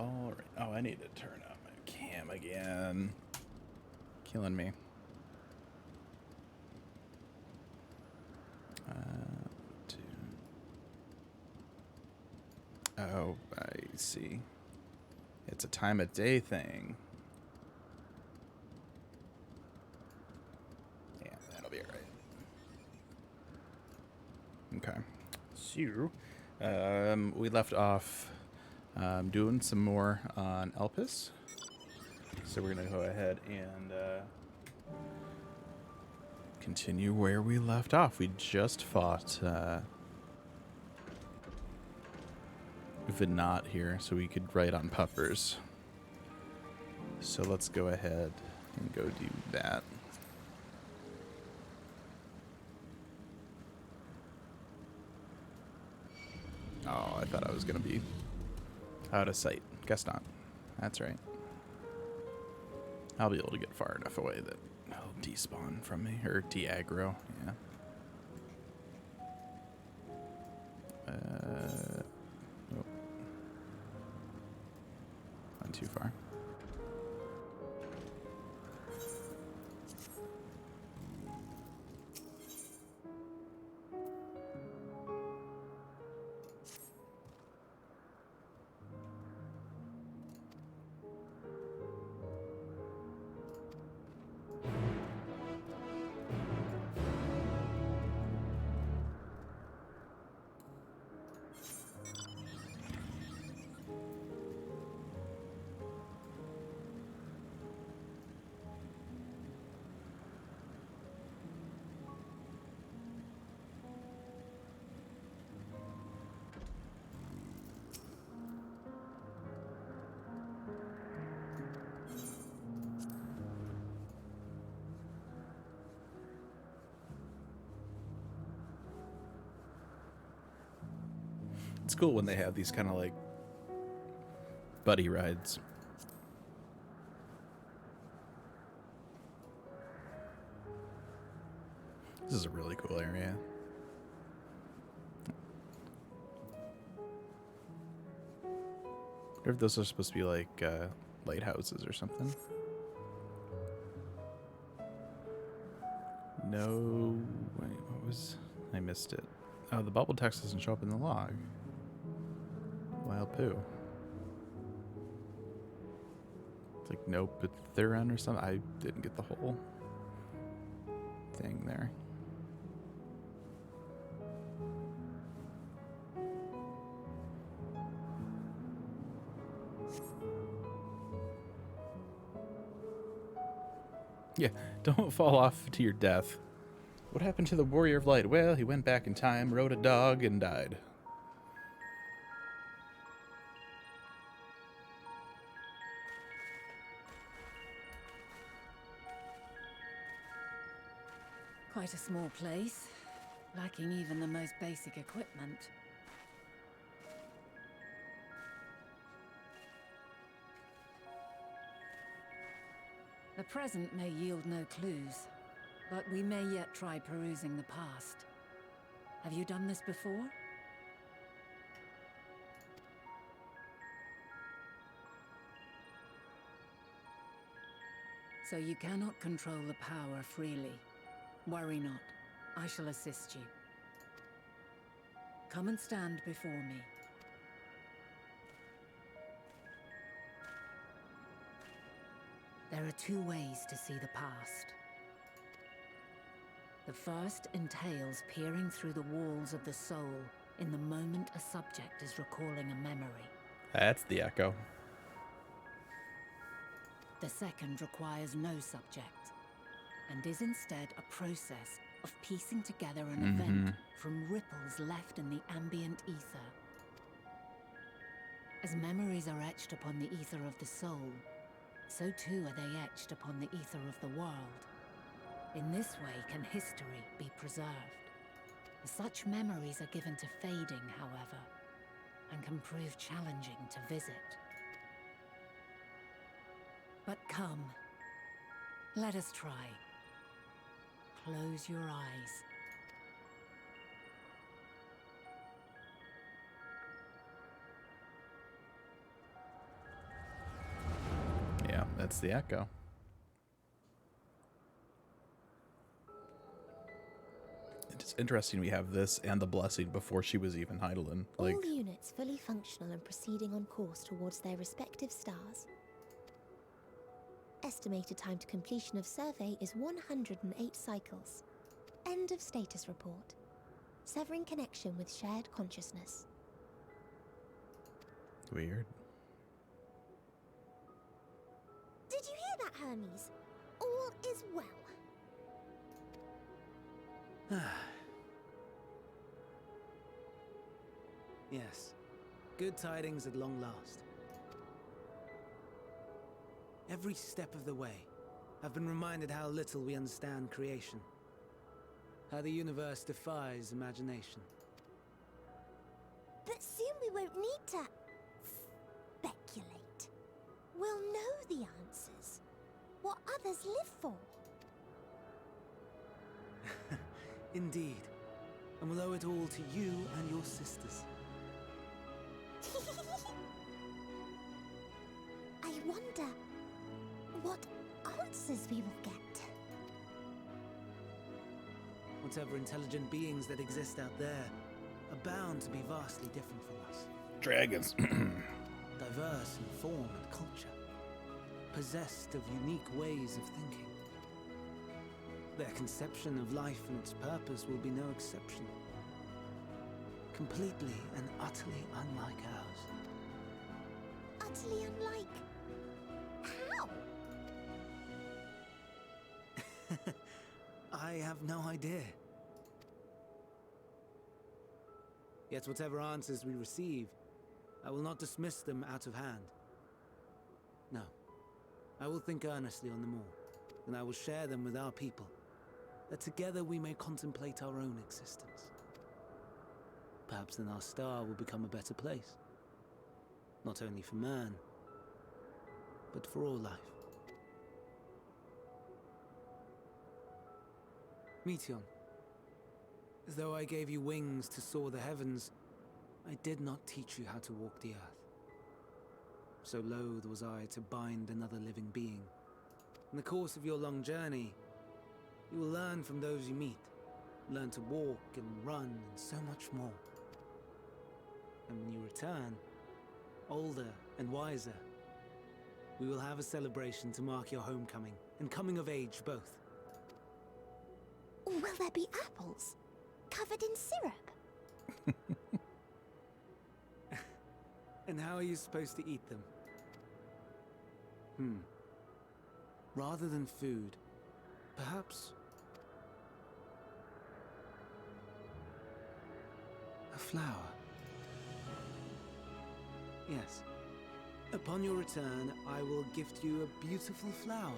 All right. Oh, I need to turn up my cam again. Killing me. Oh, I see. It's a time of day thing. Yeah, that'll be alright. Okay. So, we left off doing some more on Elpis. So we're going to go ahead and continue where we left off. We just fought Vinat here, so we could write on puffers. So let's go ahead and go do that. Oh, I thought I was going to be out of sight. Guess not. That's right. I'll be able to get far enough away that he'll despawn from me, or de-aggro, yeah. Oh. Not too far. It's cool when they have these kind of like buddy rides. This is a really cool area. I wonder if those are supposed to be like lighthouses or something. No, wait, what was... I missed it. Oh, the bubble text doesn't show up in the log. Wild poo. It's like no Pithuran or something. I didn't get the whole thing there. Yeah, don't fall off to your death. What happened to the Warrior of Light? Well, he went back in time, rode a dog, and died. Quite a small place, lacking even the most basic equipment. The present may yield no clues, but we may yet try perusing the past. Have you done this before? So you cannot control the power freely. Worry not. I shall assist you. Come and stand before me. There are two ways to see the past. The first entails peering through the walls of the soul in the moment a subject is recalling a memory. That's the echo. The second requires no subject, and is instead a process of piecing together an event from ripples left in the ambient ether. As memories are etched upon the ether of the soul, so too are they etched upon the ether of the world. In this way can history be preserved. Such memories are given to fading, however, and can prove challenging to visit. But come, let us try. Close your eyes. That's the echo. It's interesting we have this and the blessing before she was even Heidelin. Like, All units fully functional and proceeding on course towards their respective stars. Estimated time to completion of survey is 108 cycles. End of status report. Severing connection with shared consciousness. weird. Did you hear that, Hermes? All is well. Yes. Good tidings at long last. Every step of the way, I've been reminded how little we understand creation. How the universe defies imagination. But soon we won't need to speculate. We'll know the answers. What others live for. Indeed. And we'll owe it all to you and your sisters. I wonder what answers we will get. Whatever intelligent beings that exist out there are bound to be vastly different from us. Dragons. Diverse in form and culture. Possessed of unique ways of thinking. Their conception of life and its purpose will be no exception. Completely and utterly unlike ours. Utterly unlike. How? I have no idea. Yet whatever answers we receive, I will not dismiss them out of hand. No. I will think earnestly on them all, and I will share them with our people, that together we may contemplate our own existence. Perhaps then our star will become a better place. Not only for man, but for all life. Meteon, though I gave you wings to soar the heavens, I did not teach you how to walk the earth. So loath was I to bind another living being. In the course of your long journey, you will learn from those you meet, learn to walk and run and so much more. And when you return, older and wiser, we will have a celebration to mark your homecoming and coming of age both. Will there be apples? Covered in syrup? And how are you supposed to eat them? Rather than food, perhaps a flower. Yes. Upon your return, I will gift you a beautiful flower.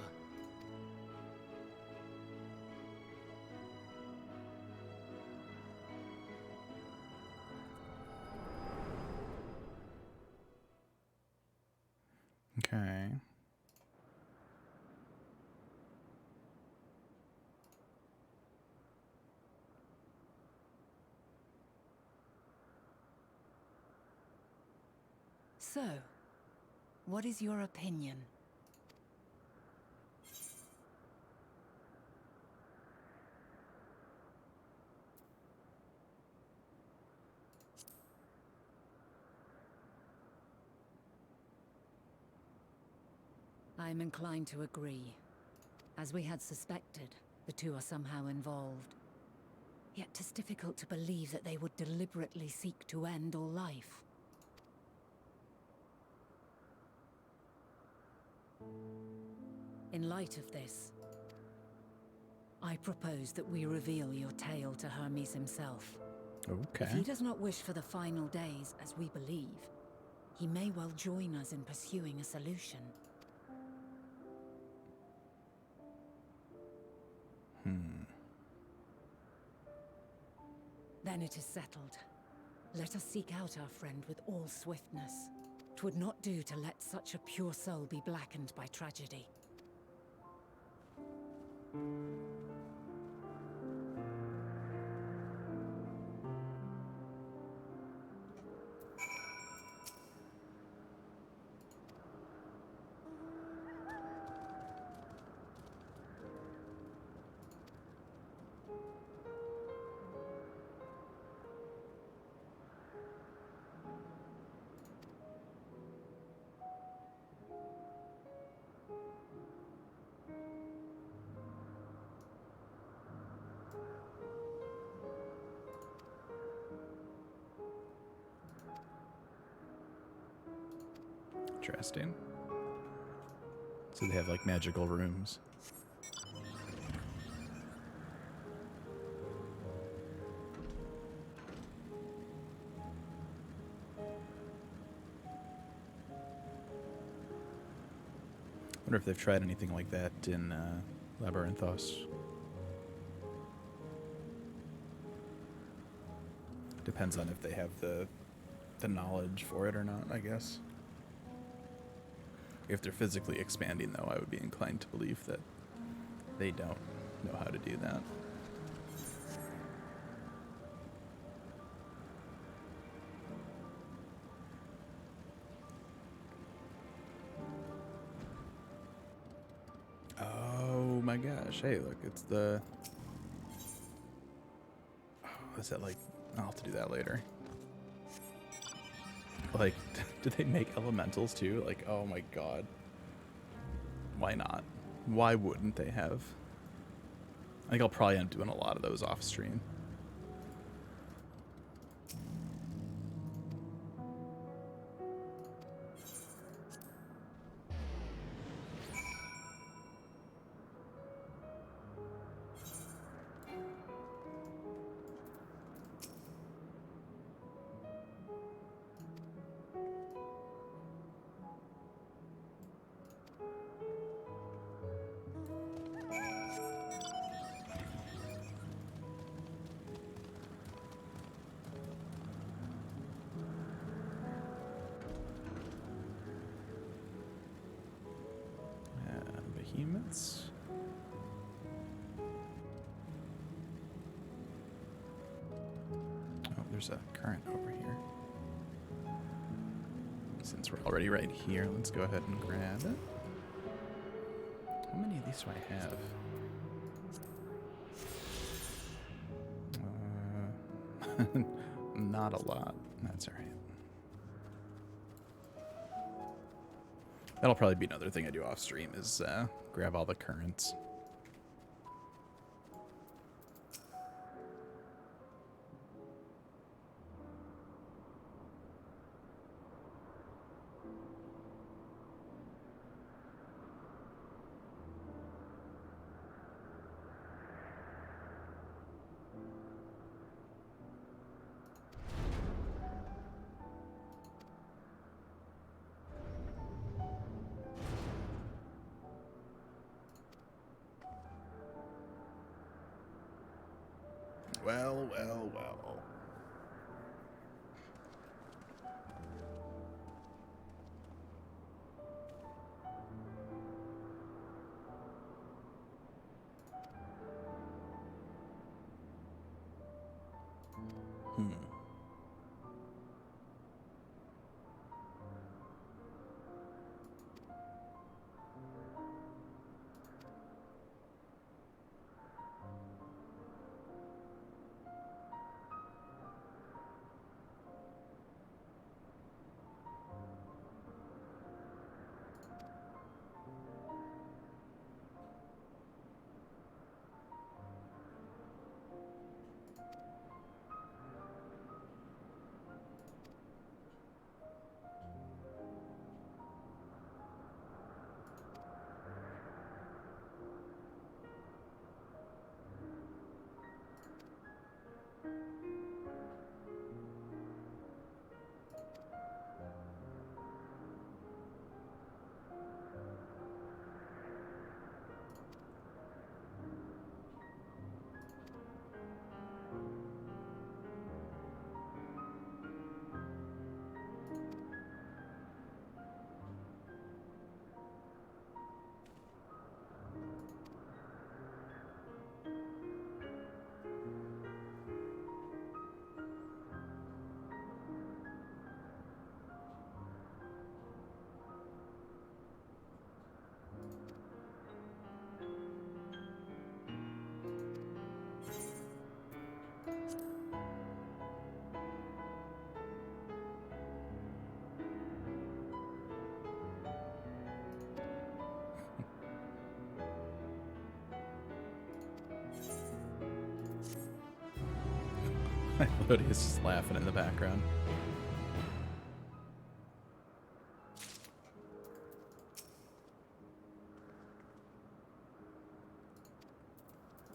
Okay. So, what is your opinion? I'm inclined to agree. As we had suspected, the two are somehow involved. Yet 'tis difficult to believe that they would deliberately seek to end all life. In light of this, I propose that we reveal your tale to Hermes himself. Okay. If he does not wish for the final days, as we believe, he may well join us in pursuing a solution. Then it is settled. Let us seek out our friend with all swiftness. 'Twould not do to let such a pure soul be blackened by tragedy. Interesting. So they have like magical rooms. Wonder if they've tried anything like that in Labyrinthos. Depends on if they have the knowledge for it or not, I guess. If they're physically expanding, though, I would be inclined to believe that they don't know how to do that. Oh my gosh, hey, look, it's the... Oh, is that like... I'll have to do that later. Like, do they make elementals too? Like, oh my god. Why not? Why wouldn't they have? I think I'll probably end up doing a lot of those off stream. Behemoths. Oh, there's a current over here. Since we're already right here, let's go ahead and grab it. How many of these do I have? Not a lot. That's alright. That'll probably be another thing I do off stream is grab all the currents. Well, well, well. Melodious is laughing in the background.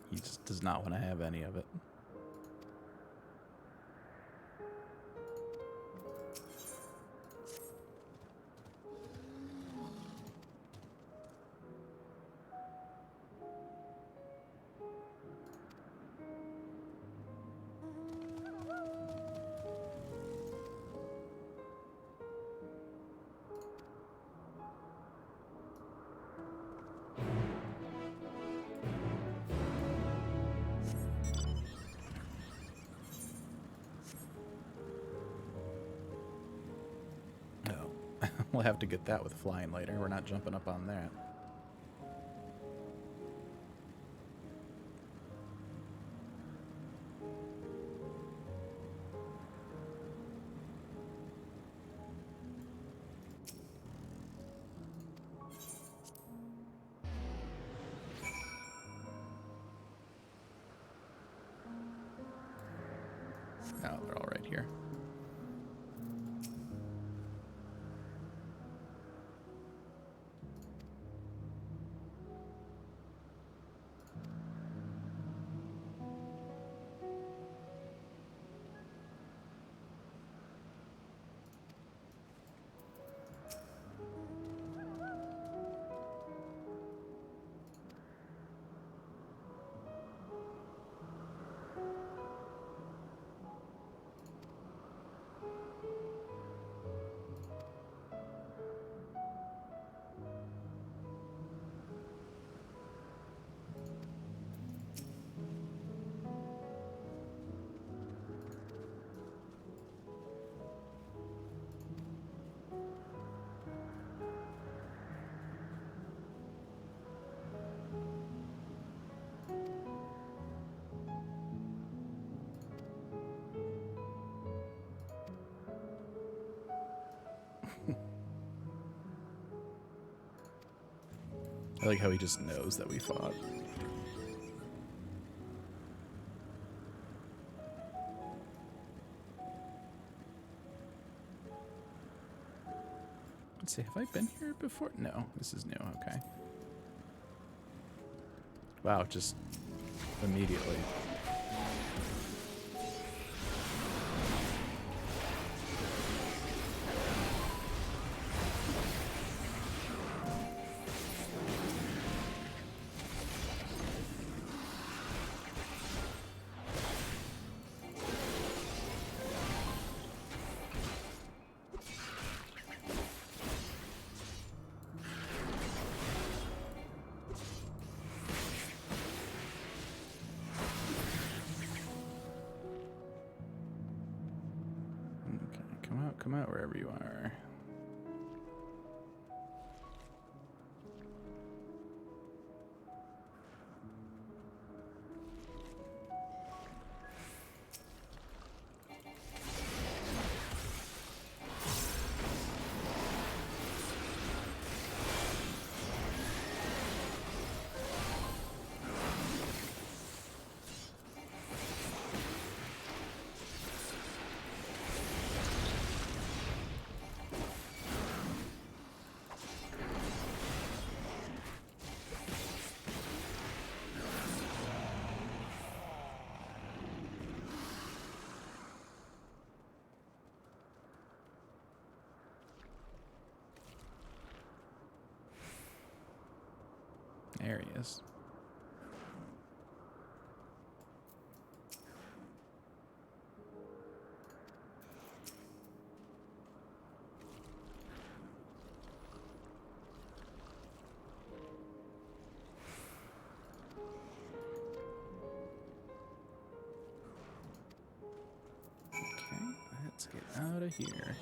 He just does not want to have any of it. We'll have to get that with flying later. We're not jumping up on that. No, they're all right here. I like how he just knows that we fought. Let's see, have I been here before? No, this is new, okay. Wow, just immediately. Come out wherever you are. There he is. Okay, let's get out of here.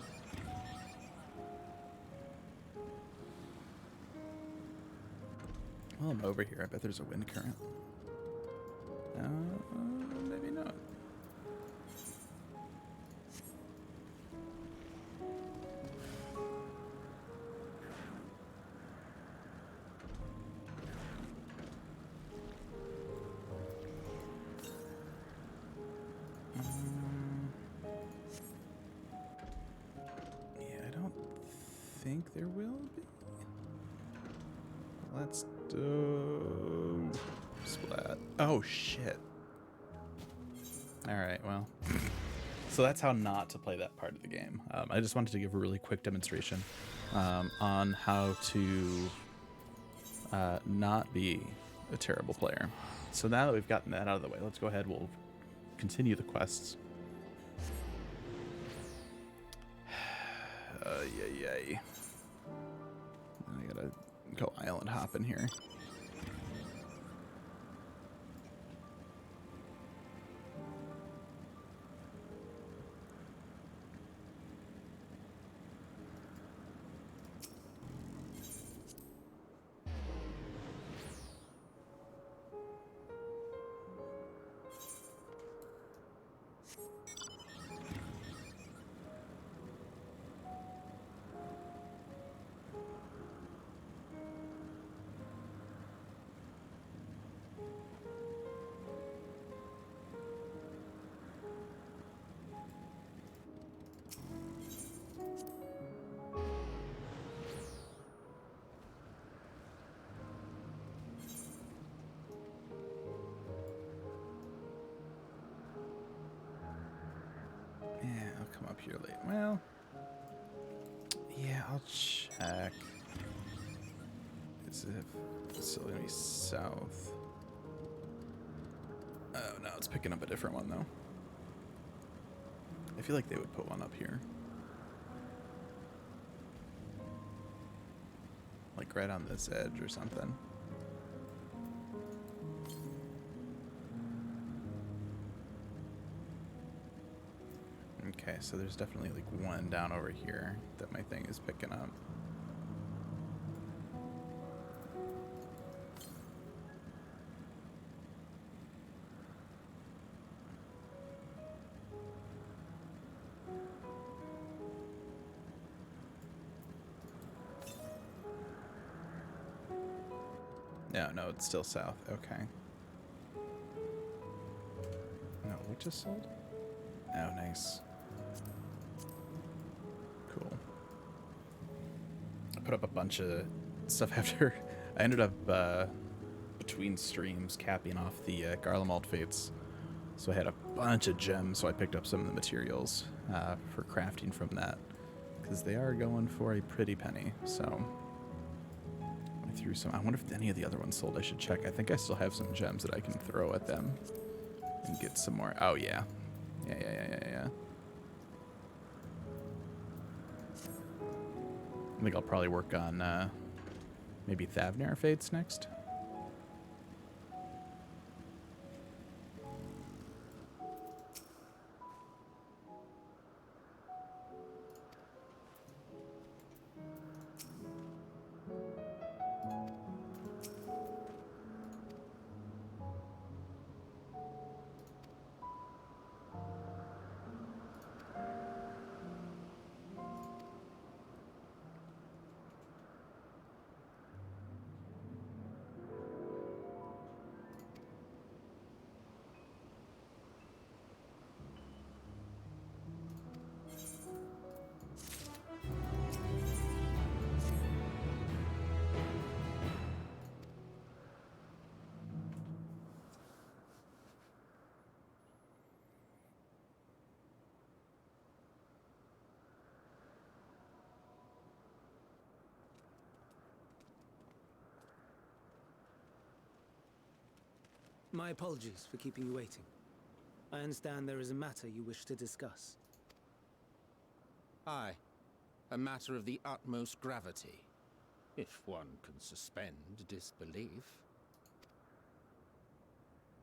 Well, I'm over here. I bet there's a wind current. Maybe not. Yeah, I don't think there will be. Let's do... Splat. Oh, shit. Alright, well. So that's how not to play that part of the game. I just wanted to give a really quick demonstration on how to not be a terrible player. So now that we've gotten that out of the way, let's go ahead. We'll continue the quests. Yay. I gotta go island hopping here. Yeah, I'll come up here late. Well, yeah, I'll check. Is it still gonna be south? Oh no, it's picking up a different one though. I feel like they would put one up here. Like right on this edge or something. Okay, so there's definitely like one down over here that my thing is picking up. No, it's still south. Okay. No, what just sold? Oh, nice. Cool. I put up a bunch of stuff after I ended up between streams capping off the Garlemald Fates. So I had a bunch of gems, so I picked up some of the materials for crafting from that. Because they are going for a pretty penny, so I threw some. I wonder if any of the other ones sold. I should check. I think I still have some gems that I can throw at them and get some more. Oh, yeah. Yeah. I think I'll probably work on maybe Thavnar Fates next. My apologies for keeping you waiting. I understand there is a matter you wish to discuss. Aye. A matter of the utmost gravity, if one can suspend disbelief.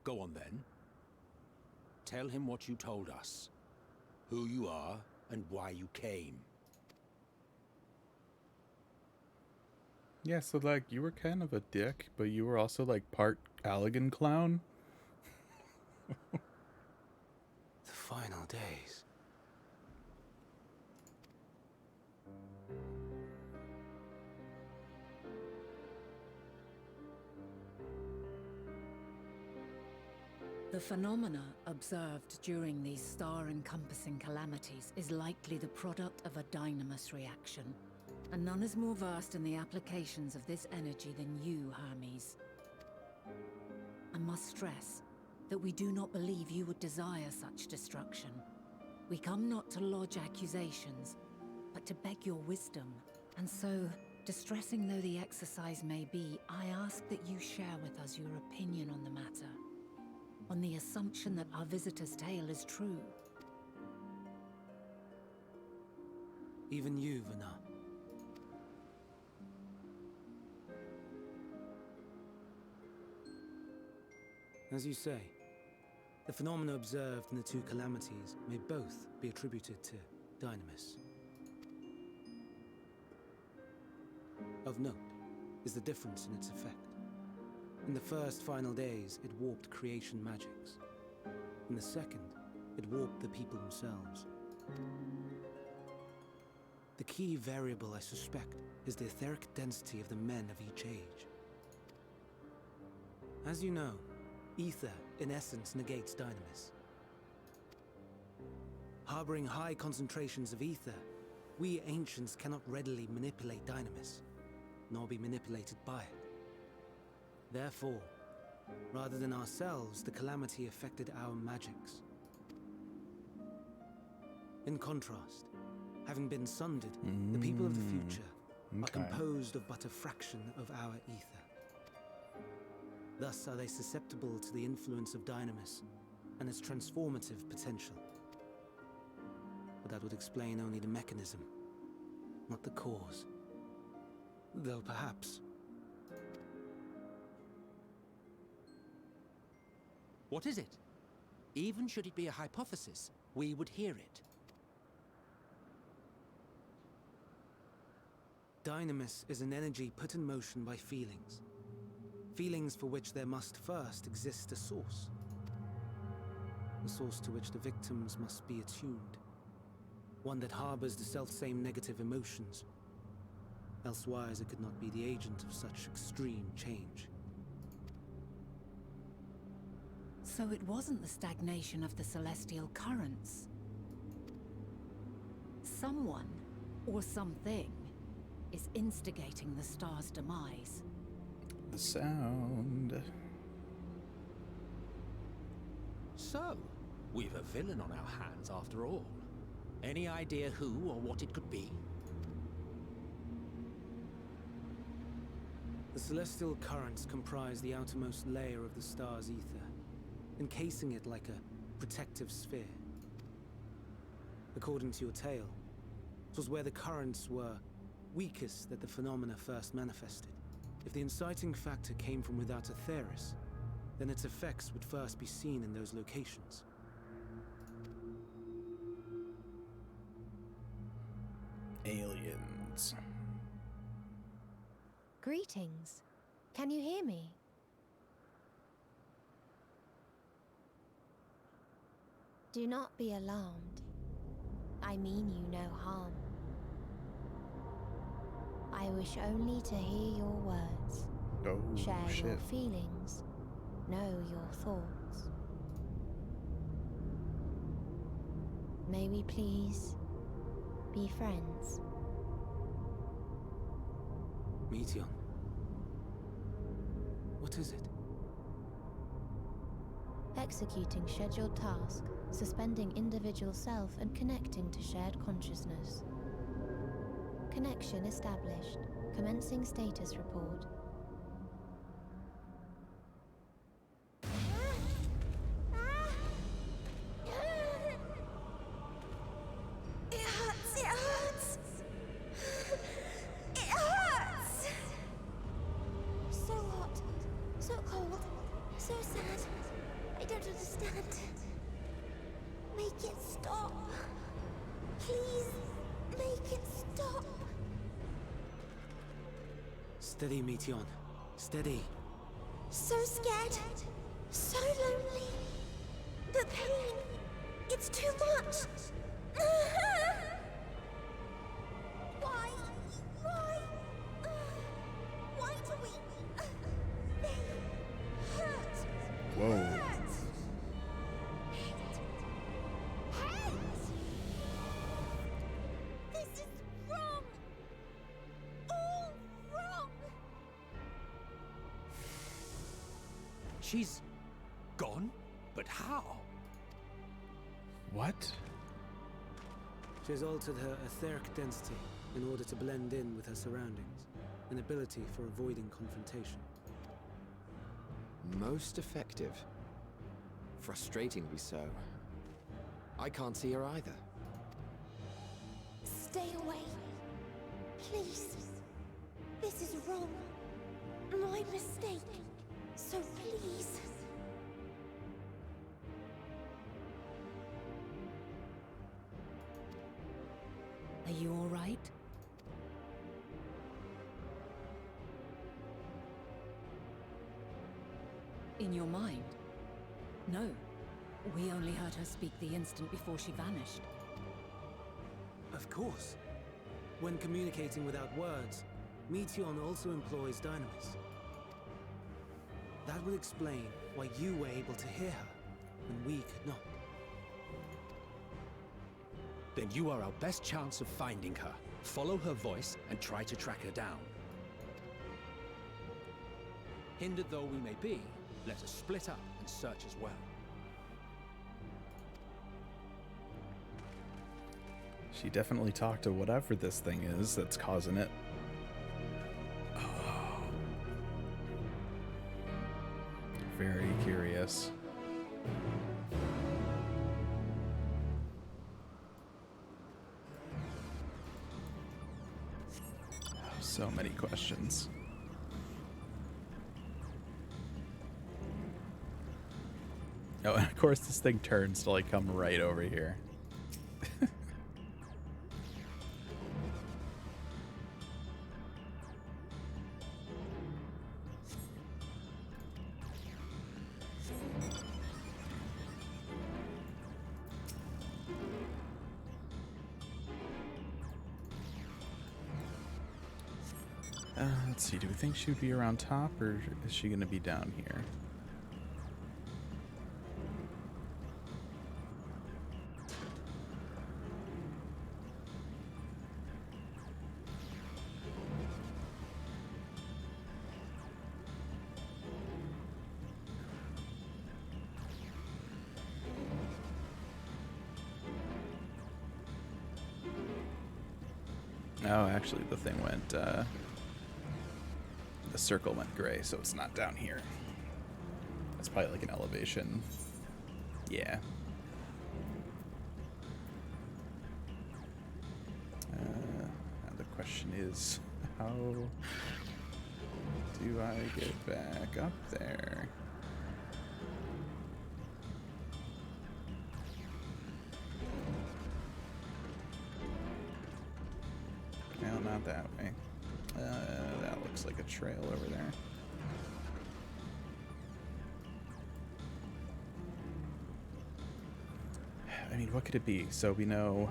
Go on then. Tell him what you told us. Who you are and why you came. Yeah, so like you were kind of a dick, but you were also like part Allegan clown. The final days. The phenomena observed during these star-encompassing calamities is likely the product of a dynamis reaction, and none is more versed in the applications of this energy than you, Hermes. I must stress that we do not believe you would desire such destruction. We come not to lodge accusations, but to beg your wisdom. And so, distressing though the exercise may be, I ask that you share with us your opinion on the matter, on the assumption that our visitor's tale is true. Even you, Vana. As you say, the phenomena observed in the two calamities may both be attributed to Dynamis. Of note is the difference in its effect. In the first final days, it warped creation magics. In the second, it warped the people themselves. The key variable, I suspect, is the etheric density of the men of each age. As you know, ether, in essence, negates Dynamis. Harboring high concentrations of ether, we ancients cannot readily manipulate Dynamis, nor be manipulated by it. Therefore, rather than ourselves, the calamity affected our magics. In contrast, having been sundered, the people of the future are composed of but a fraction of our ether. Thus are they susceptible to the influence of Dynamis and its transformative potential. But that would explain only the mechanism, not the cause. Though perhaps... What is it? Even should it be a hypothesis, we would hear it. Dynamis is an energy put in motion by feelings. Feelings for which there must first exist a source. A source to which the victims must be attuned. One that harbors the selfsame negative emotions. Elsewise it could not be the agent of such extreme change. So it wasn't the stagnation of the celestial currents. Someone, or something, is instigating the star's demise. The sound. So, we've a villain on our hands after all. Any idea who or what it could be? The celestial currents comprise the outermost layer of the star's ether, encasing it like a protective sphere. According to your tale, it was where the currents were weakest that the phenomena first manifested. If the inciting factor came from without Aetheris, then its effects would first be seen in those locations. Aliens. Greetings. Can you hear me? Do not be alarmed. I mean you no harm. I wish only to hear your words. Oh, Share shit. your feelings. Know your thoughts. May we please be friends? Meteon. What is it? Executing scheduled task, suspending individual self and connecting to shared consciousness. Connection established. Commencing status report. It hurts, it hurts! It hurts! So hot, so cold, so sad. I don't understand. Make it stop. Please, make it stop. Steady, Meteon. Steady. So scared. So lonely. The pain. It's too much. Why? Why? Why do we? They hurt. Whoa. Hurt. Hate. This is wrong. All wrong. She's gone? But how? What? She has altered her etheric density in order to blend in with her surroundings, an ability for avoiding confrontation. Most effective. Frustratingly so. I can't see her either. Stay away. Please. This is wrong. My mistake. So please. Are you all right? In your mind? No. We only heard her speak the instant before she vanished. Of course. When communicating without words, Meteon also employs dynamis. That would explain why you were able to hear her, when we could not. Then you are our best chance of finding her. Follow her voice and try to track her down. Hindered though we may be, let us split up and search as well. She definitely talked to whatever this thing is that's causing it. Oh. Very curious. So many questions. Oh, and of course this thing turns to like come right over here. Let's see, do we think she would be around top, or is she going to be down here? Oh, actually, the thing went, the circle went gray, so it's not down here. It's probably like an elevation. Yeah. Now the question is, how do I get back up there? No, not that way. That looks like a trail over there. I mean, what could it be? So we know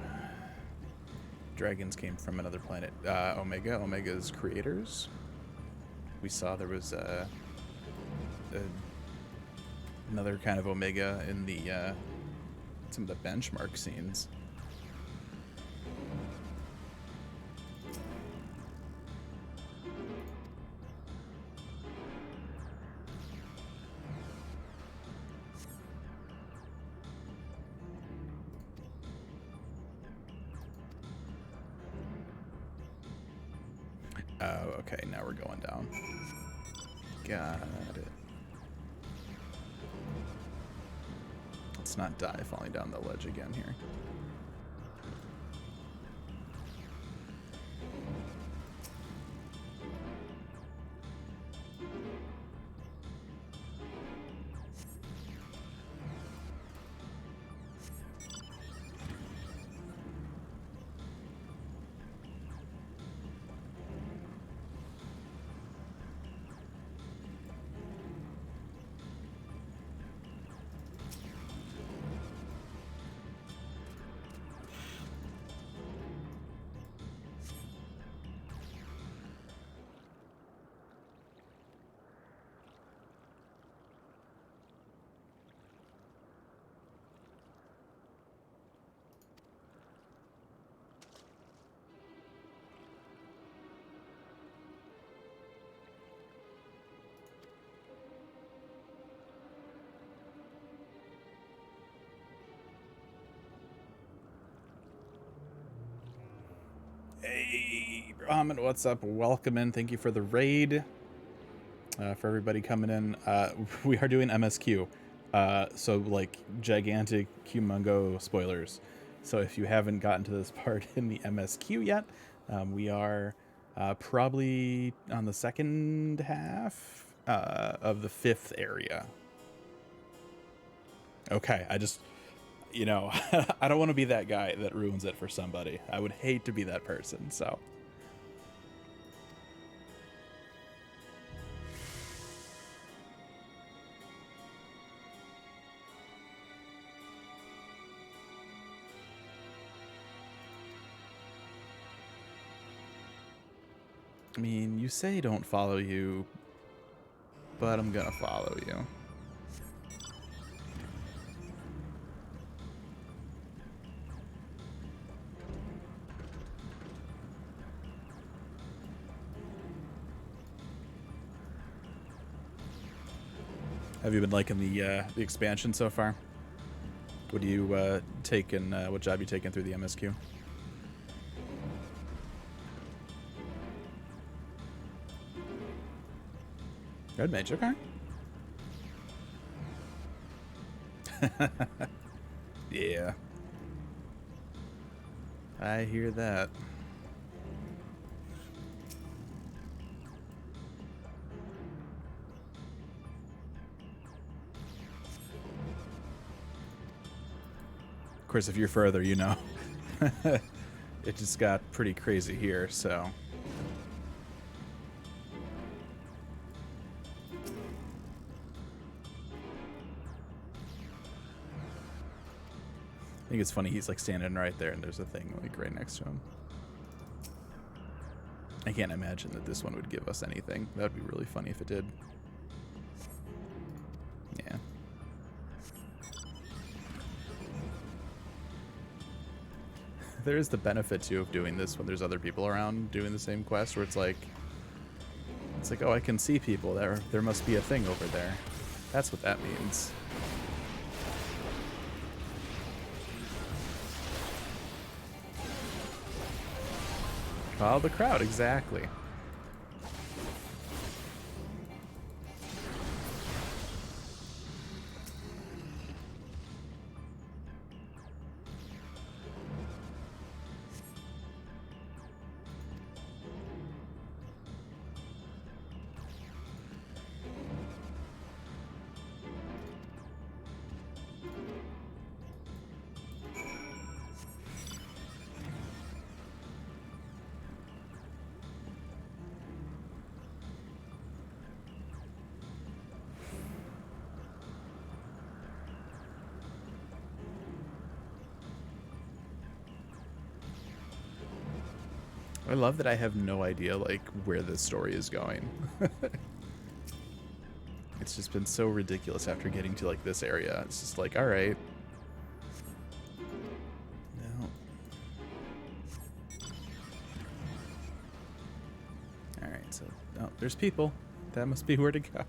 dragons came from another planet. Omega. Omega's creators. We saw there was another kind of Omega in the some of the benchmark scenes. Oh, okay, now we're going down. Got it. Let's not die falling down the ledge again here. Hey, Brahmin, what's up? Welcome in. Thank you for the raid. For everybody coming in, we are doing MSQ. So like gigantic, humongo spoilers. So if you haven't gotten to this part in the MSQ yet, we are probably on the second half of the 5th area. Okay, I just, you know, I don't want to be that guy that ruins it for somebody. I would hate to be that person, so. I mean, you say don't follow you, but I'm gonna follow you. Have you been liking the expansion so far? What do you taking? What job you taking through the MSQ? Good mage, okay. Yeah. I hear that. Of course, if you're further, you know. It just got pretty crazy here, so. I think it's funny, he's like standing right there and there's a thing like right next to him. I can't imagine that this one would give us anything. That would be really funny if it did. Yeah. There is the benefit too of doing this when there's other people around doing the same quest, where it's like, oh, I can see people. There must be a thing over there. That's what that means. Follow the crowd, exactly. I love that I have no idea like where this story is going. It's just been so ridiculous after getting to like this area. It's just like, all right. No. All right, so oh, there's people. That must be where to go.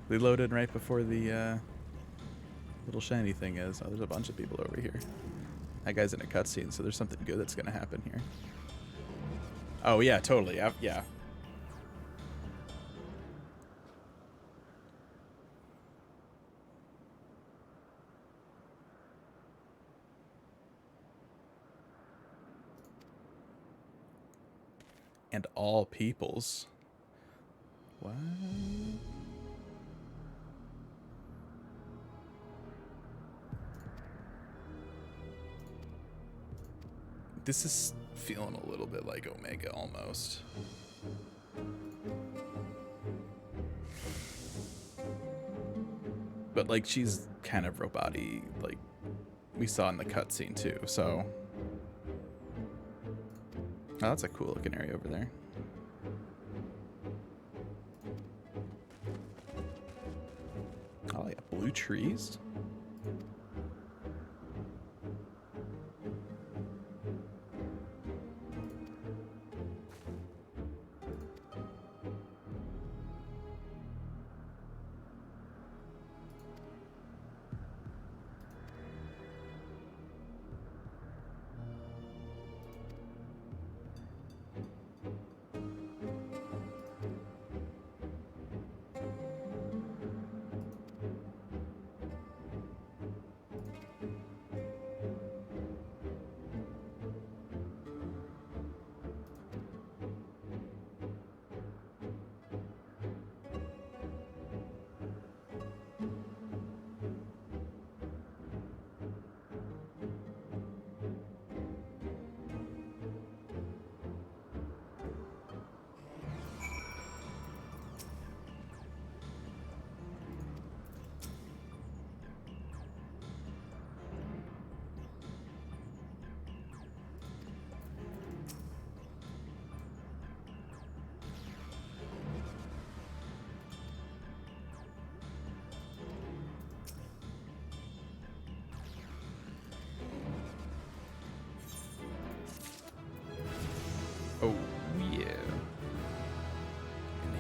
We loaded right before the little shiny thing is. Oh, there's a bunch of people over here. That guy's in a cutscene, so there's something good that's gonna happen here. Oh yeah, totally. Yeah. And all peoples. What? This is feeling a little bit like Omega almost. But like she's kind of robot-y, like we saw in the cutscene too, so. Oh, that's a cool looking area over there. Oh yeah, blue trees.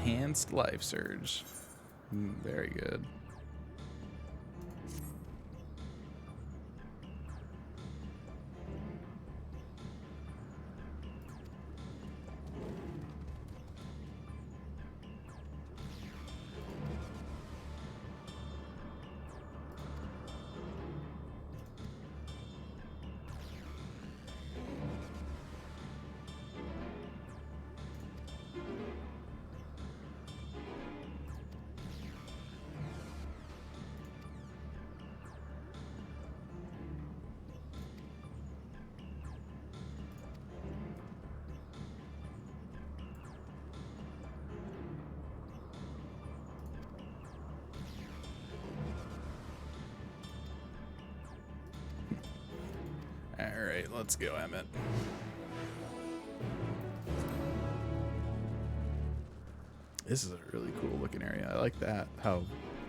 Enhanced life surge. Very good. Alright, let's go, Emmett. This is a really cool looking area. I like that, how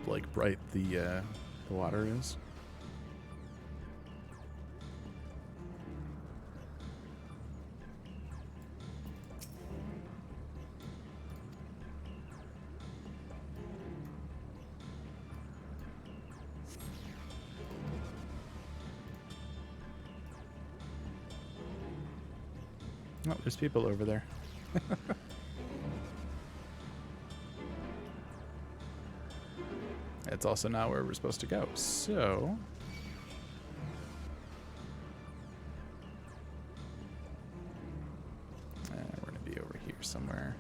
like bright the water is. Oh, there's people over there. It's also not where we're supposed to go, so... we're gonna be over here somewhere.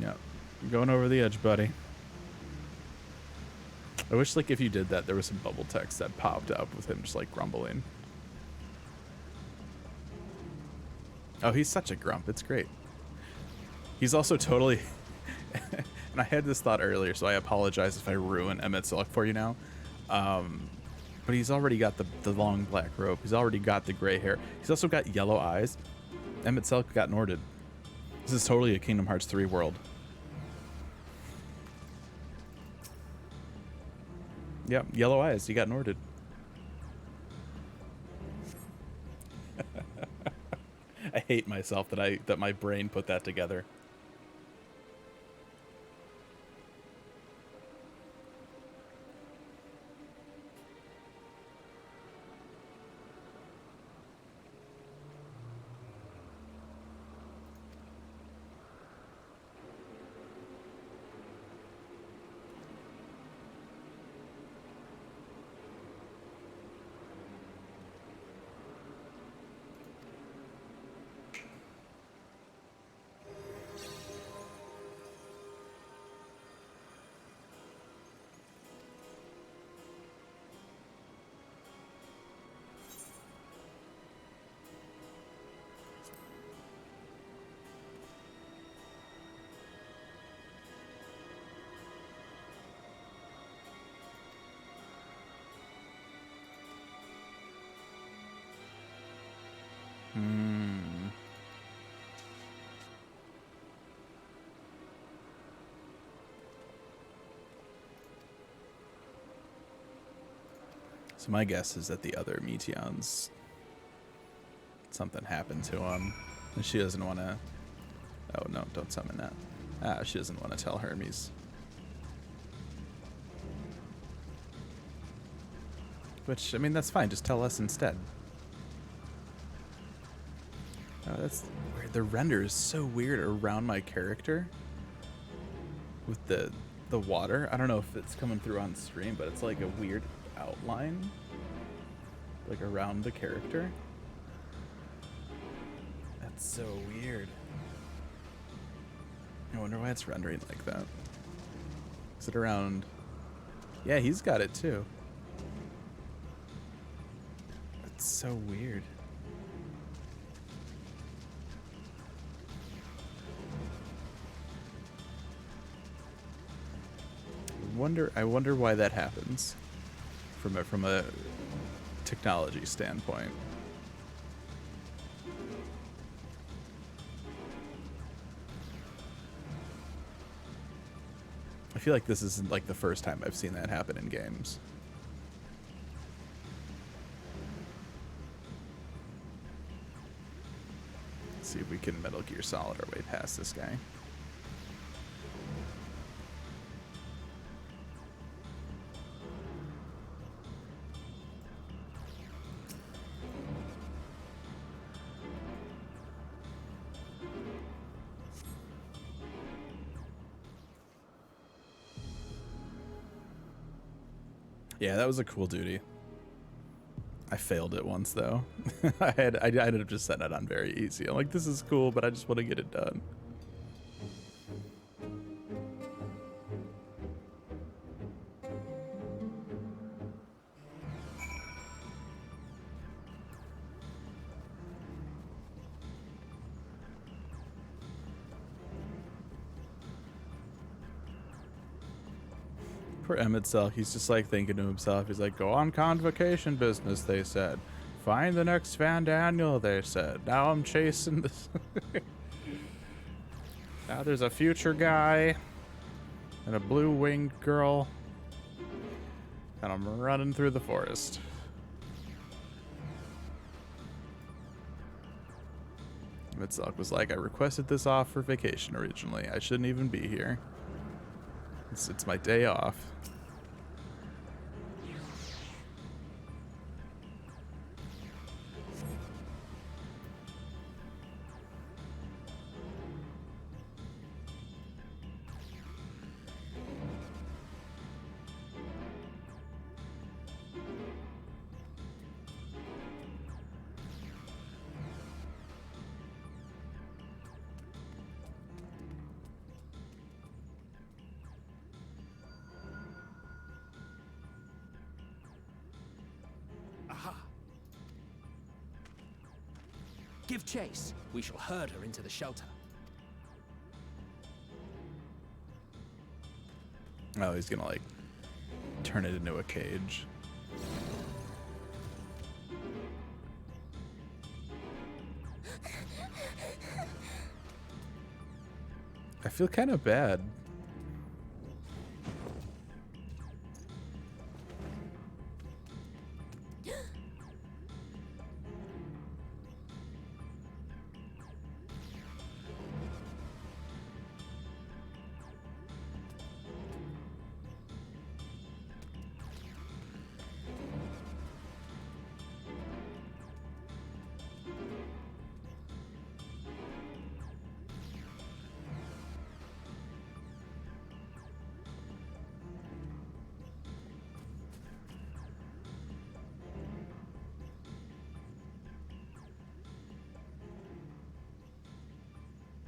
Yeah, you're going over the edge, buddy. I wish, like, if you did that, there was some bubble text that popped up with him just, like, grumbling. Oh, he's such a grump. It's great. He's also totally... and I had this thought earlier, so I apologize if I ruin Emmett's luck for you now. But he's already got the long black robe. He's already got the gray hair. He's also got yellow eyes. Emmett Selk got Norded. This is totally a Kingdom Hearts 3 world. Yep, yellow eyes. He got Norded. I hate myself that my brain put that together. So my guess is that the other Meteons, something happened to him, and she doesn't want to... Oh, no, don't summon that. She doesn't want to tell Hermes. Which, I mean, that's fine. Just tell us instead. Oh, that's weird. The render is so weird around my character. With the the water. I don't know if it's coming through on stream, but it's like a weird outline, like around the character. That's so weird. I wonder why it's rendering like that. Is it around? Yeah, he's got it too. That's so weird. I wonder why that happens from a technology standpoint. I feel like this isn't like the first time I've seen that happen in games. Let's see if we can Metal Gear Solid our way past this guy. Yeah, that was a cool duty. I failed it once though. I ended up just setting it on very easy. I'm like, this is cool, but I just want to get it done. Poor Emmett Selk, he's just like thinking to himself, he's like, go on convocation business, they said. Find the next Van Daniel, they said. Now I'm chasing this. Now there's a future guy and a blue-winged girl. And I'm running through the forest. Emmett Selk was like, I requested this off for vacation originally. I shouldn't even be here. It's my day off. Give chase. We shall herd her into the shelter. Oh, he's gonna like turn it into a cage. I feel kind of bad.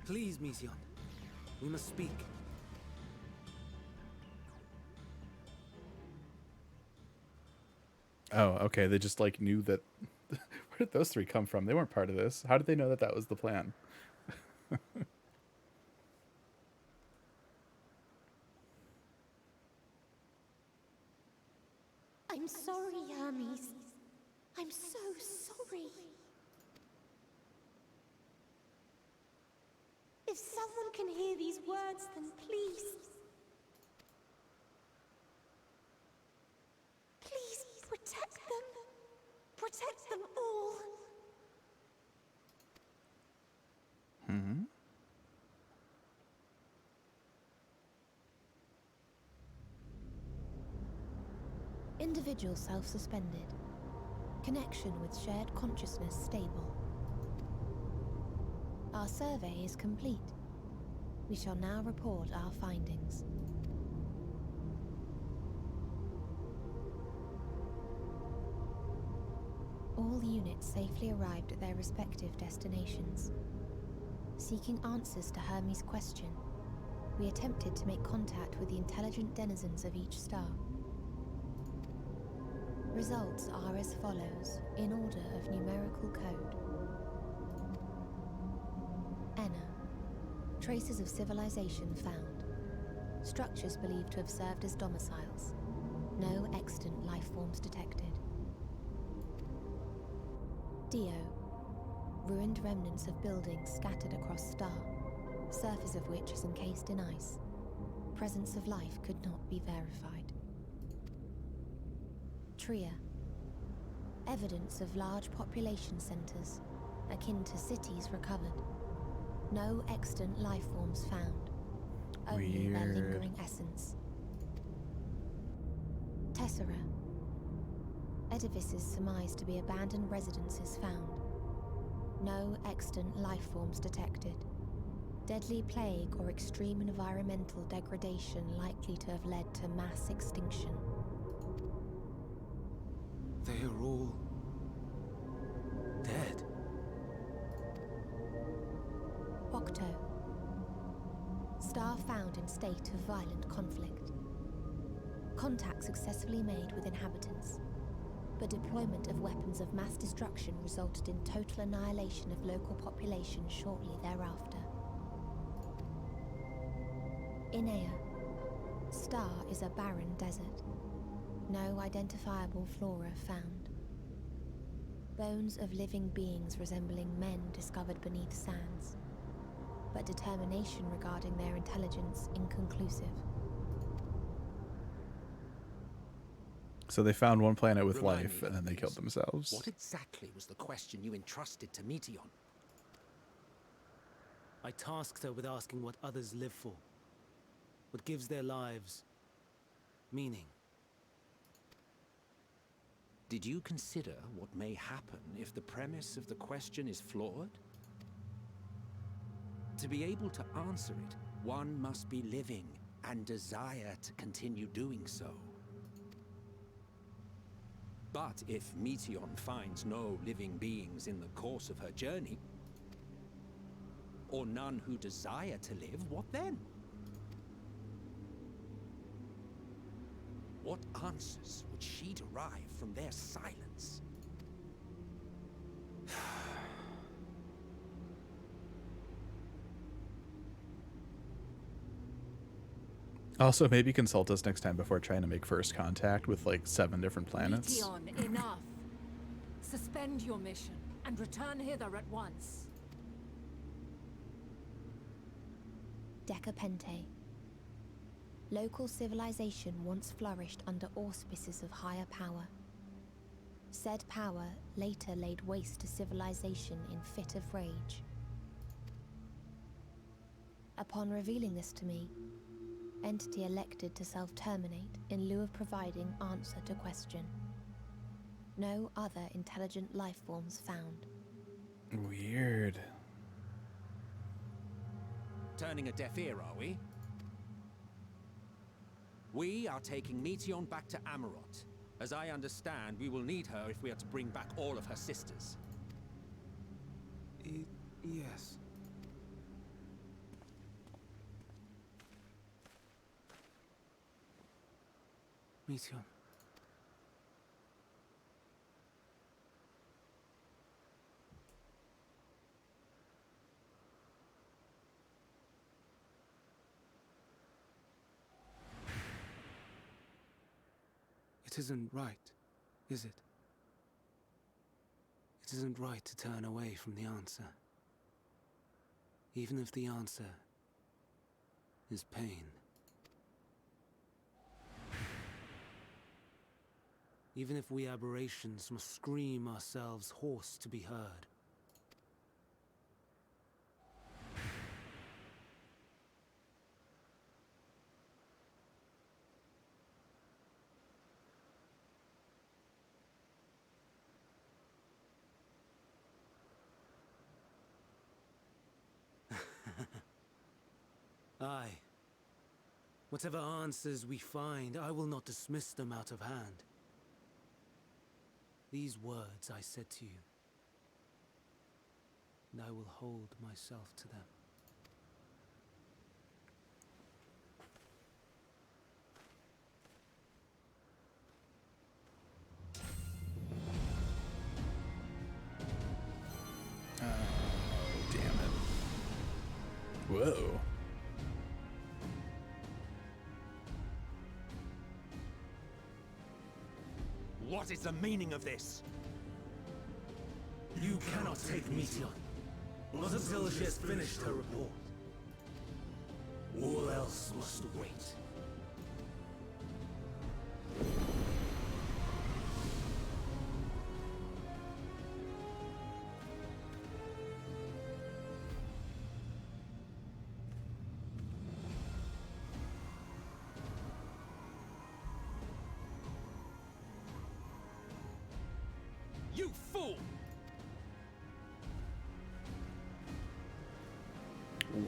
Please, Mission. We must speak. Oh, okay. They just like knew that. Where did those three come from? They weren't part of this. How did they know that that was the plan? I'm sorry, Hermes. I'm so sorry. If someone can hear these words, then please... please protect them. Protect them all. Hmm. Individual self-suspended. Connection with shared consciousness stable. Our survey is complete. We shall now report our findings. all units safely arrived at their respective destinations. Seeking answers to Hermes' question, we attempted to make contact with the intelligent denizens of each star. Results are as follows, in order of numerical code. Enna. Traces of civilization found. Structures believed to have served as domiciles. No extant life forms detected. Dio. Ruined remnants of buildings scattered across star, surface of which is encased in ice. Presence of life could not be verified. Tria. Evidence of large population centers, akin to cities recovered. No extant life forms found, only their Weird. lingering essence. Tessera. Edifices surmised to be abandoned residences found. No extant life forms detected. Deadly plague or extreme environmental degradation likely to have led to mass extinction. They are all dead. Octo. Star found in state of violent conflict. Contact successfully made with inhabitants, but deployment of weapons of mass destruction resulted in total annihilation of local population shortly thereafter. Inea. Star is a barren desert. No identifiable flora found. Bones of living beings resembling men discovered beneath sands, but determination regarding their intelligence inconclusive. So they found one planet with Remind life, me, and then they killed please. themselves. What exactly was the question you entrusted to Meteon? I tasked her with asking what others live for. What gives their lives meaning. Did you consider what may happen if the premise of the question is flawed? To be able to answer it, one must be living and desire to continue doing so. But if Meteon finds no living beings in the course of her journey, or none who desire to live, what then? What answers would she derive from their silence? Also, maybe consult us next time before trying to make first contact with like 7 different planets. Meteon, enough. Suspend your mission and return hither at once. Decapente. Local civilization once flourished under auspices of higher power. Said power later laid waste to civilization in fit of rage. Upon revealing this to me, entity elected to self-terminate in lieu of providing answer to question. No other intelligent life forms found. Weird. Turning a deaf ear, are we? We are taking Meteon back to Amarot. As I understand, we will need her if we are to bring back all of her sisters. Yes. Meteon. It isn't right, is it? It isn't right to turn away from the answer. Even if the answer is pain. Even if we aberrations must scream ourselves hoarse to be heard. Aye. Whatever answers we find, I will not dismiss them out of hand. these words I said to you, and I will hold myself to them. Oh, damn it. Whoa. What is the meaning of this? You cannot take Meteon, not until she has finished her report. All else must wait. You fool!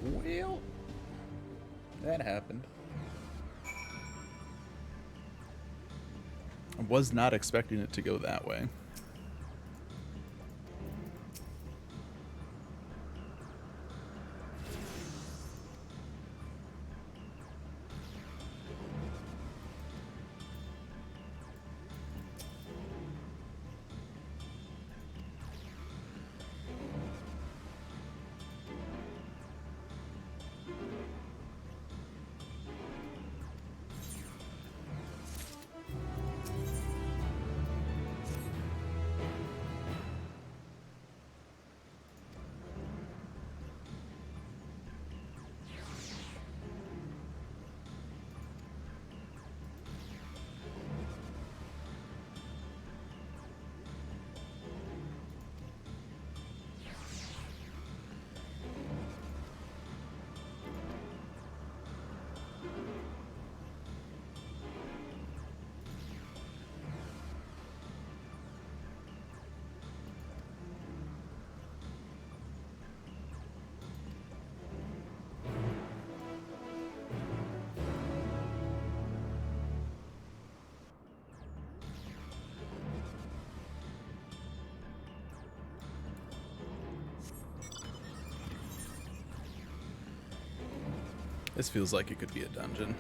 Well, that happened. I was not expecting it to go that way. This feels like it could be a dungeon.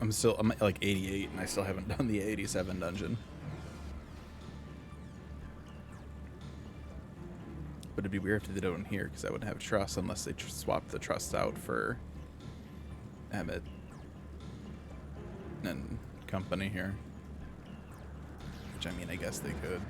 So I'm at like 88 and I still haven't done the 87 dungeon. But it'd be weird if they did it in here because I wouldn't have trust unless they swapped the trust out for Emmett and company here. Which I mean, I guess they could.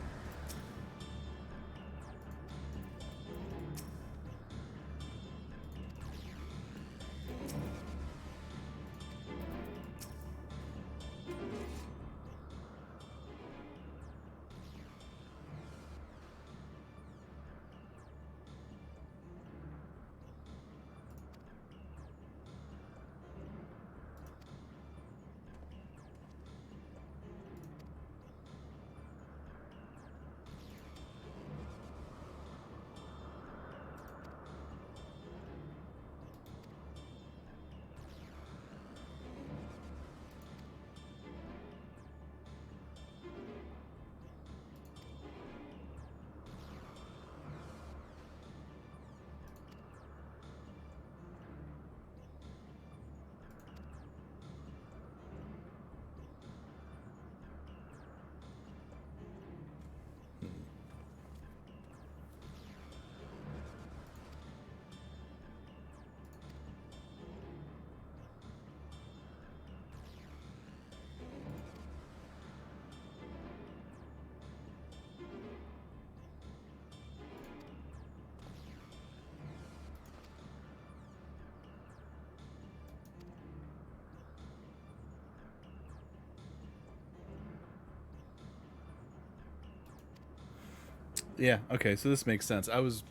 Yeah, okay, so this makes sense. I was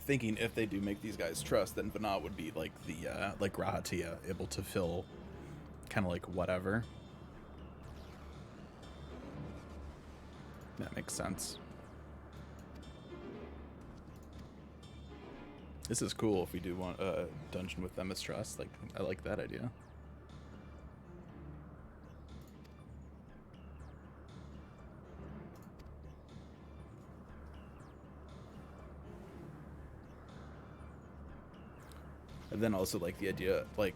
thinking if they do make these guys trust, then Vanat would be like the, like Rahatia, able to fill kind of like whatever. That makes sense. This is cool if we do want a dungeon with them as trust. Like, I like that idea. And then also like the idea, like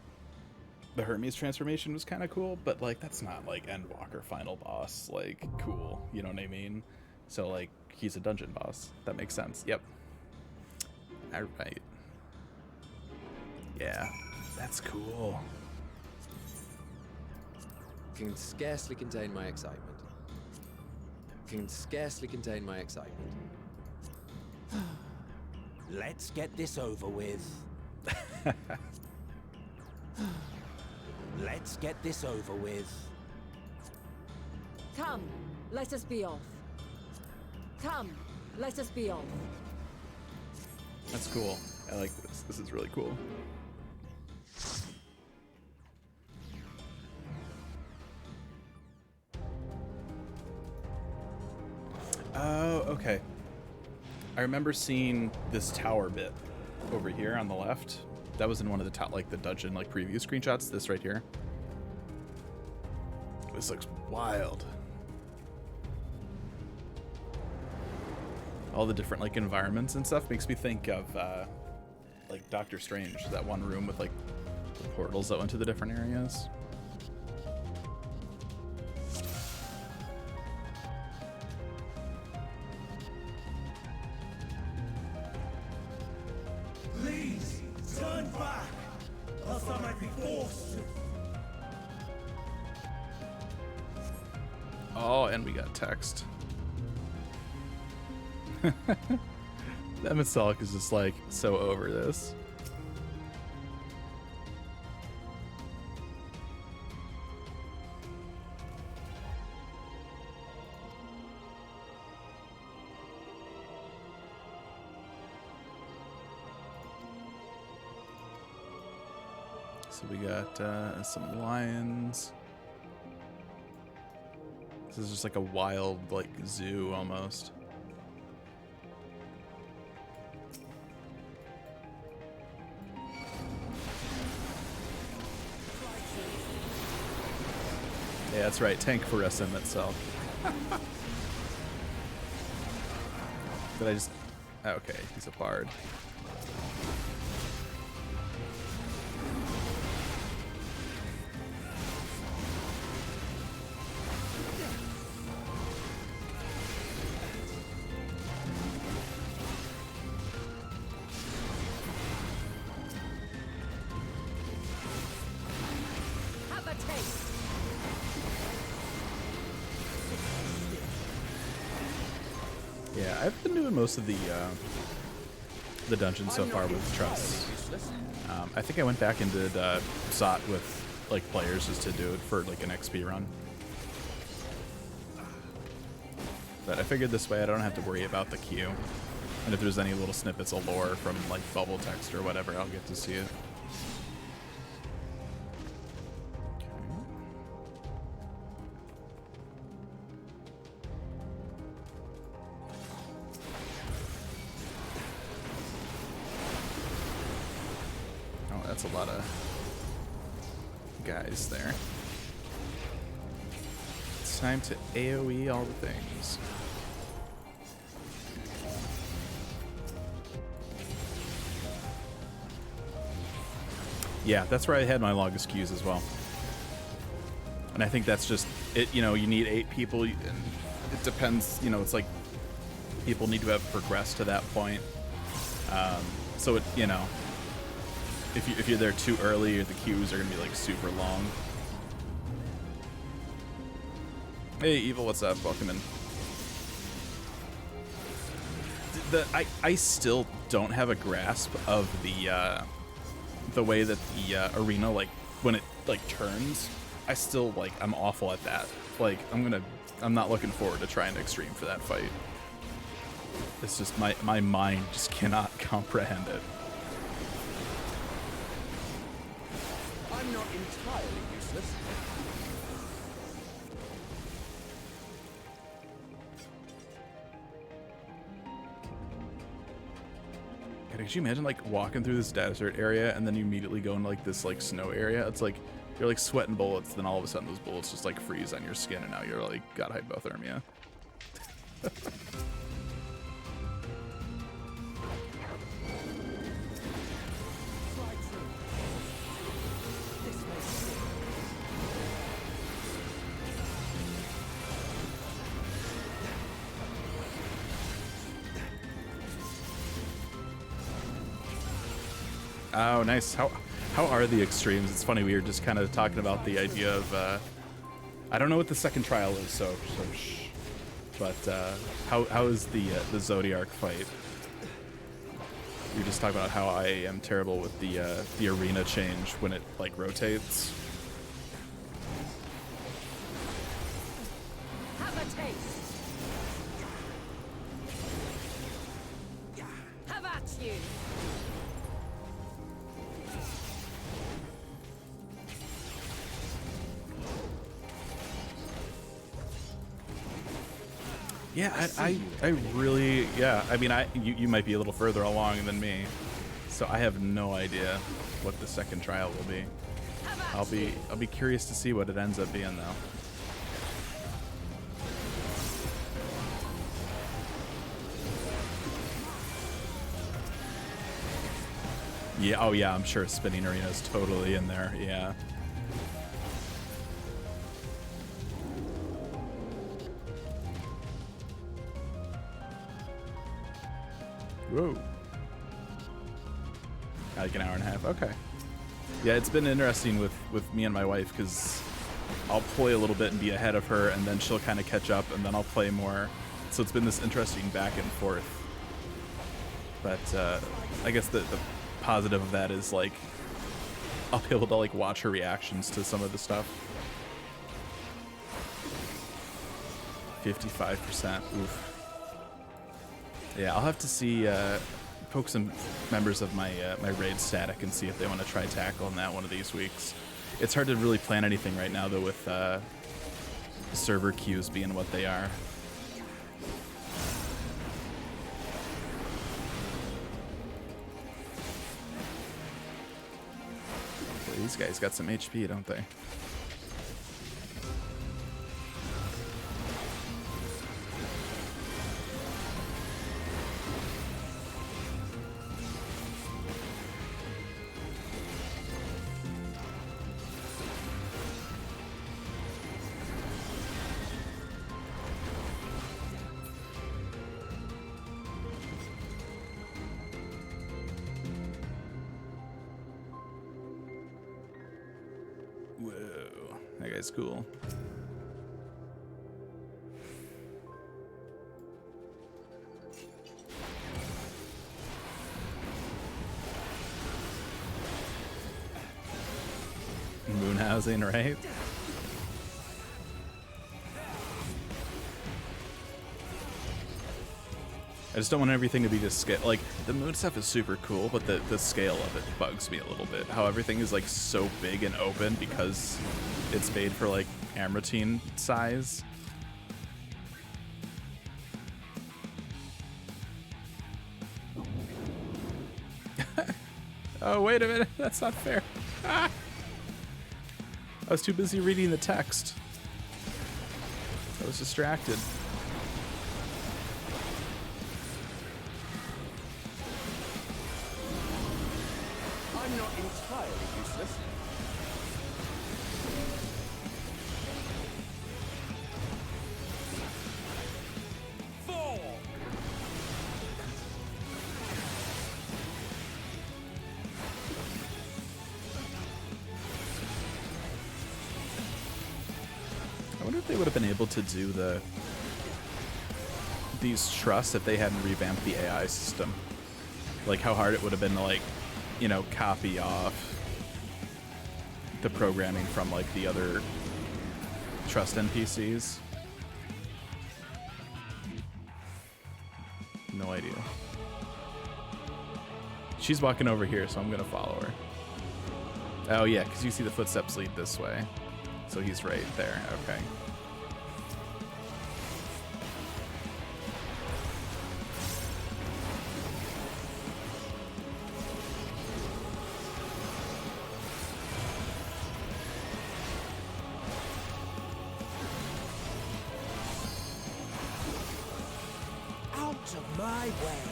the Hermes transformation was kind of cool, but like that's not like Endwalker final boss like cool, you know what I mean? So like he's a dungeon boss. That makes sense. Yep. All right. Yeah, that's cool. Can scarcely contain my excitement. Can scarcely contain my excitement. Let's get this over with. Let's get this over with. Come, let us be off. Come, let us be off. That's cool. I like this. This is really cool. Oh, okay. I remember seeing this tower bit over here on the left. That was in one of the top, like the dungeon, like preview screenshots. This right here. This looks wild. All the different like environments and stuff makes me think of like Doctor Strange, that one room with like the portals that went to the different areas. Please, turn back, else I might be forced to. Oh, and we got text. That Metallic is just like so over this. So we got some lions. This is just like a wild, like, zoo almost. Yeah, that's right. Tank for SM itself. But I just... Okay, he's a bard. Have a taste. Yeah, I've been doing most of the dungeons so far with Trust. I think I went back and did SOT with like players just to do it for like an XP run. But I figured this way I don't have to worry about the queue. And if there's any little snippets of lore from like bubble text or whatever, I'll get to see it. Oh, that's a lot of guys there. It's time to AoE all the things. Yeah, that's where I had my longest queues as well. And I think that's just it. You know, you need 8 people, and it depends. You know, it's like people need to have progressed to that point. So it, you know, if you're there too early, the queues are gonna be like super long. Hey, Evil, what's up? Welcome in. I still don't have a grasp of the way that the arena, like when it like turns. I still like, I'm awful at that. Like I'm not looking forward to trying to extreme for that fight. It's just my mind just cannot comprehend it. I'm not entirely useless. God, could you imagine like walking through this desert area and then you immediately go into like this like snow area? It's like you're like sweating bullets, then all of a sudden those bullets just like freeze on your skin, and now you're like got hypothermia. Oh, nice. How are the extremes? It's funny, we were just kind of talking about the idea of I don't know what the second trial is, so shh. But how is the Zodiac fight? We were just talking about how I am terrible with the arena change when it like rotates. Have a taste. Have at you. Yeah, I really, yeah. I mean, you might be a little further along than me, so I have no idea what the second trial will be. I'll be curious to see what it ends up being, though. Yeah, oh yeah, I'm sure Spinning Arena is totally in there. Yeah. Whoa. Like an hour and a half. Okay. Yeah, it's been interesting with me and my wife because I'll play a little bit and be ahead of her, and then she'll kind of catch up, and then I'll play more. So it's been this interesting back and forth. But I guess the positive of that is like I'll be able to like watch her reactions to some of the stuff. 55%. Oof. Yeah, I'll have to see, poke some members of my my raid static and see if they want to try tackling that one of these weeks. It's hard to really plan anything right now, though, with server queues being what they are. Boy, these guys got some HP, don't they? Whoa, that guy's cool. Moon housing, right? I just don't want everything to be just scale. Like, the moon stuff is super cool, but the scale of it bugs me a little bit. How everything is, like, so big and open because it's made for, like, Amratine size. Oh, wait a minute. That's not fair. Ah! I was too busy reading the text. I was distracted. I'm not entirely useless. Four. I wonder if they would have been able to do these trusts if they hadn't revamped the AI system. Like how hard it would have been to, like, you know, copy off the programming from like the other trust NPCs. No idea. She's walking over here, so I'm gonna follow her. Oh yeah, because you see the footsteps lead this way. So he's right there, okay. Out of my way.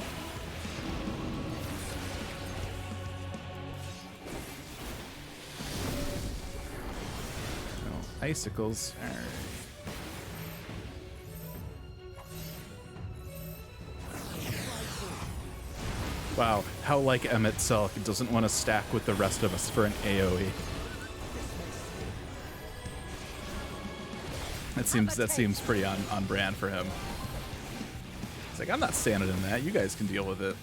Oh, icicles. All right. Wow, how like Emmett Selk doesn't want to stack with the rest of us for an AoE. That seems pretty on brand for him. It's like, I'm not standing in that. You guys can deal with it.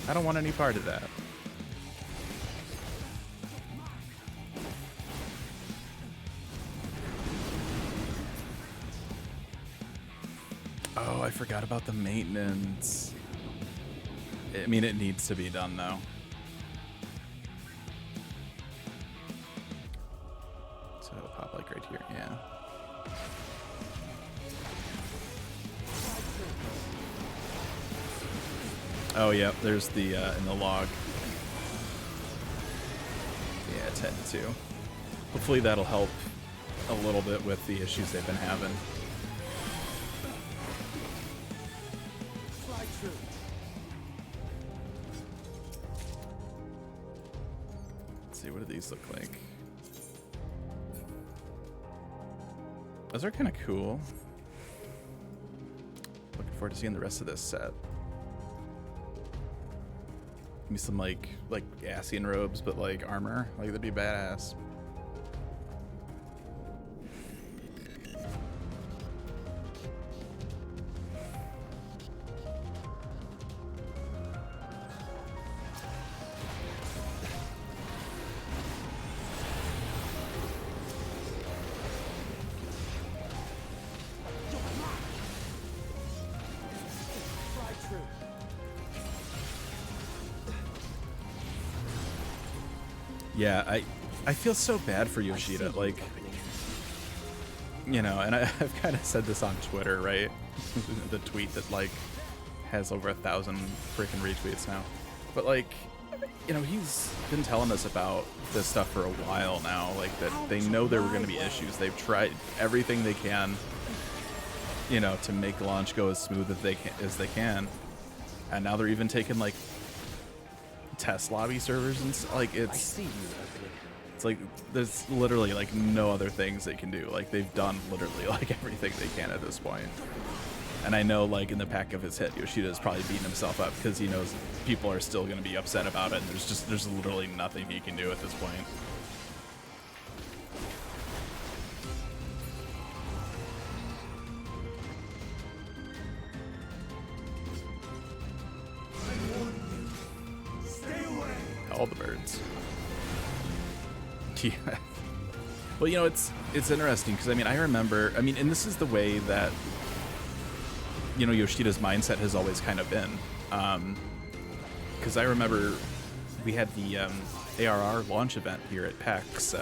I don't want any part of that. Oh, I forgot about the maintenance. I mean, it needs to be done, though. So it'll pop like right here, yeah. Oh, yeah, there's the, in the log. Yeah, 10-2. Hopefully that'll help a little bit with the issues they've been having. Let's see, what do these look like? Those are kind of cool. Looking forward to seeing the rest of this set. Give me some like Ascian robes, but like armor. Like, that'd be badass. Yeah, I feel so bad for Yoshida, like, you know, and I've kind of said this on Twitter, right? The tweet that, like, has over 1,000 freaking retweets now. But, like, you know, he's been telling us about this stuff for a while now, like, that they know there were going to be issues. They've tried everything they can, you know, to make launch go as smooth as they can. And now they're even taking, like, test lobby servers and like, it's like there's literally like no other things they can do. Like, they've done literally like everything they can at this point. And I know, like, in the back of his head, Yoshida is probably beating himself up because he knows people are still going to be upset about it, and there's literally nothing he can do at this point. All the birds. Yeah. Well, you know, it's interesting because, I mean, I remember, I mean, and this is the way that, you know, Yoshida's mindset has always kind of been. Because I remember we had the ARR launch event here at PAX,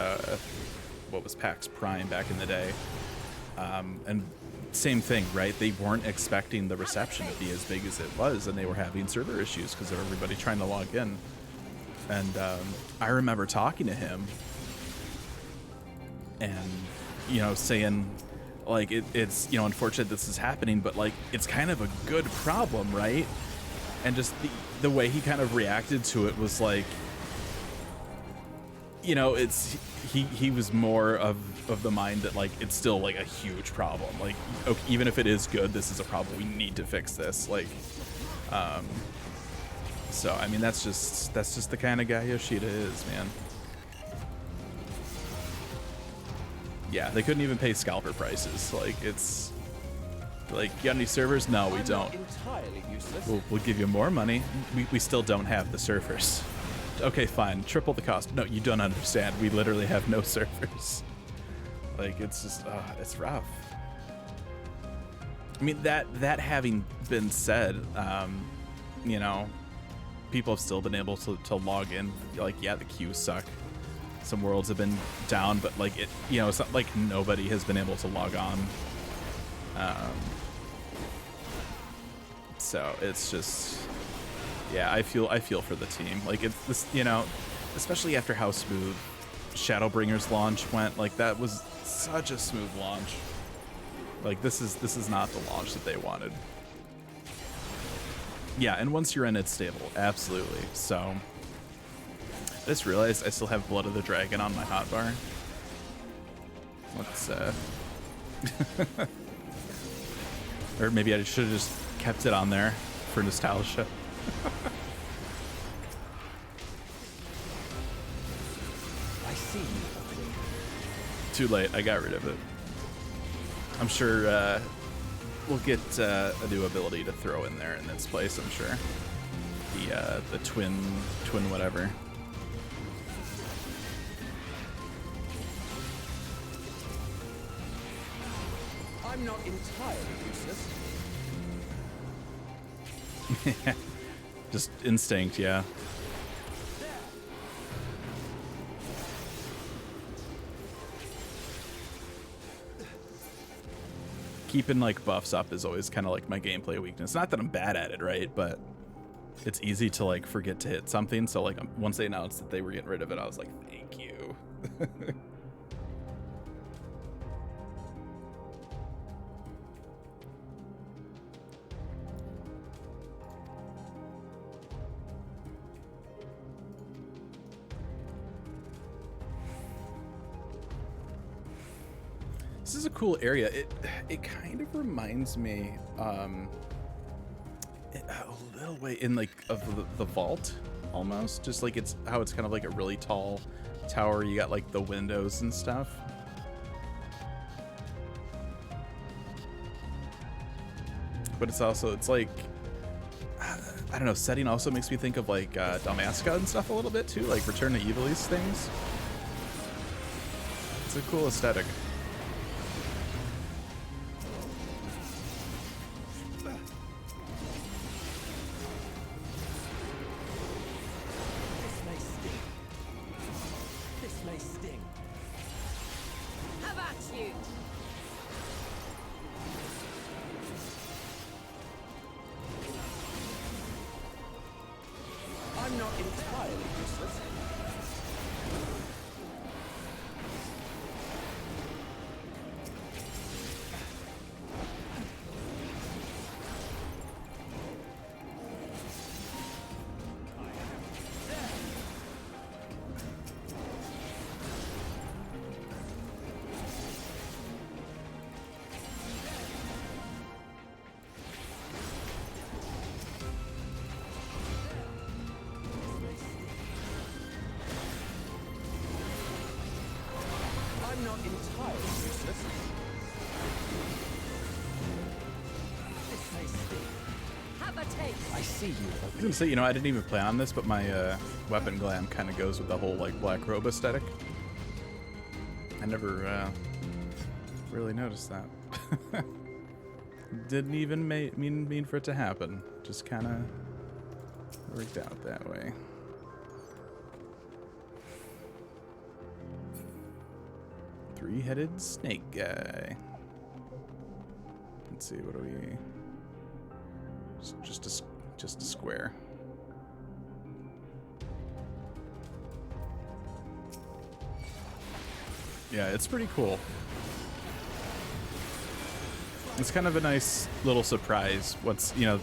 what was PAX Prime back in the day. And same thing, right? They weren't expecting the reception to be as big as it was, and they were having server issues because of everybody trying to log in. And I remember talking to him and, you know, saying, like, it's, you know, unfortunate this is happening, but, like, it's kind of a good problem, right? And just the way he kind of reacted to it was like, you know, it's he was more of the mind that, like, it's still, like, a huge problem. Like, okay, even if it is good, this is a problem. We need to fix this. Like, so, I mean, that's just the kind of guy Yoshida is, man. Yeah, they couldn't even pay scalper prices. Like, it's like, you got any servers? No, we don't. We'll give you more money. We still don't have the servers. Okay, fine. Triple the cost. No, you don't understand. We literally have no servers. Like, it's just, it's rough. I mean, that having been said, you know, people have still been able to log in. Like, yeah, the queues suck. Some worlds have been down, but, like, it, you know, it's not like nobody has been able to log on. So it's just, yeah, I feel for the team. Like, it's this, you know, especially after how smooth Shadowbringers launch went. Like, that was such a smooth launch. Like, this is not the launch that they wanted. Yeah, and once you're in, it's stable. Absolutely. So, I just realized I still have Blood of the Dragon on my hotbar. Let's, or maybe I should have just kept it on there for nostalgia. Too late. I got rid of it. I'm sure we'll get a new ability to throw in there in its place. I'm sure the twin whatever. I'm not entirely useless. Just instinct, yeah. Keeping like buffs up is always kind of like my gameplay weakness. Not that I'm bad at it, right? But it's easy to like forget to hit something. So like once they announced that they were getting rid of it, I was like, thank you. This is a cool area. It kind of reminds me a little way in like of the vault almost. Just like it's how it's kind of like a really tall tower. You got like the windows and stuff. But it's like I don't know, setting also makes me think of like Dalmasca and stuff a little bit too, like Return to Evil's things. It's a cool aesthetic. I'm not entirely useless. I'm not entirely useless. This may sting. Have a taste. I see you. I was gonna say, you know, I didn't even plan on this, but my weapon glam kind of goes with the whole like black robe aesthetic. I never really noticed that. Didn't even mean for it to happen. Just kind of worked out that way. Three-headed snake guy. Let's see, what do we? Just a square. Yeah, it's pretty cool. It's kind of a nice little surprise. Once, you know,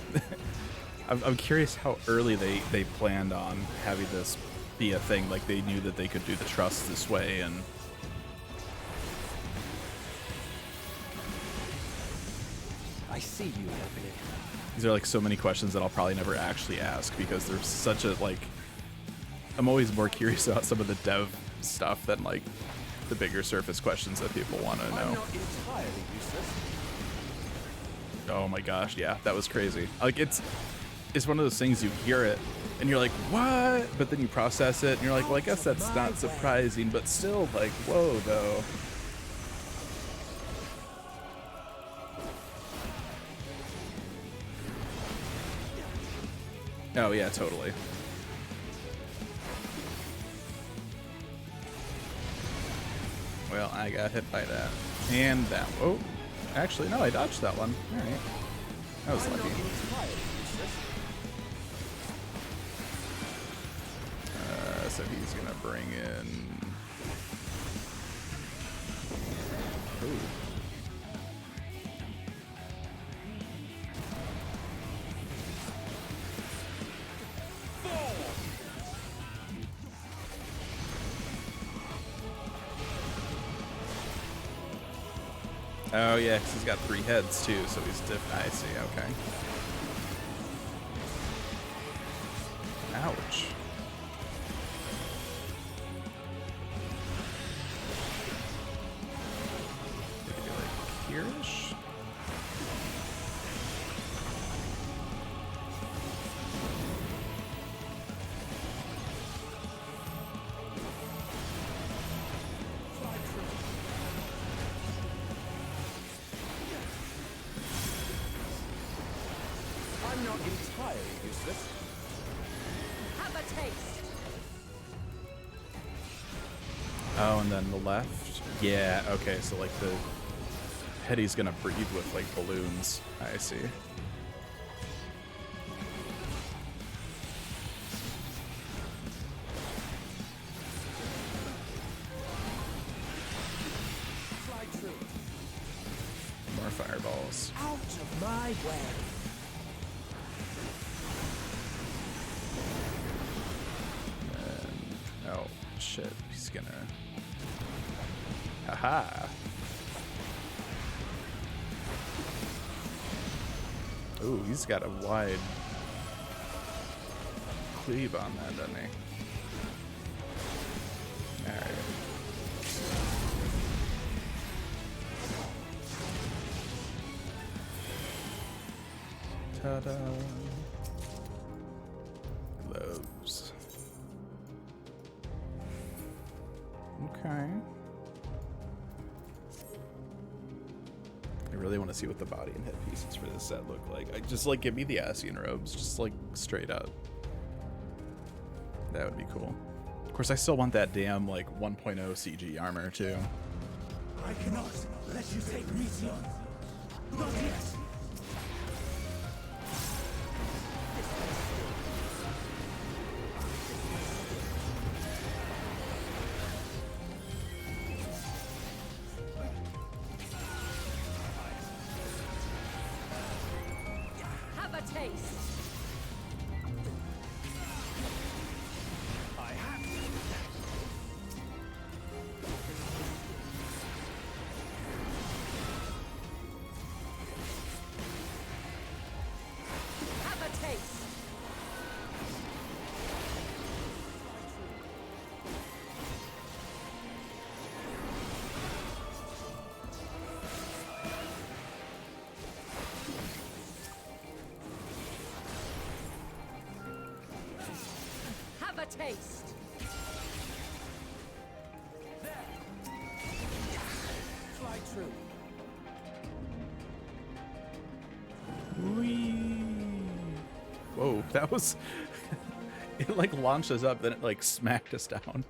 I'm curious how early they planned on having this be a thing. Like they knew that they could do the trust this way, and I see you, Anthony. these are like so many questions that I'll probably never actually ask because there's such a like. I'm always more curious about some of the dev stuff than like the bigger surface questions that people want to know. I'm not entirely useless. Oh my gosh, yeah, that was crazy. Like it's one of those things you hear it and you're like, what? But then you process it and you're like, well, I guess that's not surprising, but still like, whoa, though. Oh yeah, totally. Well, I got hit by that. And that. Oh, actually, no, I dodged that one. All right. That was lucky. So he's going to bring in... Ooh. Oh yeah, 'cause he's got 3 heads too, so he's different. I see. Okay. Ouch. not entirely useless. Have a taste. Oh, and then the left. Yeah. Okay. So like the Hetty's gonna breathe with like balloons. I see. More fireballs. Out of my way. Oh shit, he's gonna. Haha. Ooh, he's got a wide cleave on that, doesn't he? Alright. Ta-da. Gloves. Okay. I really want to see what the body and head pieces for this set look like. I just like give me the Ascian robes, just like straight up. That would be cool. Of course, I still want that damn like 1.0 CG armor too. I cannot let you take me, son. Not yet. Have a taste. I have to. Have a taste. Have a taste. Fly true. Whee! Whoa, that was. It like launched us up, then it like smacked us down.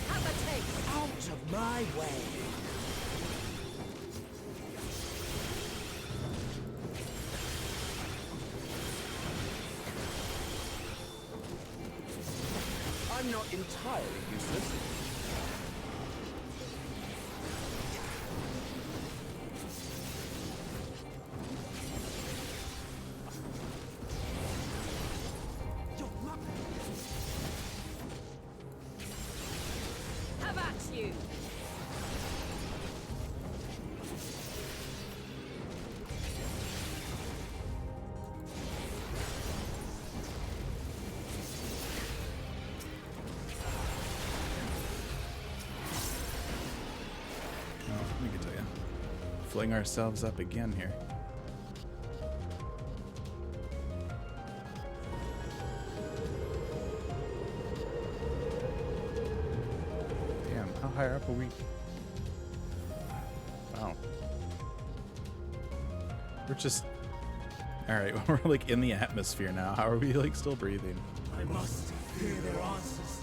Have a taste. Out of my way. I'm not entirely useless. Have at you. Oh, let me tell you. Fling ourselves up again here. Damn, how high up are we? Wow. We're just... Alright, we're like in the atmosphere now. How are we like still breathing? I must hear their answers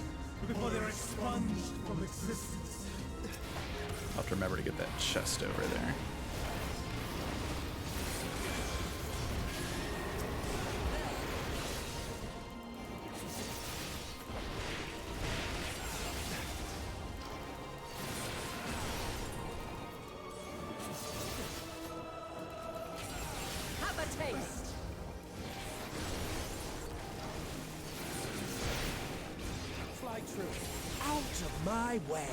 before they're expunged from existence. I'll have to remember to get that chest over there. Have a taste. Fly true. Out of my way.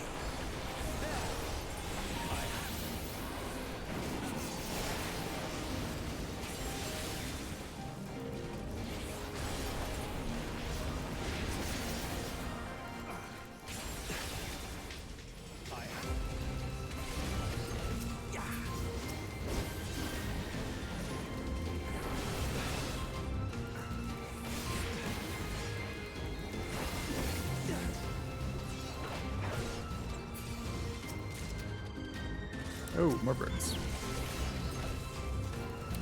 Oh, more birds.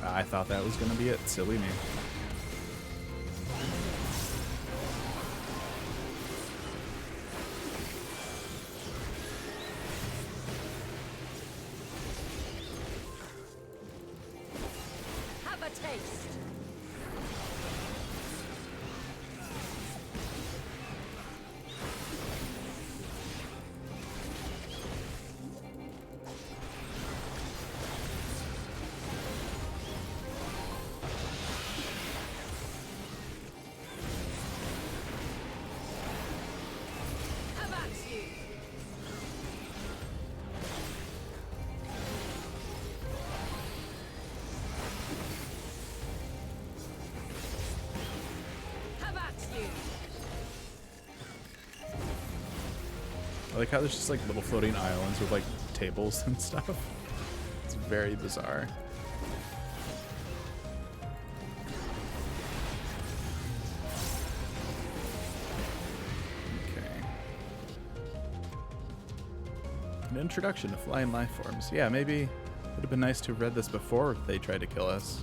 I thought that was gonna be it. Silly me. Have a taste. Have at you. Have at you. I like how there's just like little floating islands with like tables and stuff. It's very bizarre. Okay. An introduction to flying life forms. Yeah, maybe it would have been nice to have read this before they tried to kill us.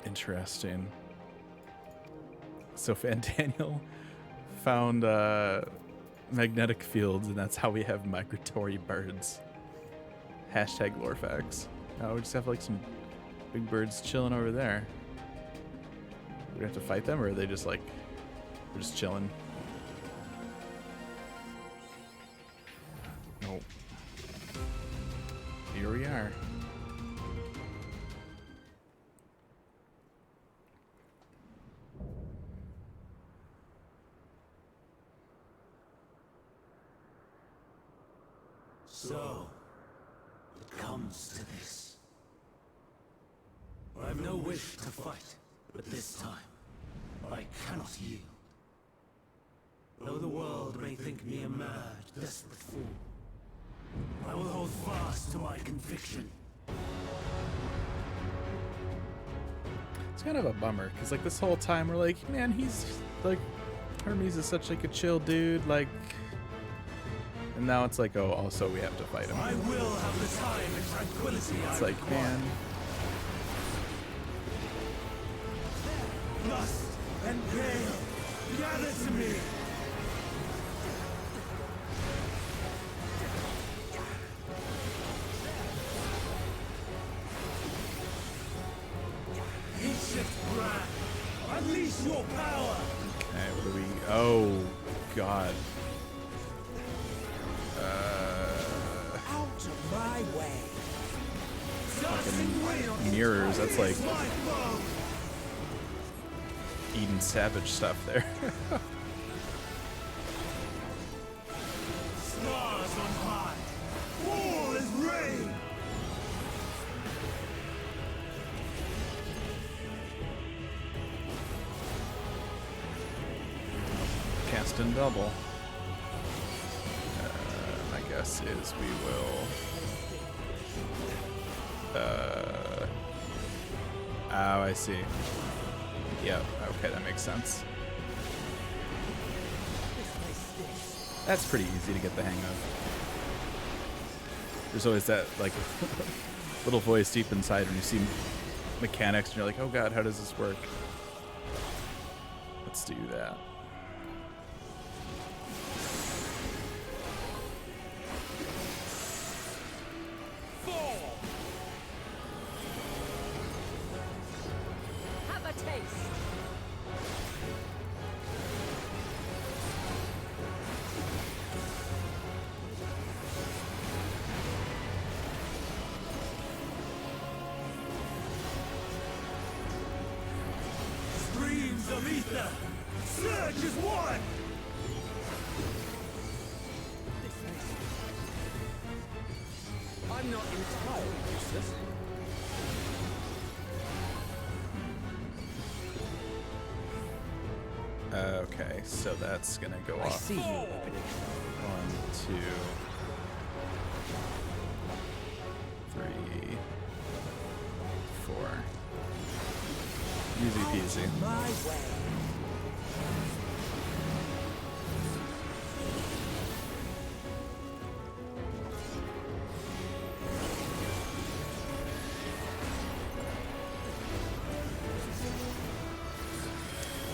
Interesting. So Fandaniel found magnetic fields, and that's how we have migratory birds. Hashtag lore facts. We just have like some big birds chilling over there. We have to fight them, or are they just like, they're just chilling? Nope. Here we are. So, it comes to this. I have no wish to fight, but this time, I cannot yield. Though the world may think me a mad, desperate fool, I will hold fast to my conviction. It's kind of a bummer, because like this whole time we're like, man, he's like, Hermes is such like a chill dude, like, and now it's like, oh, also we have to fight him. I will have the time and tranquility It's I like, require. man, Lust and gale, gather to me. Ancient brand, unleash your power. okay, what do we, oh, God. Out of my way. Fucking mirrors, that's like My foe. Eden Savage stuff there. Stars on high. War is rain. Cast and double. My guess is we will. Oh, I see. Yep. Okay, that makes sense. That's pretty easy to get the hang of. There's always that like little voice deep inside when you see mechanics and you're like, oh god, how does this work? Let's do that. Have a taste. Streams of ether. Surge is one. I'm not entirely useless. Okay, so that's gonna go I off. see you opening. 1, 2, 3, 4. Easy peasy. My way.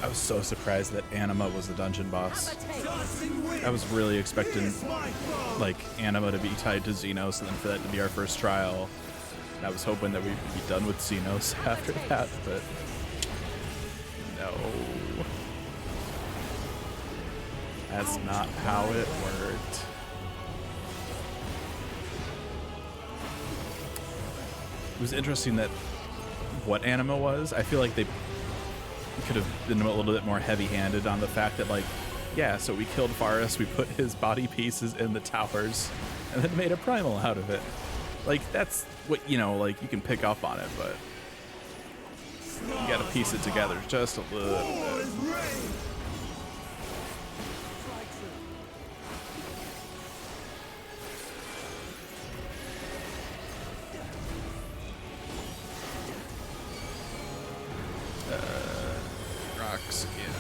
I was so surprised that Anima was the dungeon boss. I was really expecting like Anima to be tied to Xenos and then for that to be our first trial. And I was hoping that we'd be done with Xenos after that, but no. That's not how it worked. It was interesting that what Anima was, I feel like they could have been a little bit more heavy-handed on the fact that, like, yeah, so we killed Varus, we put his body pieces in the towers, and then made a primal out of it. Like, that's what, you know, like, you can pick up on it, but you gotta piece it together just a little bit. Rocks again.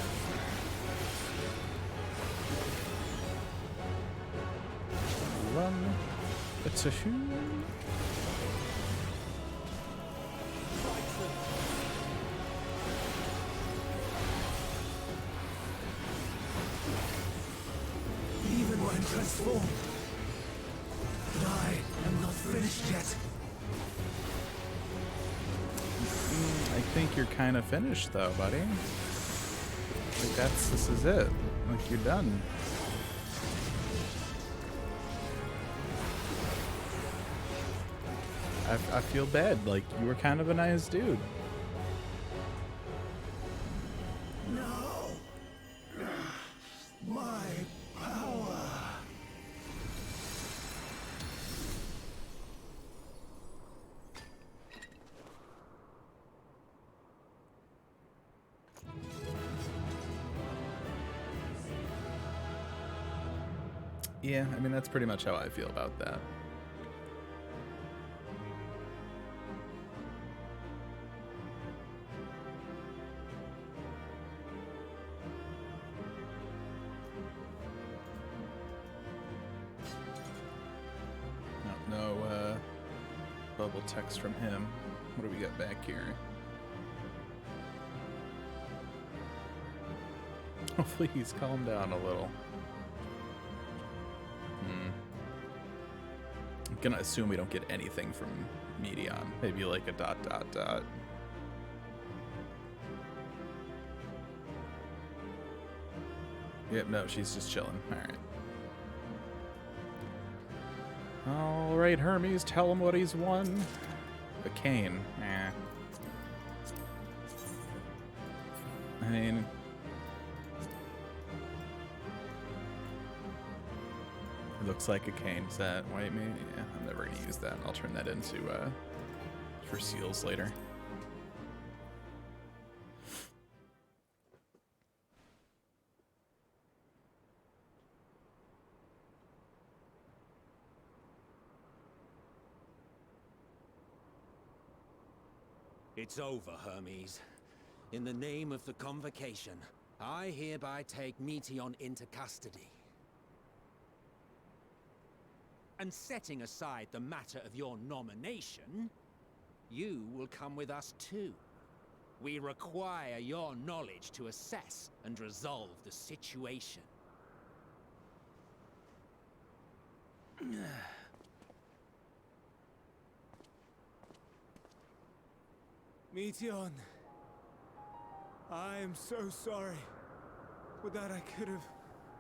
One, it's a shoe. Even when transformed. But I am not finished yet. I think you're kind of finished, though, buddy. Like, this is it. Like, you're done. I feel bad. Like, you were kind of a nice dude. No! My power! Yeah, I mean, that's pretty much how I feel about that. No bubble text from him. What do we got back here? Oh, please calm down a little. I'm gonna assume we don't get anything from Medion. Maybe like a ... Yep, no, she's just chilling. Alright, Hermes, tell him what he's won. A cane. I mean... It looks like a cane. Is that white meat? Yeah, I'm never gonna use that. I'll turn that into, for seals later. It's over, Hermes. In the name of the Convocation, I hereby take Meteion into custody. And setting aside the matter of your nomination, you will come with us too. We require your knowledge to assess and resolve the situation. Meteion, I am so sorry. Would that I could have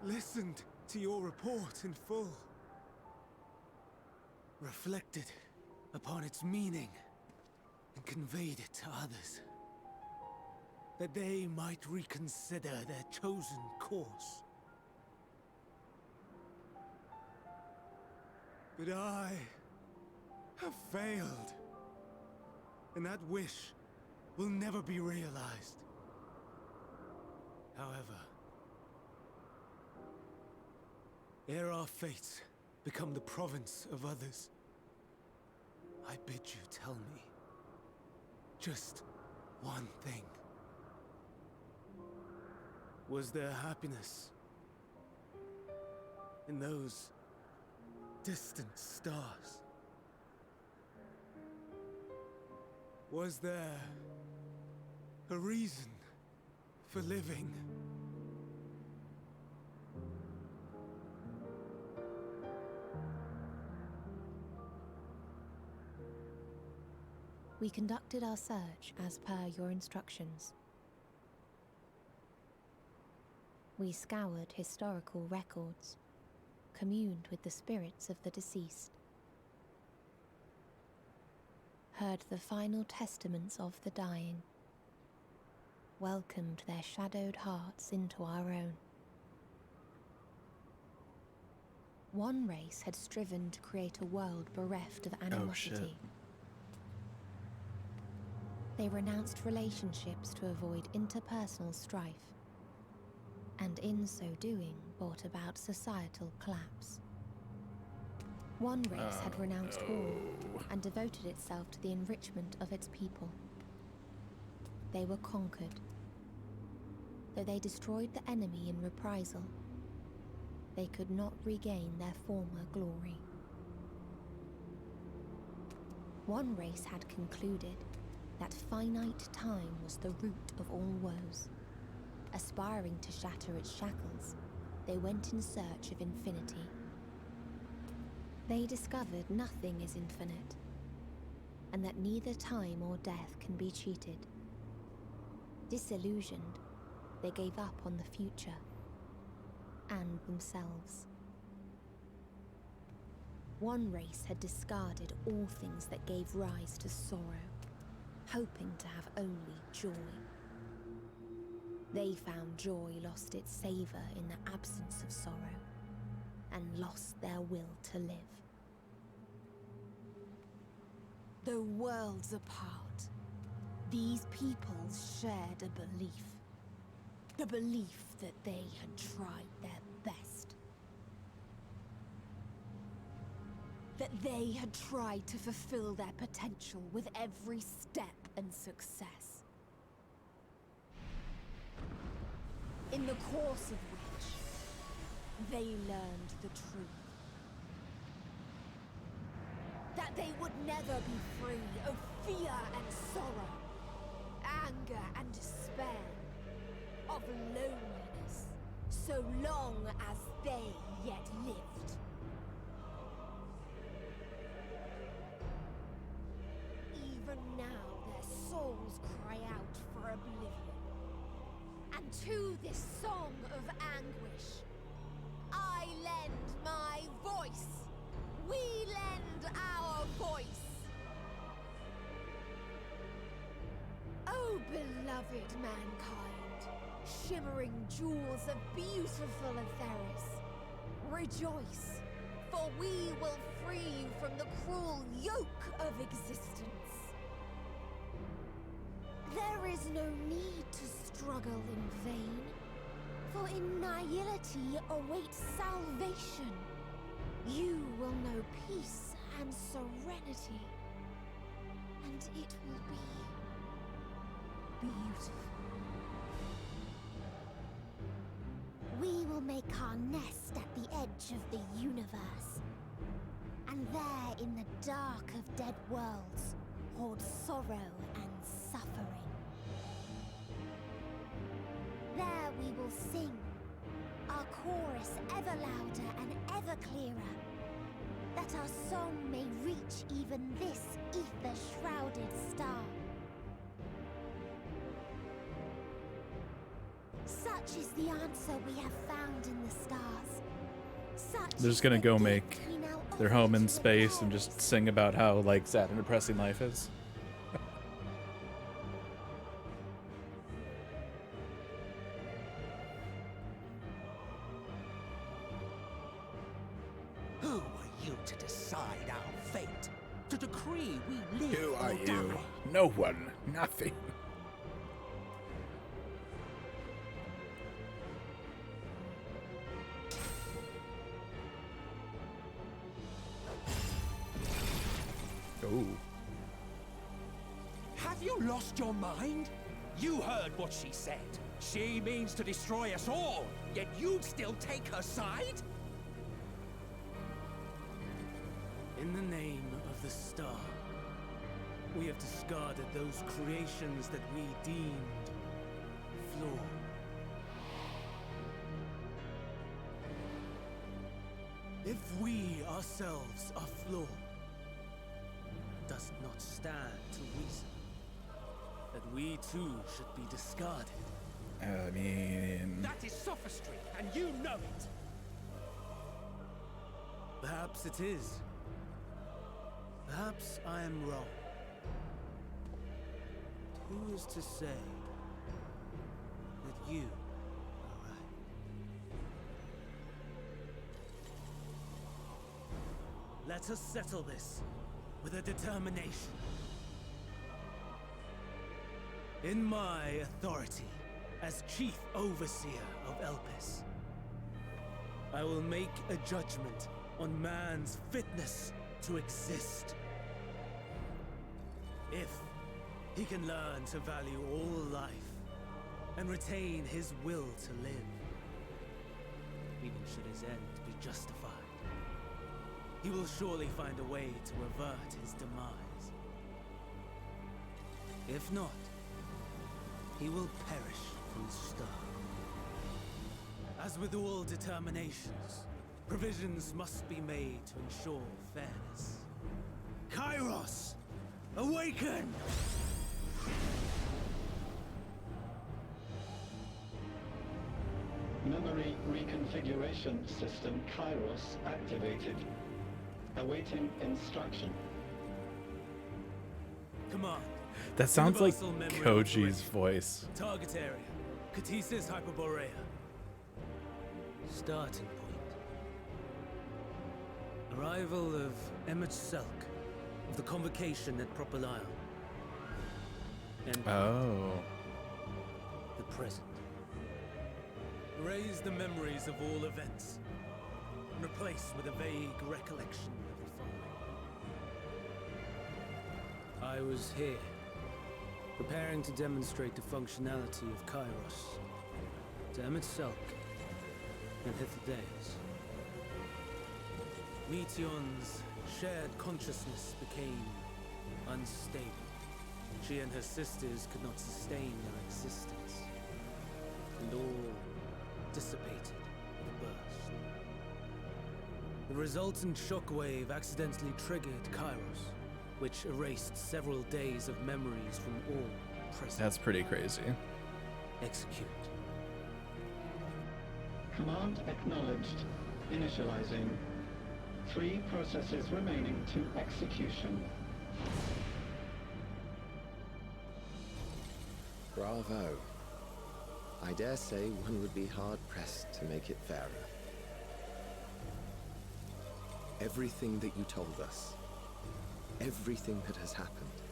listened to your report in full. Reflected upon its meaning and conveyed it to others. That they might reconsider their chosen course. But I have failed. And that wish will never be realized. However, ere our fates become the province of others, I bid you tell me just one thing. Was there happiness in those distant stars? Was there a reason for living? We conducted our search as per your instructions. We scoured historical records, communed with the spirits of the deceased, heard the final testaments of the dying, welcomed their shadowed hearts into our own. One race had striven to create a world bereft of animosity. They renounced relationships to avoid interpersonal strife, and in so doing brought about societal collapse. One race had renounced war and devoted itself to the enrichment of its people. They were conquered. Though they destroyed the enemy in reprisal, they could not regain their former glory. One race had concluded that finite time was the root of all woes. Aspiring to shatter its shackles, they went in search of infinity. They discovered nothing is infinite, and that neither time or death can be cheated. Disillusioned, they gave up on the future and themselves. One race had discarded all things that gave rise to sorrow, hoping to have only joy. They found joy lost its savor in the absence of sorrow, and lost their will to live. Though worlds apart, these peoples shared a belief. The belief that they had tried their best. That they had tried to fulfill their potential with every step and success. In the course of which, they learned the truth. That they would never be free of fear and sorrow, anger and despair, of loneliness, so long as they yet lived. Even now their souls cry out for oblivion. And to this song of anguish, I lend my voice. We lend our voice. Oh, beloved mankind, shimmering jewels of beautiful Atheris, rejoice, for we will free you from the cruel yoke of existence. There is no need to struggle in vain, for in nihility awaits salvation. You will know peace and serenity, and it will be beautiful. We will make our nest at the edge of the universe, and there in the dark of dead worlds hold sorrow and suffering. There we will sing, our chorus ever louder and ever clearer, that our song may reach even this ether-shrouded star. Such is the answer we have found in the stars. Such They're just gonna go make their home in space and just sing about how, like, sad and depressing life is. Who are you to decide our fate? To decree we live Who or are you? die? No one. Nothing. Oh. Have you lost your mind? You heard what she said. She means to destroy us all, yet you'd still take her side? In the name of the star, we have discarded those creations that we deemed flawed. If we ourselves are flawed, does it not stand to reason that we too should be discarded? I mean, That is sophistry, and you know it. Perhaps it is. Perhaps I am wrong. Who is to say that you are right? Let us settle this with a determination. In my authority as Chief Overseer of Elpis, I will make a judgment on man's fitness to exist. If he can learn to value all life and retain his will to live, even should his end be justified, he will surely find a way to avert his demise. If not, he will perish from the start. As with all determinations, provisions must be made to ensure fairness. Kairos, awaken! Memory reconfiguration system Kairos activated. Awaiting instruction. Command. that sounds like Universal memory Koji's operation. voice. Target area. Catesis Hyperborea. Starting point. Arrival of Emmett Selk of the Convocation at Propylion. And Oh. the present. Erase the memories of all events and replace with a vague recollection of the following. I was here, preparing to demonstrate the functionality of Kairos to Emmett Selk and Hithodeus. Meteon's shared consciousness became unstable. She and her sisters could not sustain their existence, and all dissipated with a burst. The resultant shockwave accidentally triggered Kairos, which erased several days of memories from all present. That's pretty crazy. Execute. Command acknowledged. Initializing. 3 processes remaining to execution. Bravo. I dare say one would be hard-pressed to make it fairer. Everything that you told us, everything that has happened,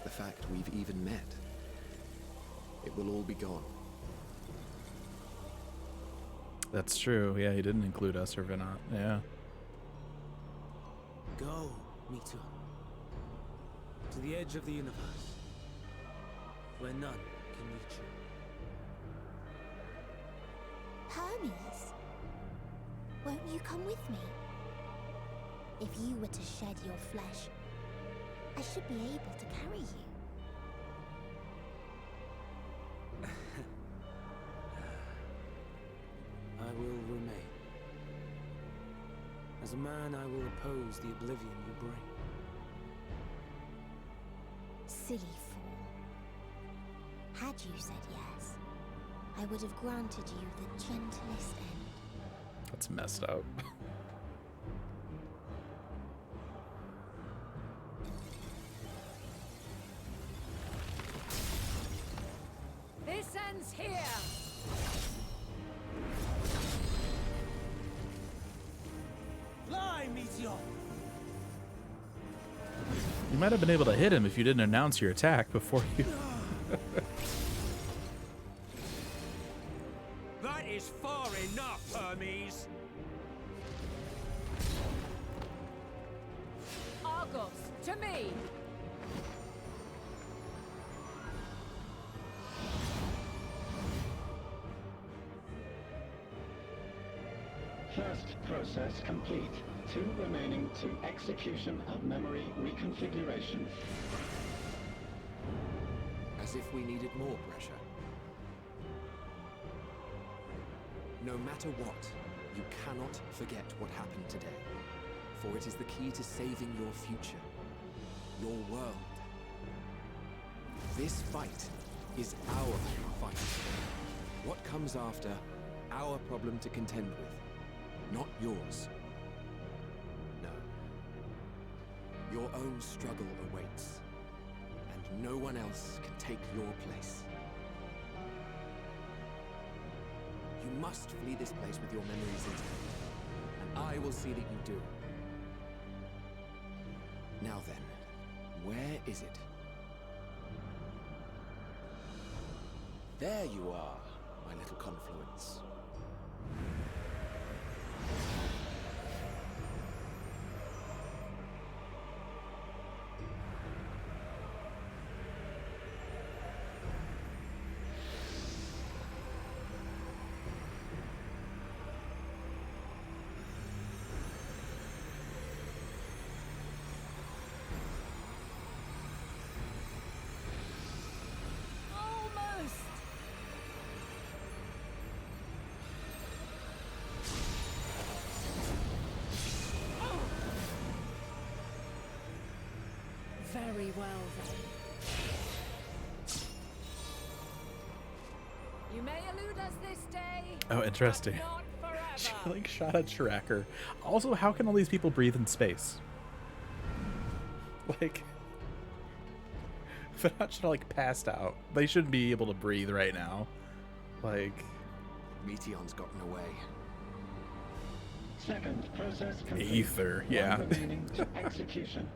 the fact we've even met, it will all be gone. That's true. Yeah, he didn't include us or Venat. Yeah. Go, Meteon. To the edge of the universe, where none can reach you. Hermes, won't you come with me? If you were to shed your flesh, I should be able to carry you. I will remain. As a man, I will oppose the oblivion you bring. Silly fool. Had you said yes, I would have granted you the gentlest end. That's messed up. This ends here! Fly, Meteon! You might have been able to hit him if you didn't announce your attack before you... That is far enough, Hermes! Argos, to me! First process complete. 2 remaining to execution of memory reconfiguration. As if we needed more pressure. No matter what, you cannot forget what happened today. For it is the key to saving your future. Your world. This fight is our fight. What comes after, our problem to contend with, not yours. No. Your own struggle awaits, and no one else can take your place. You must flee this place with your memories intact, and I will see that you do. Now then, where is it? There you are, my little confluence. Almost! Very well then. You may elude us this day. Oh, interesting. But not She forever. like shot a tracker. Also, how can all these people breathe in space? Like, if they're not like passed out, they shouldn't be able to breathe right now. Like, Meteon's gotten away. Second process complete. Aether, yeah. 1 remaining to execution.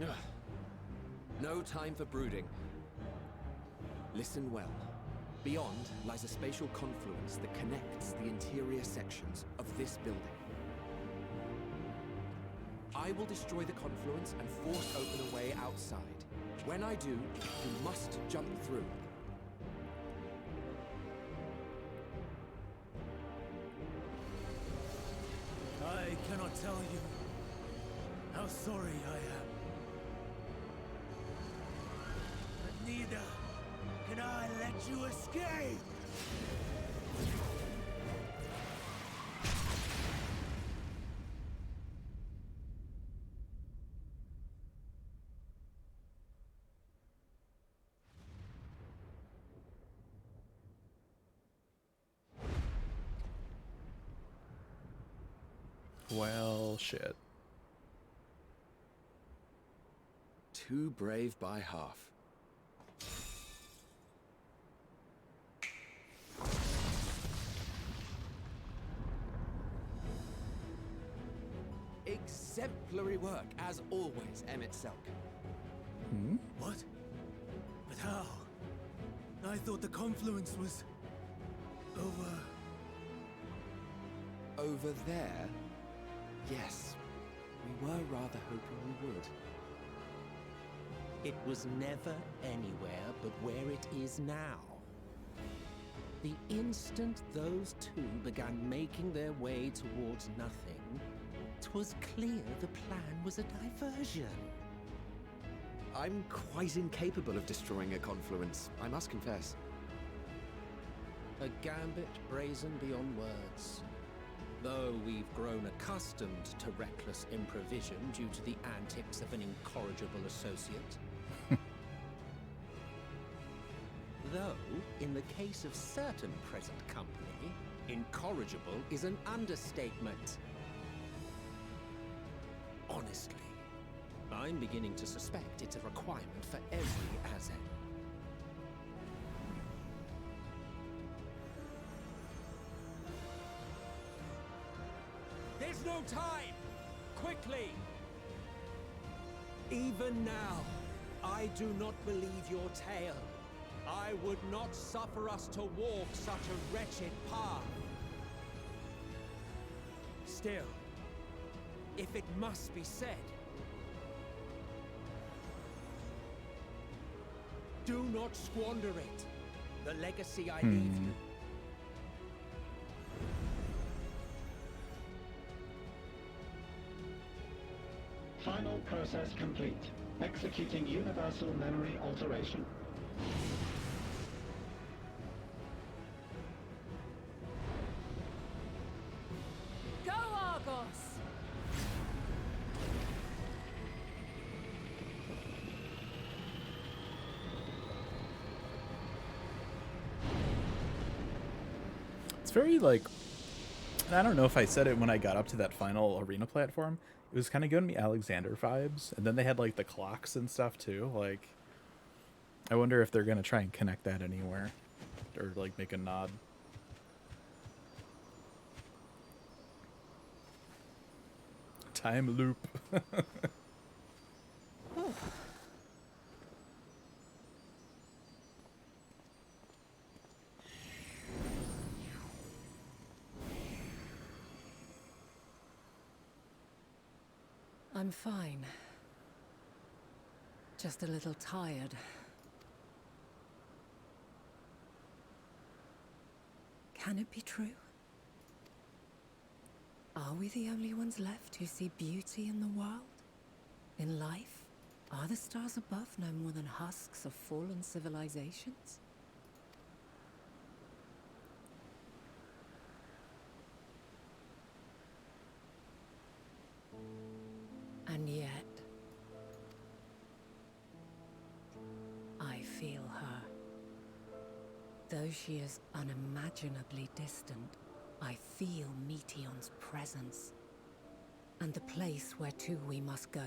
Ugh. No time for brooding. Listen well. Beyond lies a spatial confluence that connects the interior sections of this building. I will destroy the confluence and force open a way outside. When I do, you must jump through. I cannot tell you how sorry I am. But neither can I let you escape! well, shit. Too brave by half. Exemplary work, as always, Emmett Selk. Hmm? What? But how? I thought the confluence was over. Over there? Yes. We were rather hoping we would. It was never anywhere but where it is now. The instant those two began making their way towards nothing, 'twas clear the plan was a diversion. I'm quite incapable of destroying a confluence, I must confess. A gambit brazen beyond words. Though we've grown accustomed to reckless improvision due to the antics of an incorrigible associate. Though, in the case of certain present company, incorrigible is an understatement. Honestly, I'm beginning to suspect it's a requirement for every Azen. There's no time! Quickly! Even now, I do not believe your tale. I would not suffer us to walk such a wretched path. Still, if it must be said. Do not squander it. The legacy I leave you. Final process complete. Executing universal memory alteration. Go, Argos! It's very, like, I don't know if I said it when I got up to that final arena platform. It was kind of giving me Alexander vibes. And then they had, like, the clocks and stuff, too. Like, I wonder if they're going to try and connect that anywhere. Or, like, make a nod. Time loop. I'm fine. Just a little tired. Can it be true? Are we the only ones left who see beauty in the world? In life? Are the stars above no more than husks of fallen civilizations? And yet, I feel her. Though she is unimaginably distant, I feel Meteion's presence, and the place where to we must go.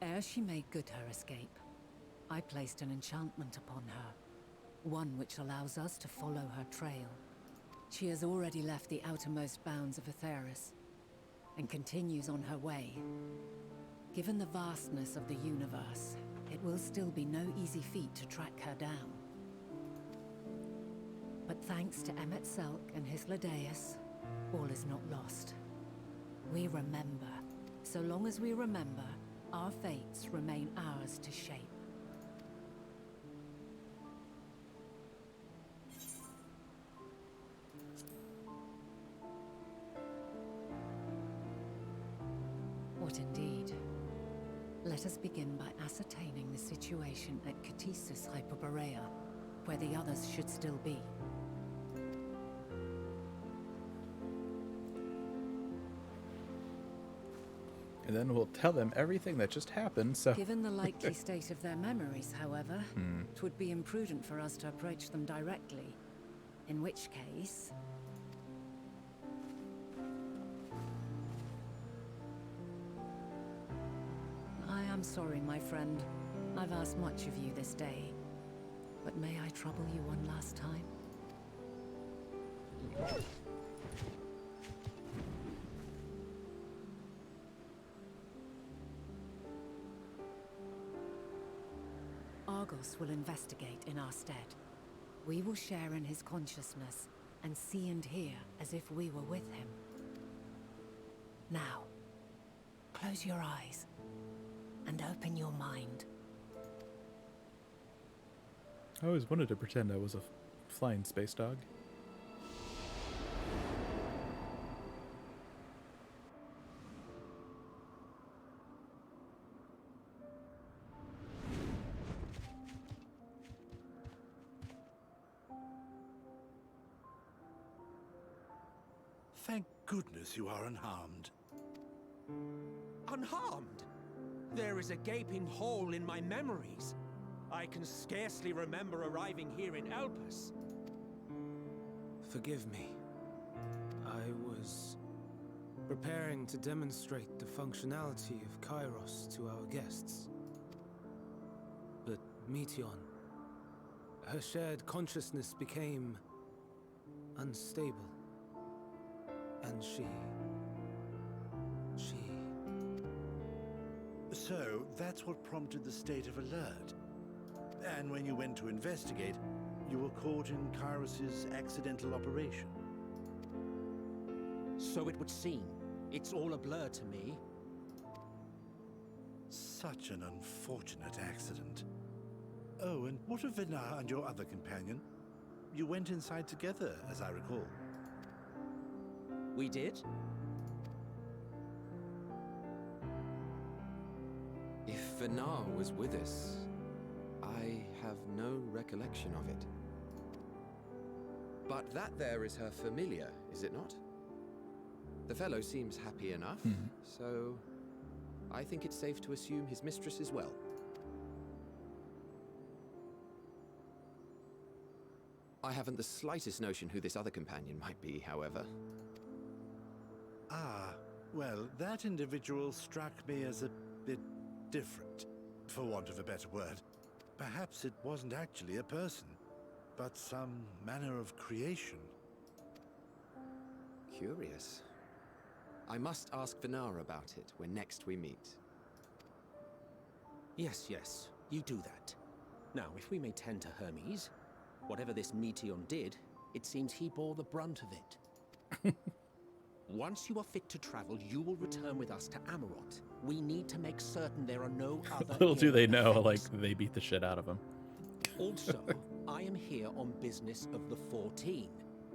Ere she made good her escape, I placed an enchantment upon her, one which allows us to follow her trail. She has already left the outermost bounds of Aetheris, and continues on her way. Given the vastness of the universe, it will still be no easy feat to track her down. But thanks to Emmet Selk and his Ladeus, all is not lost. We remember. So long as we remember, our fates remain ours to shape. What indeed? Let us begin by ascertaining the situation at Catesis Hyperborea, where the others should still be. And then we'll tell them everything that just happened, so... Given the likely state of their memories, however, it would be imprudent for us to approach them directly. In which case... I am sorry, my friend. I've asked much of you this day. But may I trouble you one last time? Argos will investigate in our stead. We will share in his consciousness and see and hear as if we were with him. Now, close your eyes and open your mind. I always wanted to pretend I was a flying space dog. Thank goodness you are unharmed. Unharmed? There is a gaping hole in my memories. I can scarcely remember arriving here in Elpis. Forgive me. I was preparing to demonstrate the functionality of Kairos to our guests. But Meteion, her shared consciousness became unstable. And she... So, that's what prompted the state of alert. And when you went to investigate, you were caught in Kairos' accidental operation. So it would seem. It's all a blur to me. Such an unfortunate accident. Oh, and what of Vinar and your other companion? You went inside together, as I recall. We did? If Vinar was with us, I have no recollection of it. But that there is her familiar, is it not? The fellow seems happy enough, so I think it's safe to assume his mistress as well. I haven't the slightest notion who this other companion might be, however. Ah, well, that individual struck me as a bit different, for want of a better word. Perhaps it wasn't actually a person, but some manner of creation. Curious. I must ask Vinar about it when next we meet. Yes, yes, you do that. Now, if we may tend to Hermes, whatever this Meteon did, it seems he bore the brunt of it. Once you are fit to travel, you will return with us to Amarot. We need to make certain there are no other... Little do they know, effects. like, they beat the shit out of him. Also, I am here on business of the 14.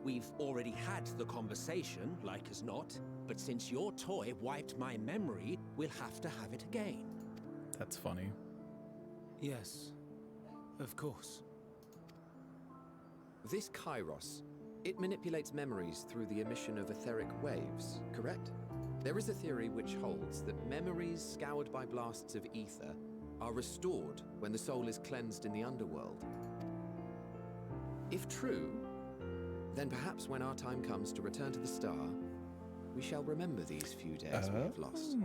We've already had the conversation, like as not, but since your toy wiped my memory, we'll have to have it again. That's funny. Yes, of course. This Kairos, it manipulates memories through the emission of etheric waves, correct? There is a theory which holds that memories scoured by blasts of ether are restored when the soul is cleansed in the underworld. If true, then perhaps when our time comes to return to the star, we shall remember these few days we have lost.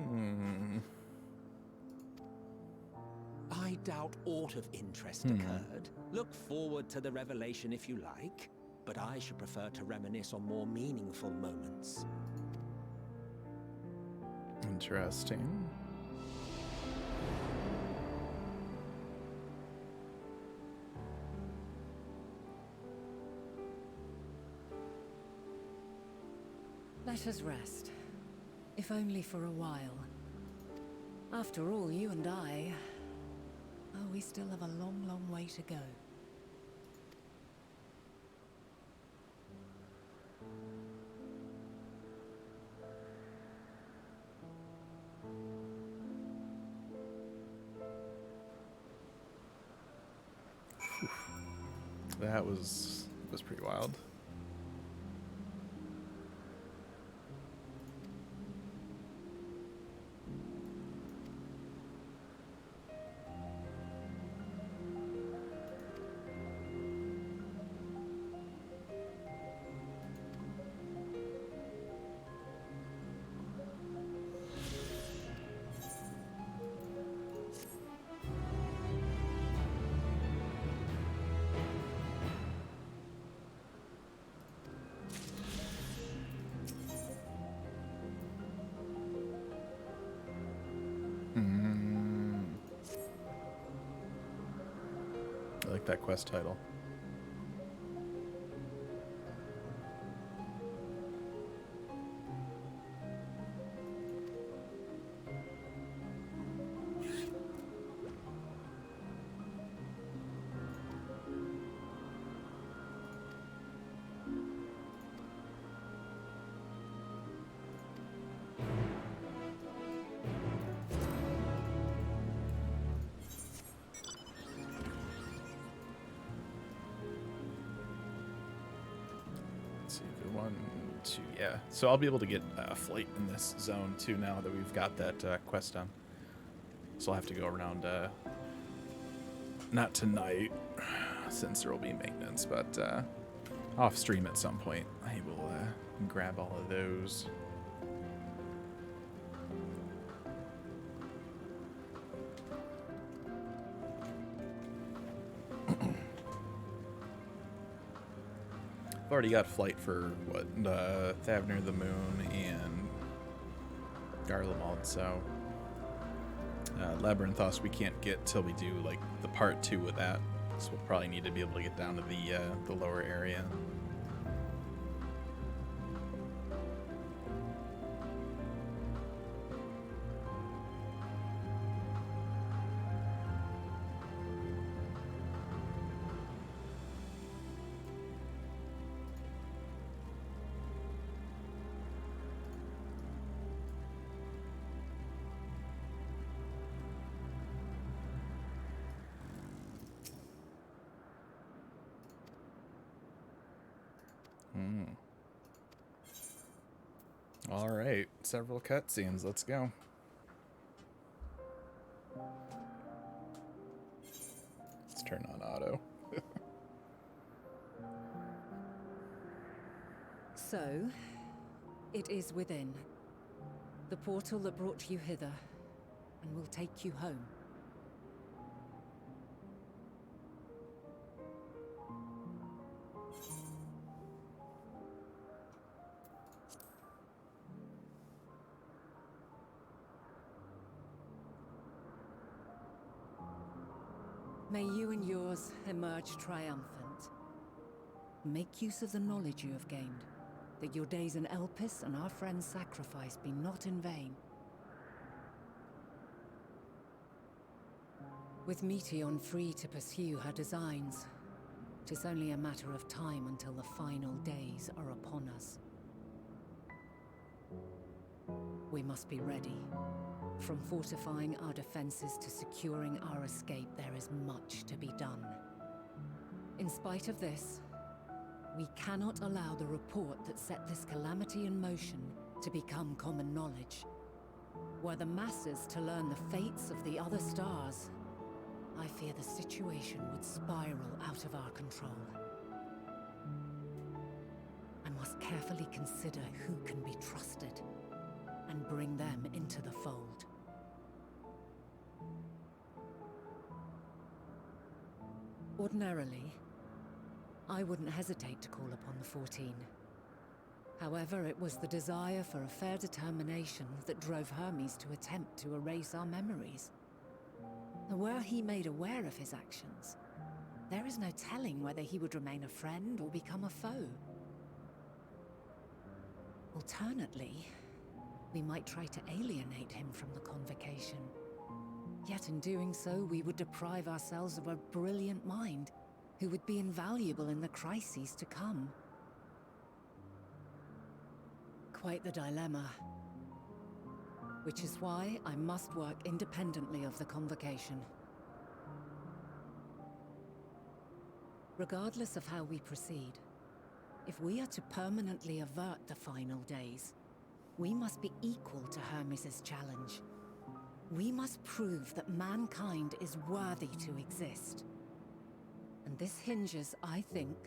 I doubt aught of interest occurred. Look forward to the revelation if you like, but I should prefer to reminisce on more meaningful moments. Interesting. Let us rest, if only for a while. After all, you and I... Oh, we still have a long, long way to go. That was pretty wild. I like that quest title. Yeah, so I'll be able to get a flight in this zone too now that we've got that quest done. So I'll have to go around, not tonight, since there will be maintenance, but off stream at some point. I will grab all of those. I've already got flight for what, Tavern of the Moon and Garlemald, so Labyrinthos we can't get till we do like the part 2 of that, so we'll probably need to be able to get down to the lower area. All right, several cutscenes. Let's go. Let's turn on auto. So, it is within. The portal that brought you hither, and will take you home. May you and yours emerge triumphant. Make use of the knowledge you have gained, that your days in Elpis and our friend's sacrifice be not in vain. With Meteion free to pursue her designs, 'tis only a matter of time until the final days are upon us. We must be ready. From fortifying our defenses to securing our escape, there is much to be done. In spite of this, we cannot allow the report that set this calamity in motion to become common knowledge. Were the masses to learn the fates of the other stars, I fear the situation would spiral out of our control. I must carefully consider who can be trusted and bring them into the fold. Ordinarily, I wouldn't hesitate to call upon the 14. However, it was the desire for a fair determination that drove Hermes to attempt to erase our memories. And were he made aware of his actions, there is no telling whether he would remain a friend or become a foe. Alternately, we might try to alienate him from the convocation. Yet in doing so, we would deprive ourselves of a brilliant mind who would be invaluable in the crises to come. Quite the dilemma. Which is why I must work independently of the convocation. Regardless of how we proceed, if we are to permanently avert the final days, we must be equal to Hermes' challenge. We must prove that mankind is worthy to exist. And this hinges, I think,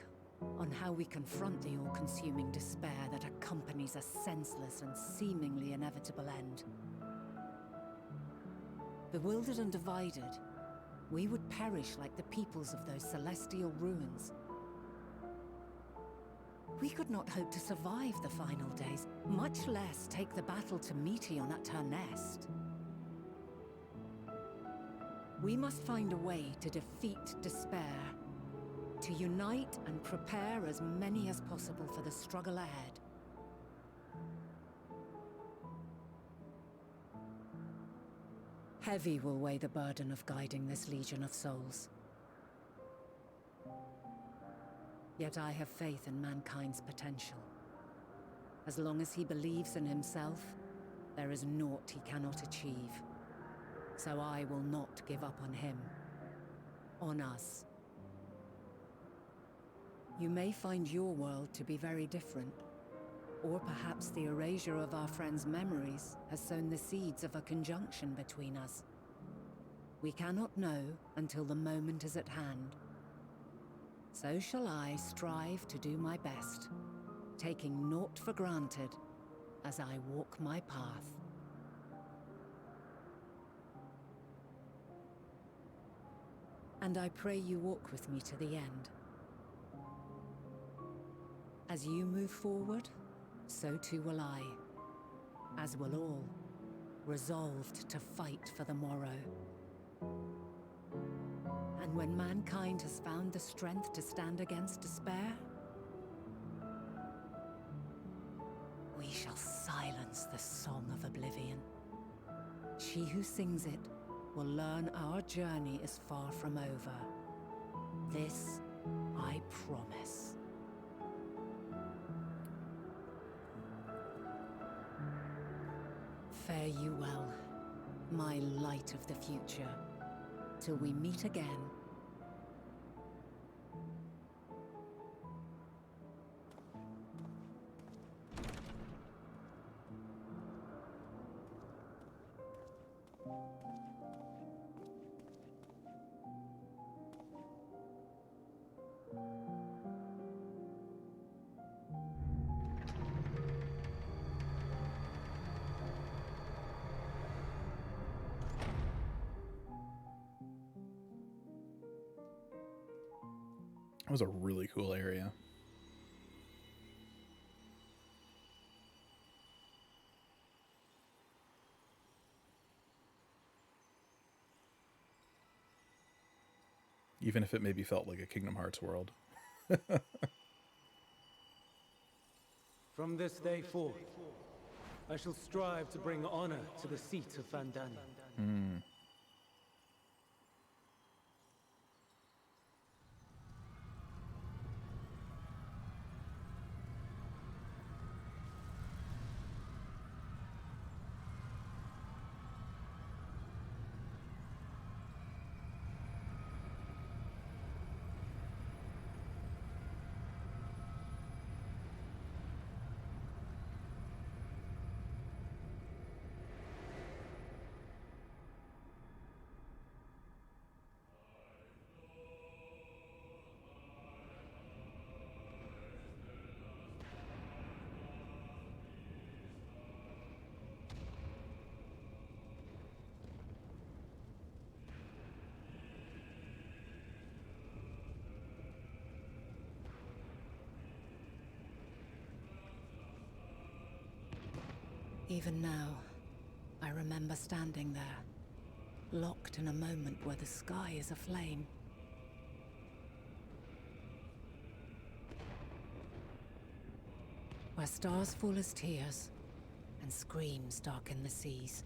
on how we confront the all-consuming despair that accompanies a senseless and seemingly inevitable end. Bewildered and divided, we would perish like the peoples of those celestial ruins. We could not hope to survive the final days, much less take the battle to Meteion at her nest. We must find a way to defeat despair, to unite and prepare as many as possible for the struggle ahead. Heavy will weigh the burden of guiding this legion of souls. Yet I have faith in mankind's potential. As long as he believes in himself, there is naught he cannot achieve. So I will not give up on him, on us. You may find your world to be very different, or perhaps the erasure of our friend's memories has sown the seeds of a conjunction between us. We cannot know until the moment is at hand. So shall I strive to do my best, taking naught for granted as I walk my path. And I pray you walk with me to the end. As you move forward, so too will I, as will all, resolved to fight for the morrow. And when mankind has found the strength to stand against despair, we shall silence the song of oblivion. She who sings it will learn our journey is far from over. This I promise. Fare you well, my light of the future, till we meet again. was a really cool area. Even if it maybe felt like a Kingdom Hearts world. From this day forth, I shall strive to bring honor to the seat of Vandani. Even now, I remember standing there, locked in a moment where the sky is aflame. Where stars fall as tears, and screams darken the seas.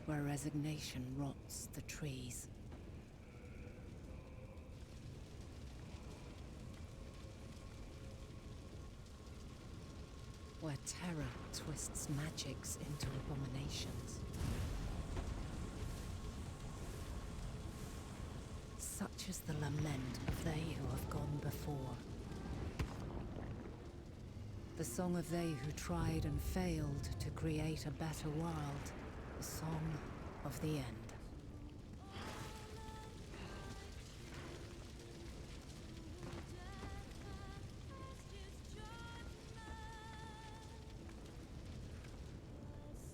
Where resignation rots the trees. Where terror twists magics into abominations. Such is the lament of they who have gone before. The song of they who tried and failed to create a better world. The song of the end.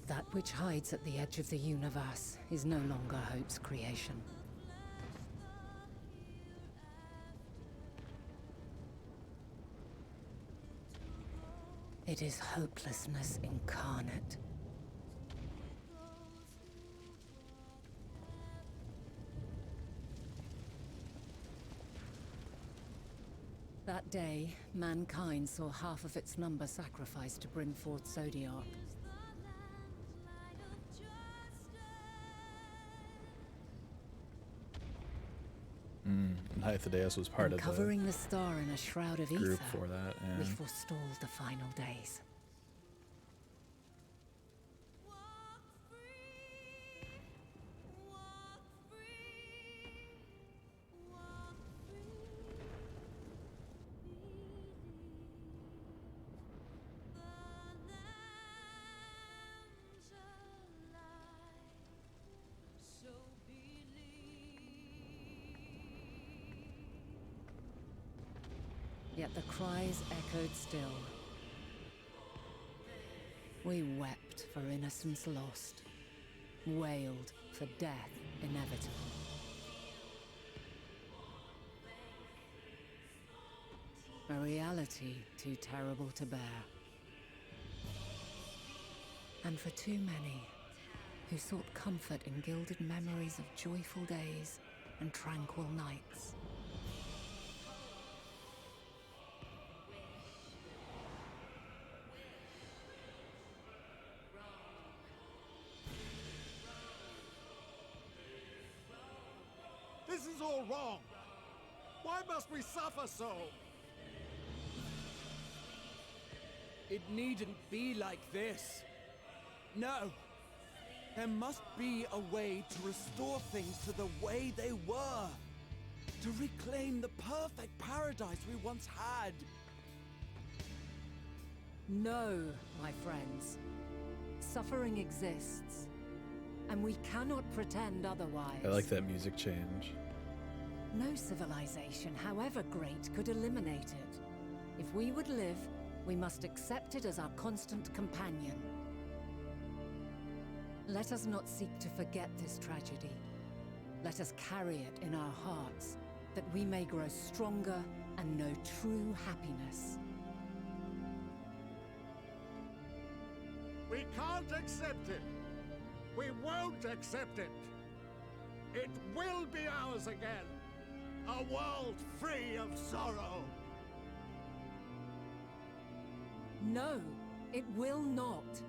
That which hides at the edge of the universe is no longer hope's creation. It is hopelessness incarnate. That day, mankind saw half of its number sacrificed to bring forth Zodiark. And Hythedeus was part of Covering the star in a shroud of the group ether, for that. we Yeah. forestalled the final days. Yet the cries echoed still. We wept for innocence lost, wailed for death inevitable. A reality too terrible to bear. And for too many who sought comfort in gilded memories of joyful days and tranquil nights. This is all wrong! Why must we suffer so? It needn't be like this. No. There must be a way to restore things to the way they were. To reclaim the perfect paradise we once had. No, my friends. Suffering exists, and we cannot pretend otherwise. I like that music change. No civilization, however great, could eliminate it. If we would live, we must accept it as our constant companion. Let us not seek to forget this tragedy, Let us carry it in our hearts, that we may grow stronger and know true happiness. We can't accept it. We won't accept it. It will be ours again. A world free of sorrow. No, it will not.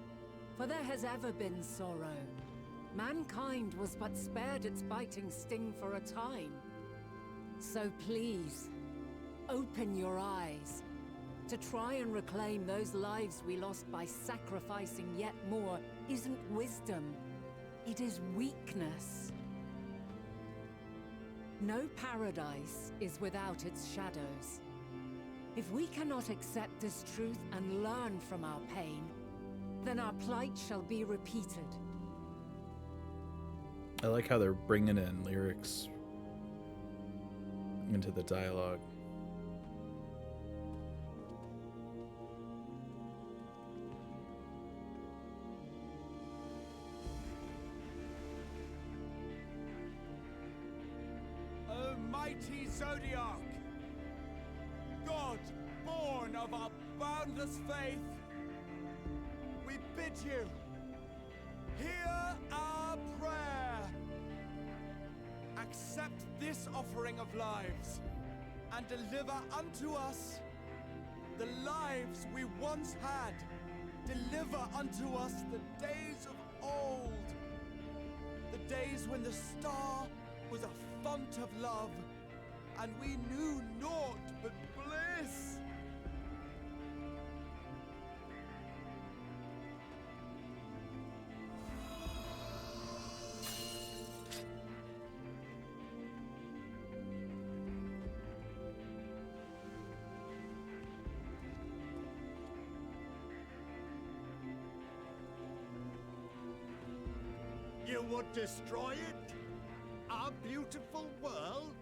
For there has ever been sorrow. Mankind was but spared its biting sting for a time. So please, open your eyes. To try and reclaim those lives we lost by sacrificing yet more isn't wisdom. It is weakness. No paradise is without its shadows. If we cannot accept this truth and learn from our pain, then our plight shall be repeated. I like how they're bringing in lyrics into the dialogue. O mighty Zodiac, God born of our boundless faith, we bid you, hear our prayer. Accept this offering of lives, and deliver unto us the lives we once had. Deliver unto us the days of old, the days when the star was a font of love, and we knew naught but bliss. You would destroy it? Our beautiful world?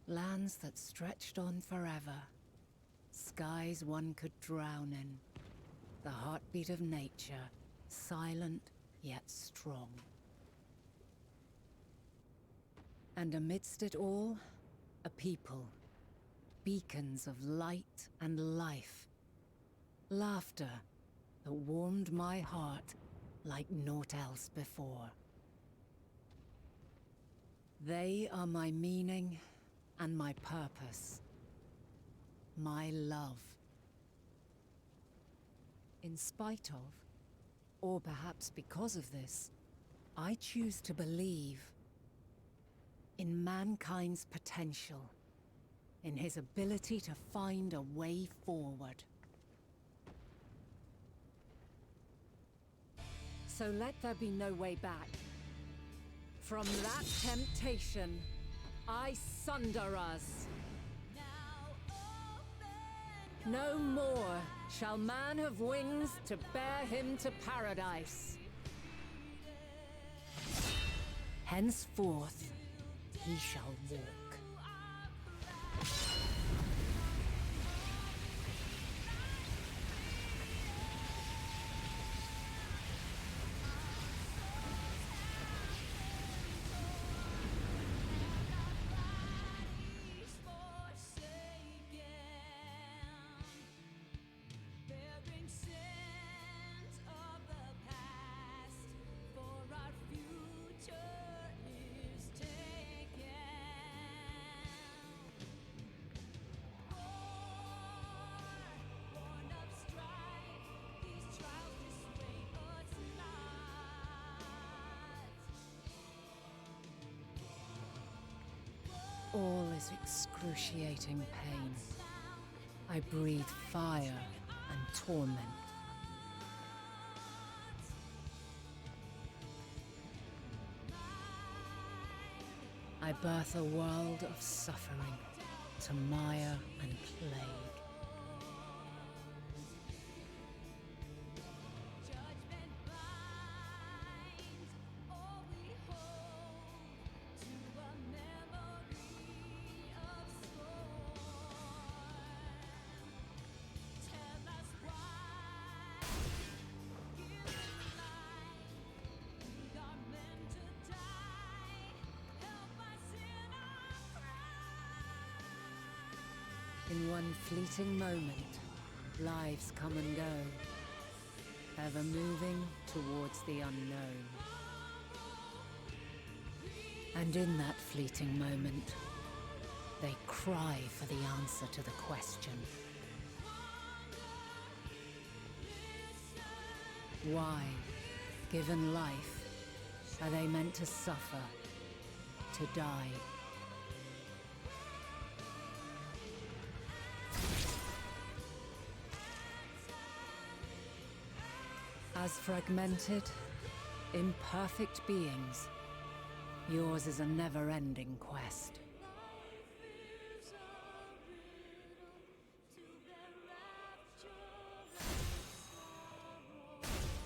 Lands that stretched on forever. Skies one could drown in. The heartbeat of nature, silent yet strong. And amidst it all, a people. Beacons of light and life. Laughter that warmed my heart like naught else before. They are my meaning and my purpose. My love. In spite of, or perhaps because of this, I choose to believe in mankind's potential. In his ability to find a way forward. So let there be no way back. From that temptation, I sunder us. No more shall man have wings to bear him to paradise. Henceforth, he shall walk. All is excruciating pain. I breathe fire and torment. I birth a world of suffering to mire and plague. fleeting moment, lives come and go, ever moving towards the unknown. And in that fleeting moment, they cry for the answer to the question. Why, given life, are they meant to suffer, to die? As fragmented, imperfect beings, yours is a never-ending quest.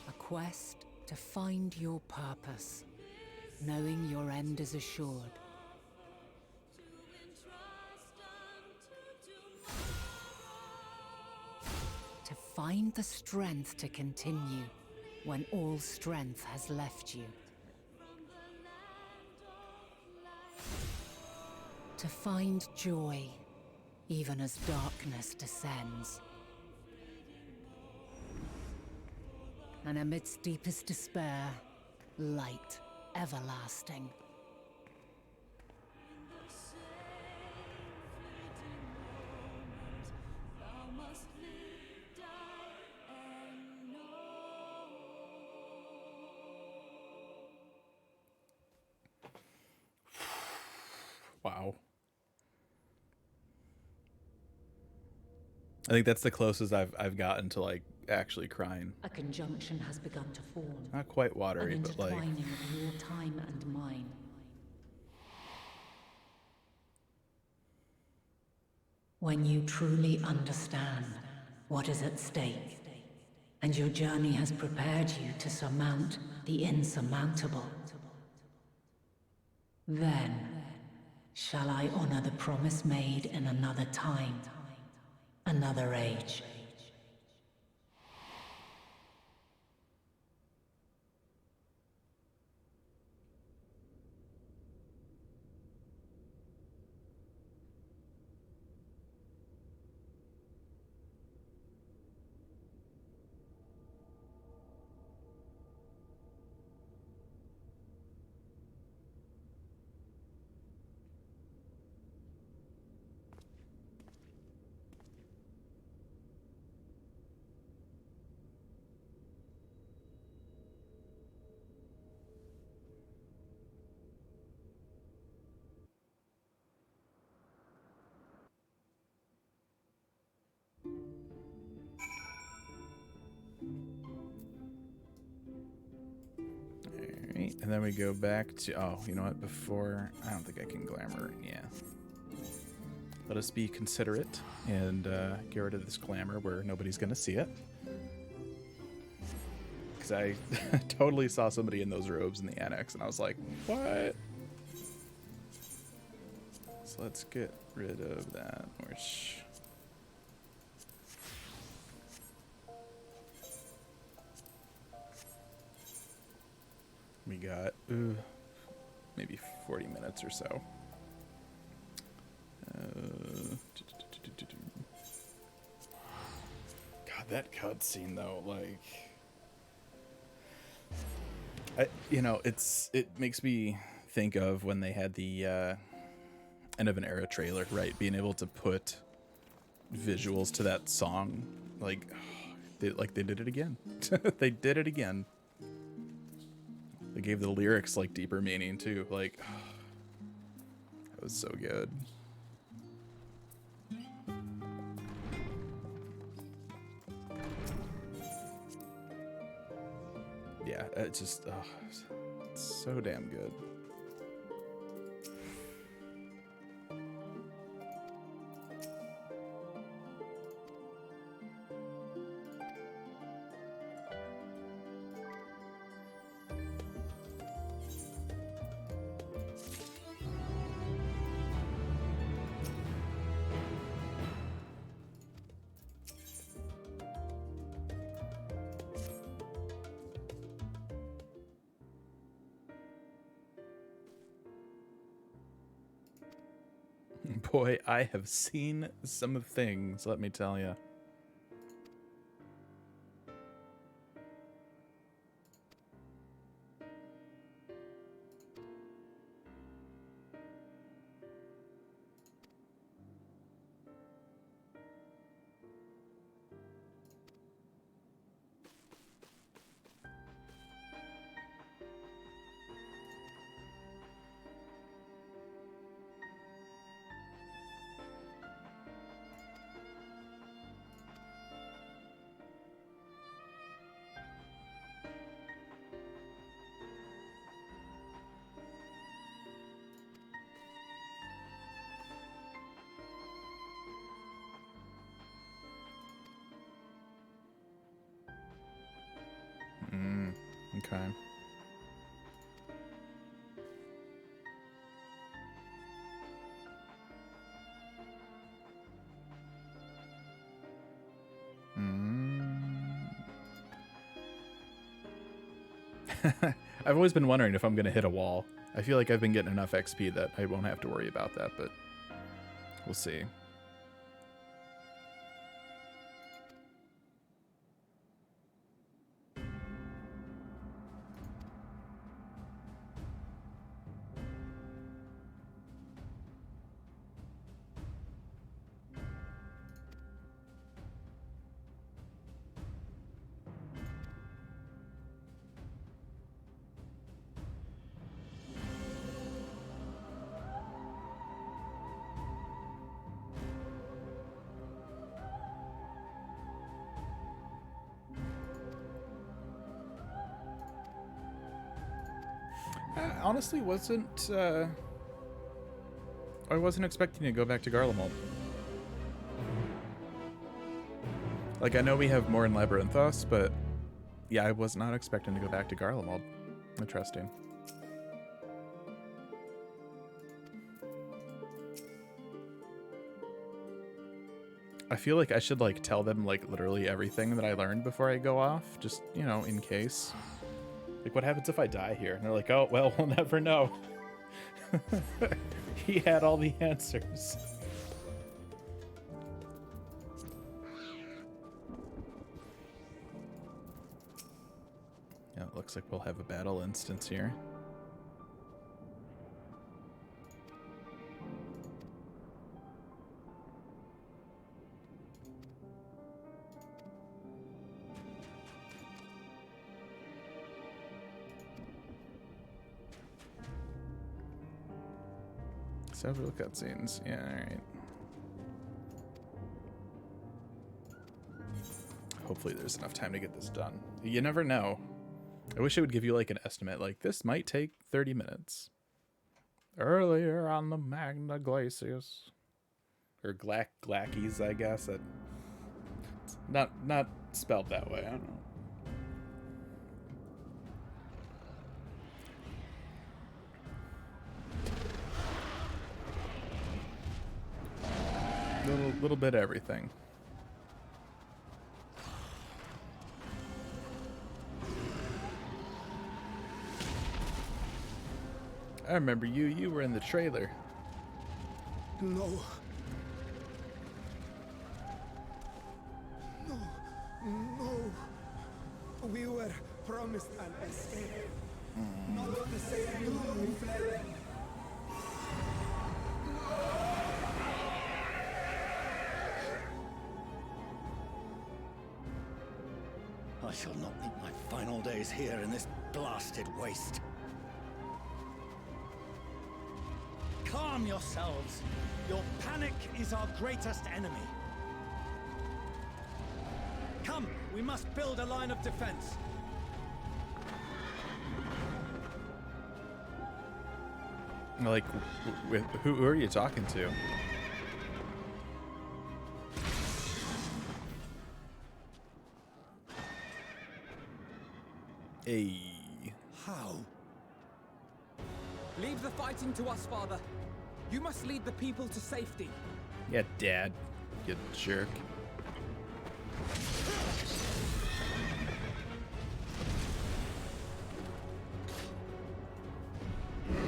A quest to find your purpose, knowing your end is assured. To find the strength to continue when all strength has left you. To find joy, even as darkness descends. And amidst deepest despair, light everlasting. Wow. I think that's the closest I've gotten to like actually crying. A conjunction has begun to form. Not quite watery, an but like intertwining of your time and mine. When you truly understand what is at stake, and your journey has prepared you to surmount the insurmountable, then shall I honor the promise made in another time, another age. Alright, and then we go back to, oh, you know what, before, I don't think I can glamour, yeah. Let us be considerate and get rid of this glamour where nobody's gonna see it. Because I totally saw somebody in those robes in the annex and I was like, what? So let's get rid of that, which... We got maybe 40 minutes or so. God, that cutscene though, like, it makes me think of when they had the end of an era trailer, right? Being able to put visuals to that song, like they did it again. They did it again. They gave the lyrics like deeper meaning too. Like, that was so good. Yeah, it's just, it's so damn good. Boy, I have seen some things, let me tell you. Okay. I've always been wondering if I'm going to hit a wall. I feel like I've been getting enough XP that I won't have to worry about that, but we'll see. Honestly, I wasn't expecting to go back to Garlemald. Like, I know we have more in Labyrinthos, but yeah, I was not expecting to go back to Garlemald. Interesting. I feel like I should, like, tell them, like, literally everything that I learned before I go off, just, you know, in case. Like, what happens if I die here? And they're like, oh, well, we'll never know. He had all the answers. Yeah, it looks like we'll have a battle instance here. Several cutscenes. Yeah, alright. Hopefully there's enough time to get this done. You never know. I wish it would give you like an estimate, like this might take 30 minutes. Earlier on the Magna Glacius. Or Glackies, I guess. It's not spelled that way, I don't know. Little bit of everything. I remember you. You were in the trailer. No. No. No. We were promised an escape. Not the same you we fled. I shall not meet my final days here in this blasted waste. Calm yourselves. Your panic is our greatest enemy. Come, we must build a line of defense. Like, who are you talking to? Hey. How? Leave the fighting to us, Father. You must lead the people to safety. Yeah, Dad. You jerk.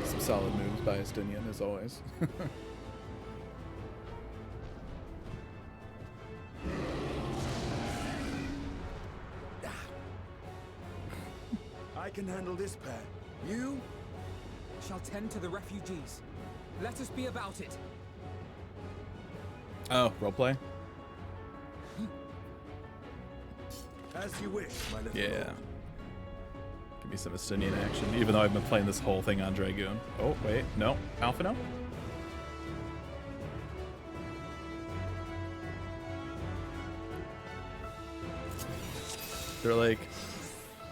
Some solid moves by Estinian, as always. I can handle this pair. You shall tend to the refugees. Let us be about it. Oh, roleplay? As you wish, my little Yeah. lord. Give me some Estonian action, even though I've been playing this whole thing on Dragoon. Oh, wait. No. Alpha, no? They're like,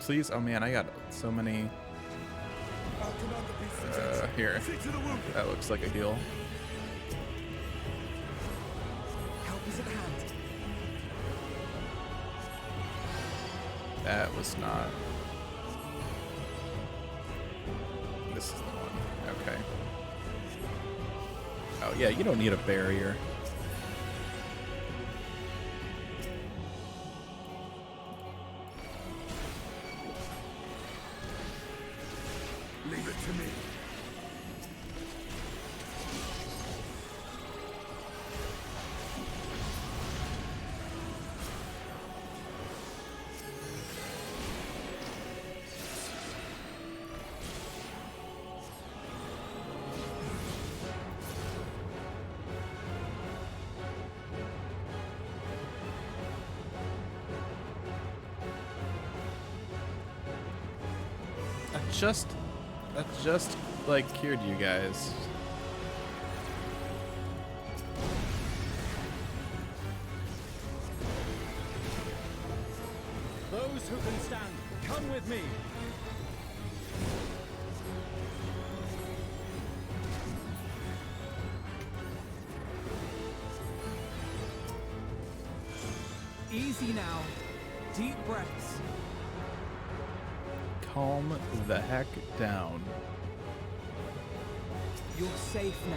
please. Oh, man, I got so many. Here. That looks like a heal. Help is at hand. That was not. This is the one. Okay. Oh, yeah, you don't need a barrier. Leave it to me. That just like cured you guys. Those who can stand, come with me. Easy now. Deep breaths. Calm the heck down. You're safe now.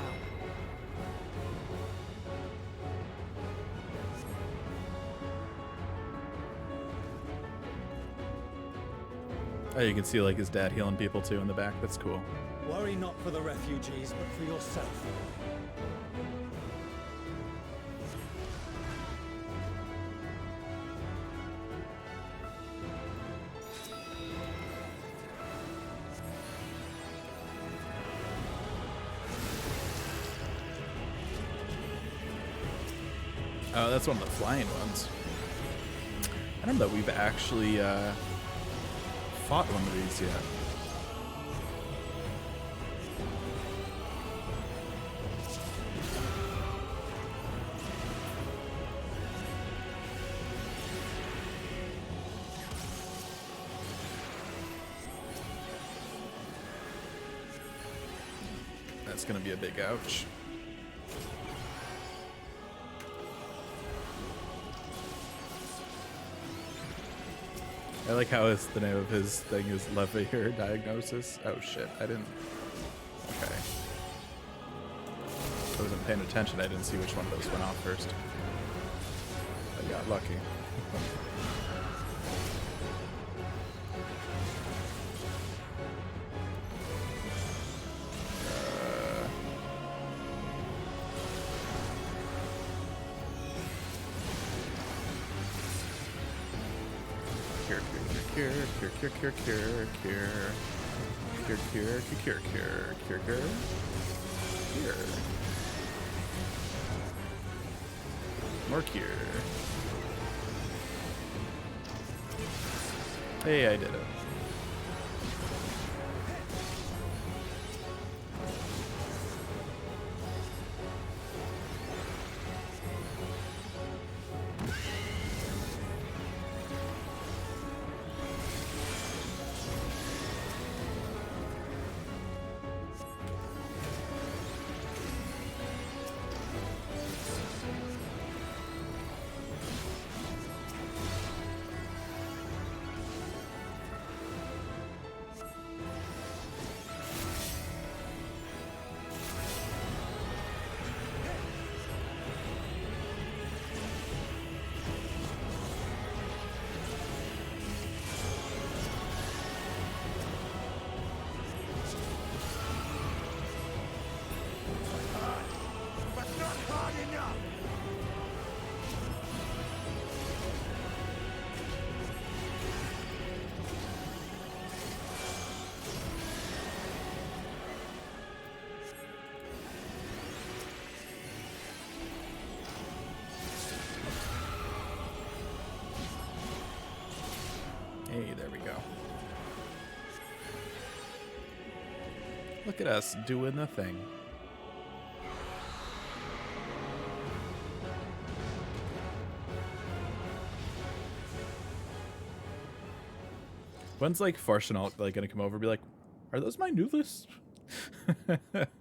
Oh, you can see like his dad healing people too in the back. That's cool. Worry not for the refugees, but for yourself. Oh, that's one of the flying ones. I don't know that we've actually fought one of these yet. That's gonna be a big ouch. I like how the name of his thing is Levier Diagnosis. Oh shit, I didn't. Okay. I wasn't paying attention, I didn't see which one of those went off first. I got lucky. More cure. Hey, I did it. Look at us doing the thing. When's like Farshinault like gonna come over and be like, are those my new lists? Help!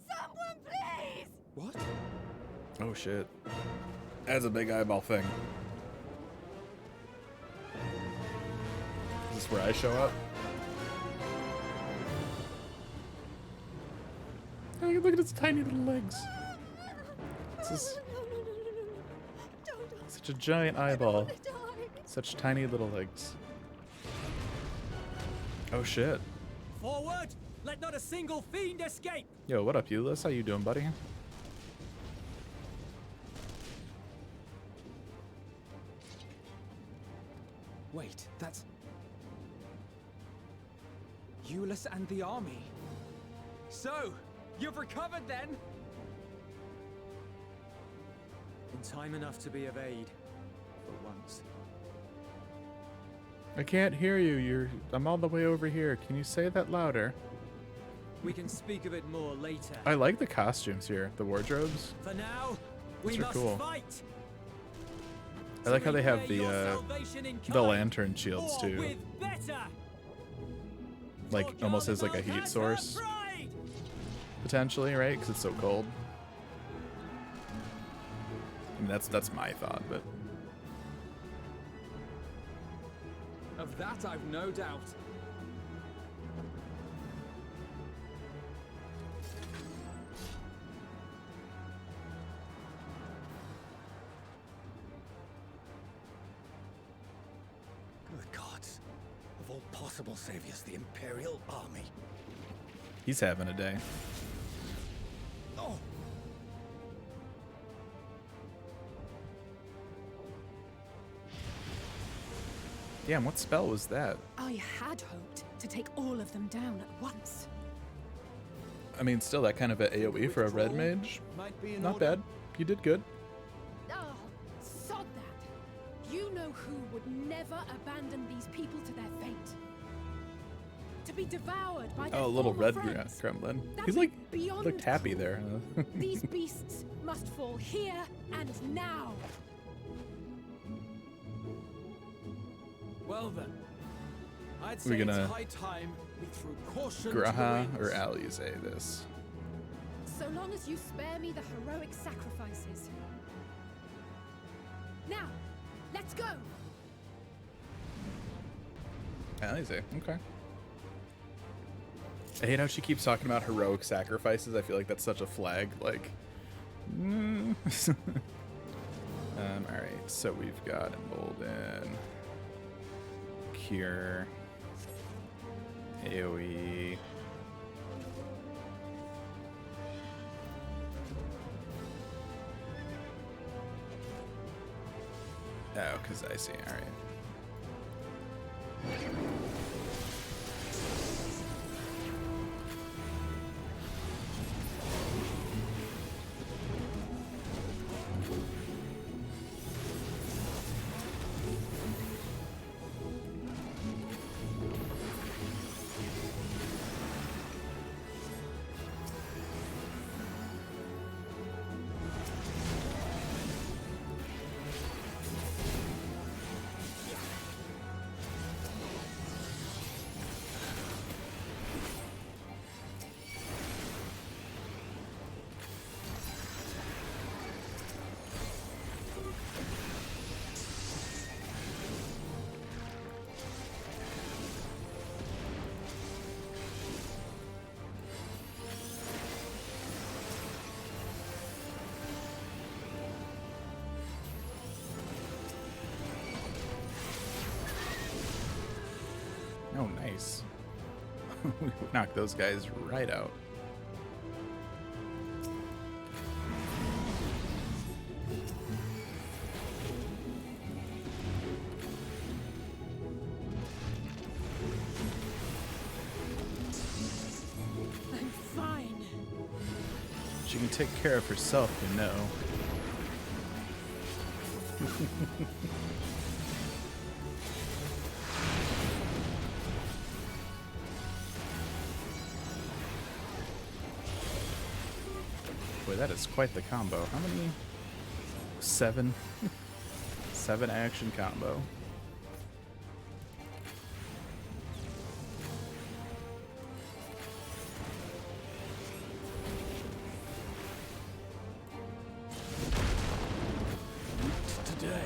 Someone, please! What? Oh shit. That's a big eyeball thing. Is this where I show up? Hey, look at its tiny little legs. This is such a giant eyeball. Such tiny little legs. Oh shit. Forward! Let not a single fiend escape! Yo, what up, Euless? How you doing, buddy? Wait, that's... Euless and the army. So, you've recovered then? In time enough to be of aid, for once. I can't hear you. I'm all the way over here. Can you say that louder? We can speak of it more later. I like the costumes here, the wardrobes. For now, we These are must cool. fight. I like how they have Declare your the salvation in the kind, lantern shields or too. with better. Like Your almost as like a Garlemald heat has source, her pride. potentially, right? Because it's so cold. I mean, that's my thought, but Of that I've no doubt. Good gods. Of all possible saviors, the Imperial Army. he's having a day. Oh! Damn, what spell was that? I had hoped to take all of them down at once. I mean, still that kind of a AoE for a red mage. Might be in Not order. bad. You did good. Oh, sod that. You know who would never abandon these people to their fate. To be devoured by their Oh, a little former red friends. gremlin. That's He's like beyond looked happy cruel. there. These beasts must fall here and now. Well then, I'd We're say it's gonna high time we threw caution to Graha the or winds. Alize this. So long as you spare me the heroic sacrifices. Now, let's go. Alize, okay. I hate how she keeps talking about heroic sacrifices. I feel like that's such a flag. Like, all right. So we've got Embolden, Cure, AOE. Oh, because I see. All right. Oh, nice. We knocked those guys right out. I'm fine. She can take care of herself, you know. that is quite the combo. How many? 7. 7 action combo. Today.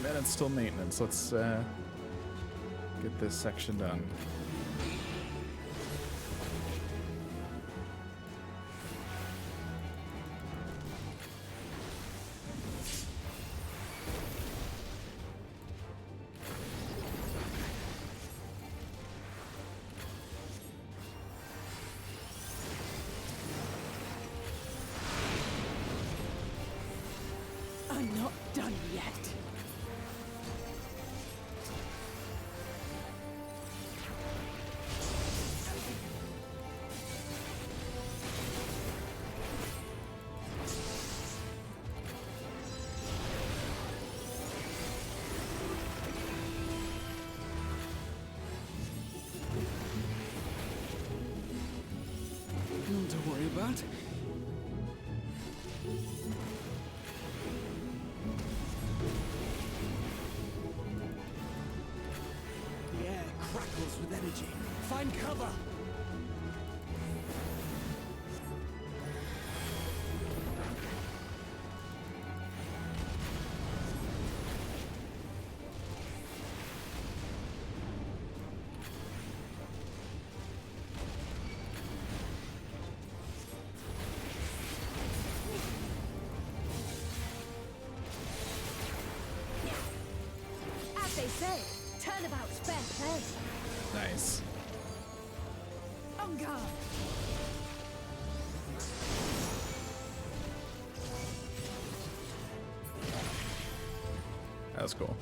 Minutes till maintenance. Let's get this section done. I'm not done yet. Nothing to worry about. The air crackles with energy. Find cover! As they say, turnabout's fair play. Nice. On guard. That was cool.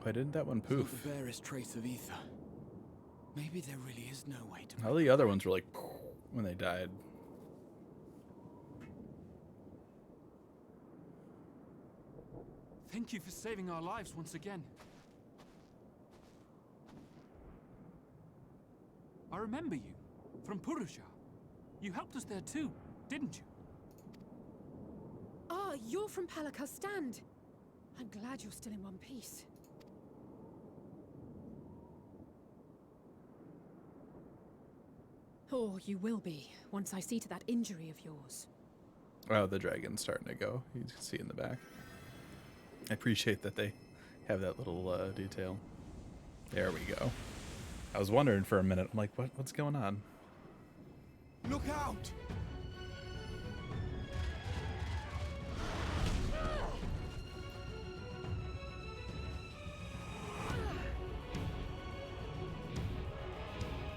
Why didn't that one It's not poof? the barest trace of ether. Maybe there really is no way to. All the other ones were like when they died. Thank you for saving our lives once again. I remember you from Purusha. You helped us there too, didn't you? Ah, you're from Palaka's stand. I'm glad you're still in one piece. Or you will be, once I see to that injury of yours. Oh, the dragon's starting to go. You can see in the back. I appreciate that they have that little detail. There we go. I was wondering for a minute. I'm like, what's going on? Look out!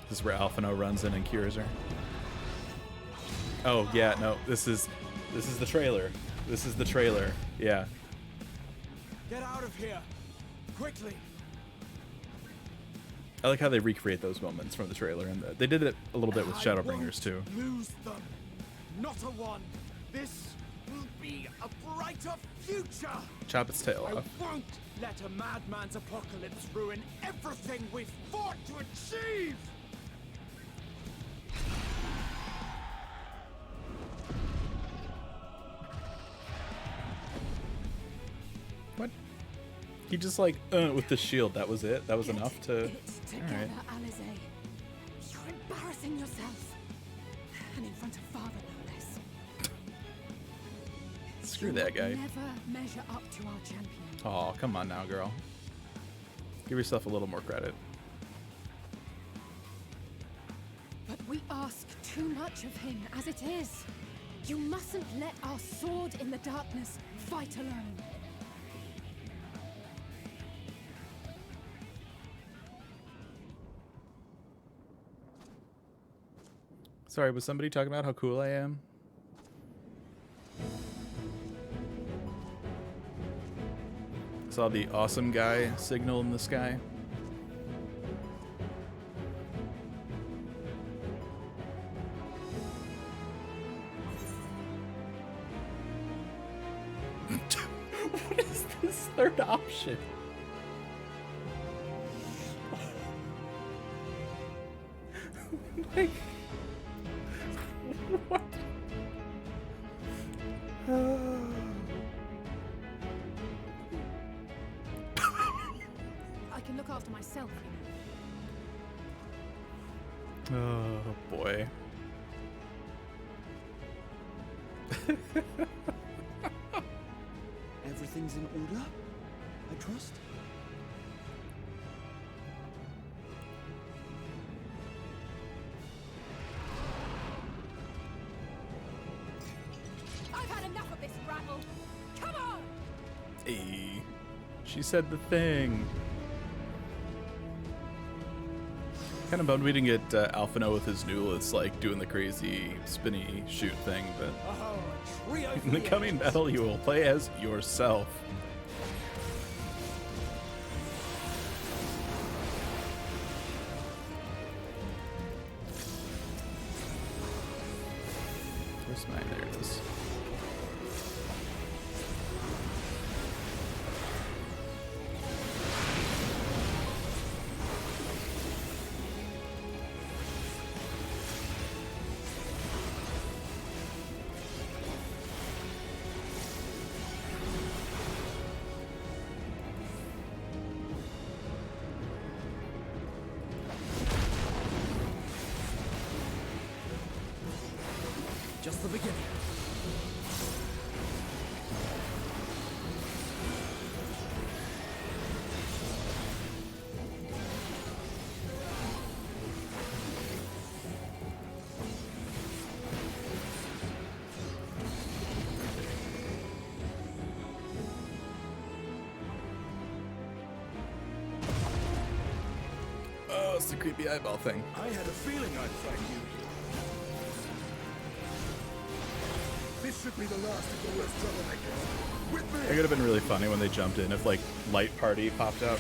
This is where Alphino runs in and cures her. Oh yeah, no, this is the trailer. This is the trailer. Yeah. Get out of here! Quickly! I like how they recreate those moments from the trailer, and they did it a little bit with Shadowbringers too. Lose them. Not a one. This will be a brighter future. Chop its tail I off. won't let a madman's apocalypse ruin everything we've fought to achieve. What? He just like with the shield. That was it. That was enough to. Together, All right. Alize. You're embarrassing yourself. And in front of father, no less. Screw that guy. Never measure up to our champion. Oh, come on now, girl. Give yourself a little more credit. But we ask too much of him as it is. You mustn't let our sword in the darkness fight alone. Sorry, was somebody talking about how cool I am? Saw the awesome guy signal in the sky. What is this third option? Like, what? I can look after myself, Oh boy. Everything's in order, I trust? I've had enough of this rabble. Come on! Hey, she said the thing. Kind of bummed we didn't get Alphino with his Newliths, like doing the crazy spinny shoot thing, but in the coming battle you will play as yourself. Where's mine? There it is. Just the beginning. Oh, it's the creepy eyeball thing. I had a feeling I'd find you. This should be the last of the worst troublemakers. With me! It could have been really funny when they jumped in if, like, Light Party popped up.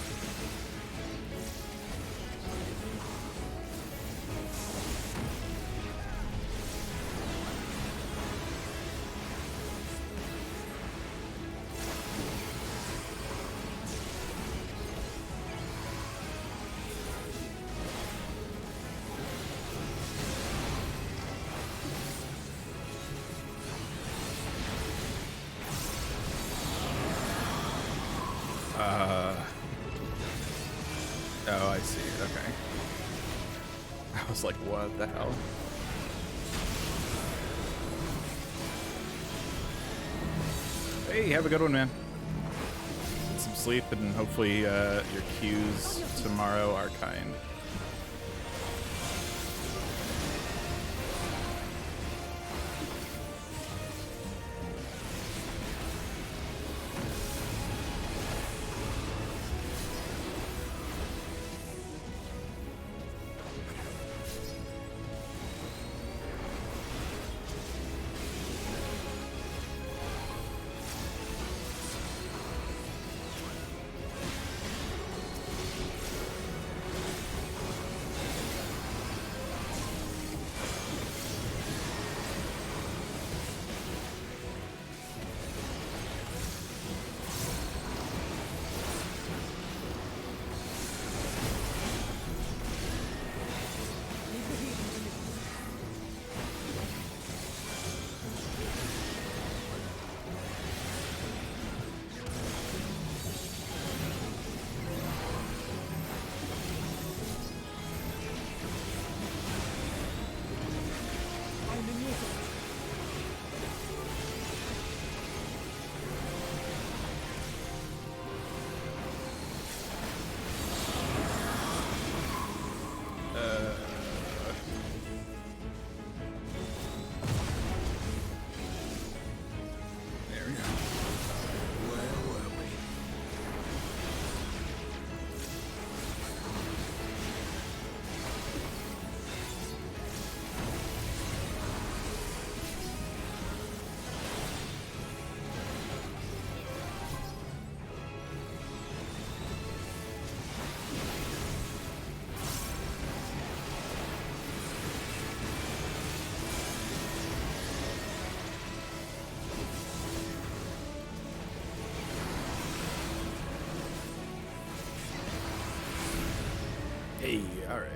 Oh, I see. Okay. I was like, what the hell? Hey, have a good one, man. Get some sleep, and hopefully your cues tomorrow are kind. Hey, all right.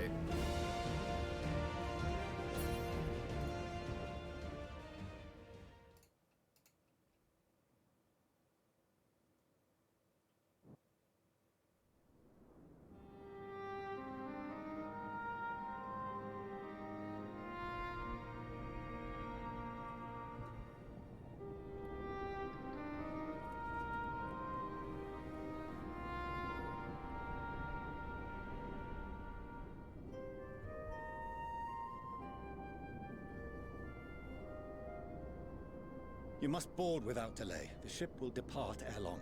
You must board without delay. The ship will depart ere long.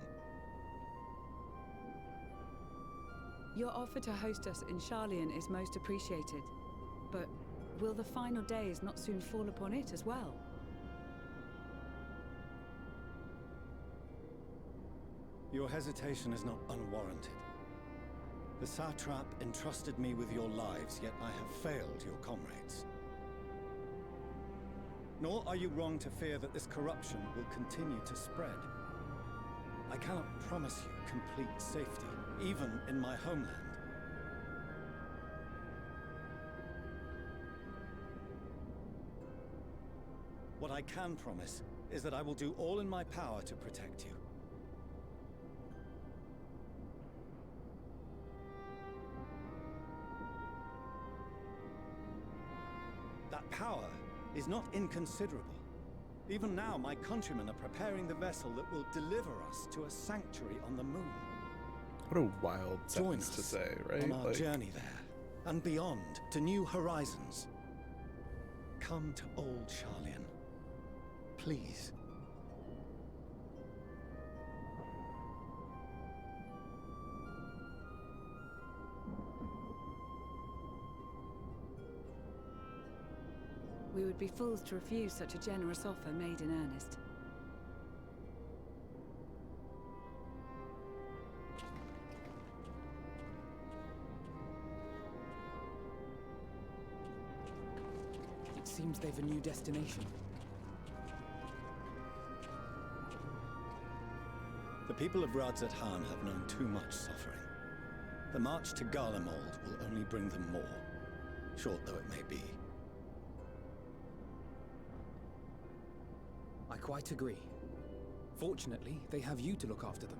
Your offer to host us in Sharlayan is most appreciated. But will the final days not soon fall upon it as well? Your hesitation is not unwarranted. The satrap entrusted me with your lives, yet I have failed your comrades. Nor are you wrong to fear that this corruption will continue to spread. I cannot promise you complete safety, even in my homeland. What I can promise is that I will do all in my power to protect you. That power is not inconsiderable. Even now, my countrymen are preparing the vessel that will deliver us to a sanctuary on the moon. What a wild Join sentence us to say, right? on our journey there, and beyond, to new horizons. Come to old Sharlayan. Please. We would be fools to refuse such a generous offer made in earnest. It seems they've a new destination. The people of Radzat Han have known too much suffering. The march to Garlemald will only bring them more, short though it may be. I quite agree. Fortunately, they have you to look after them.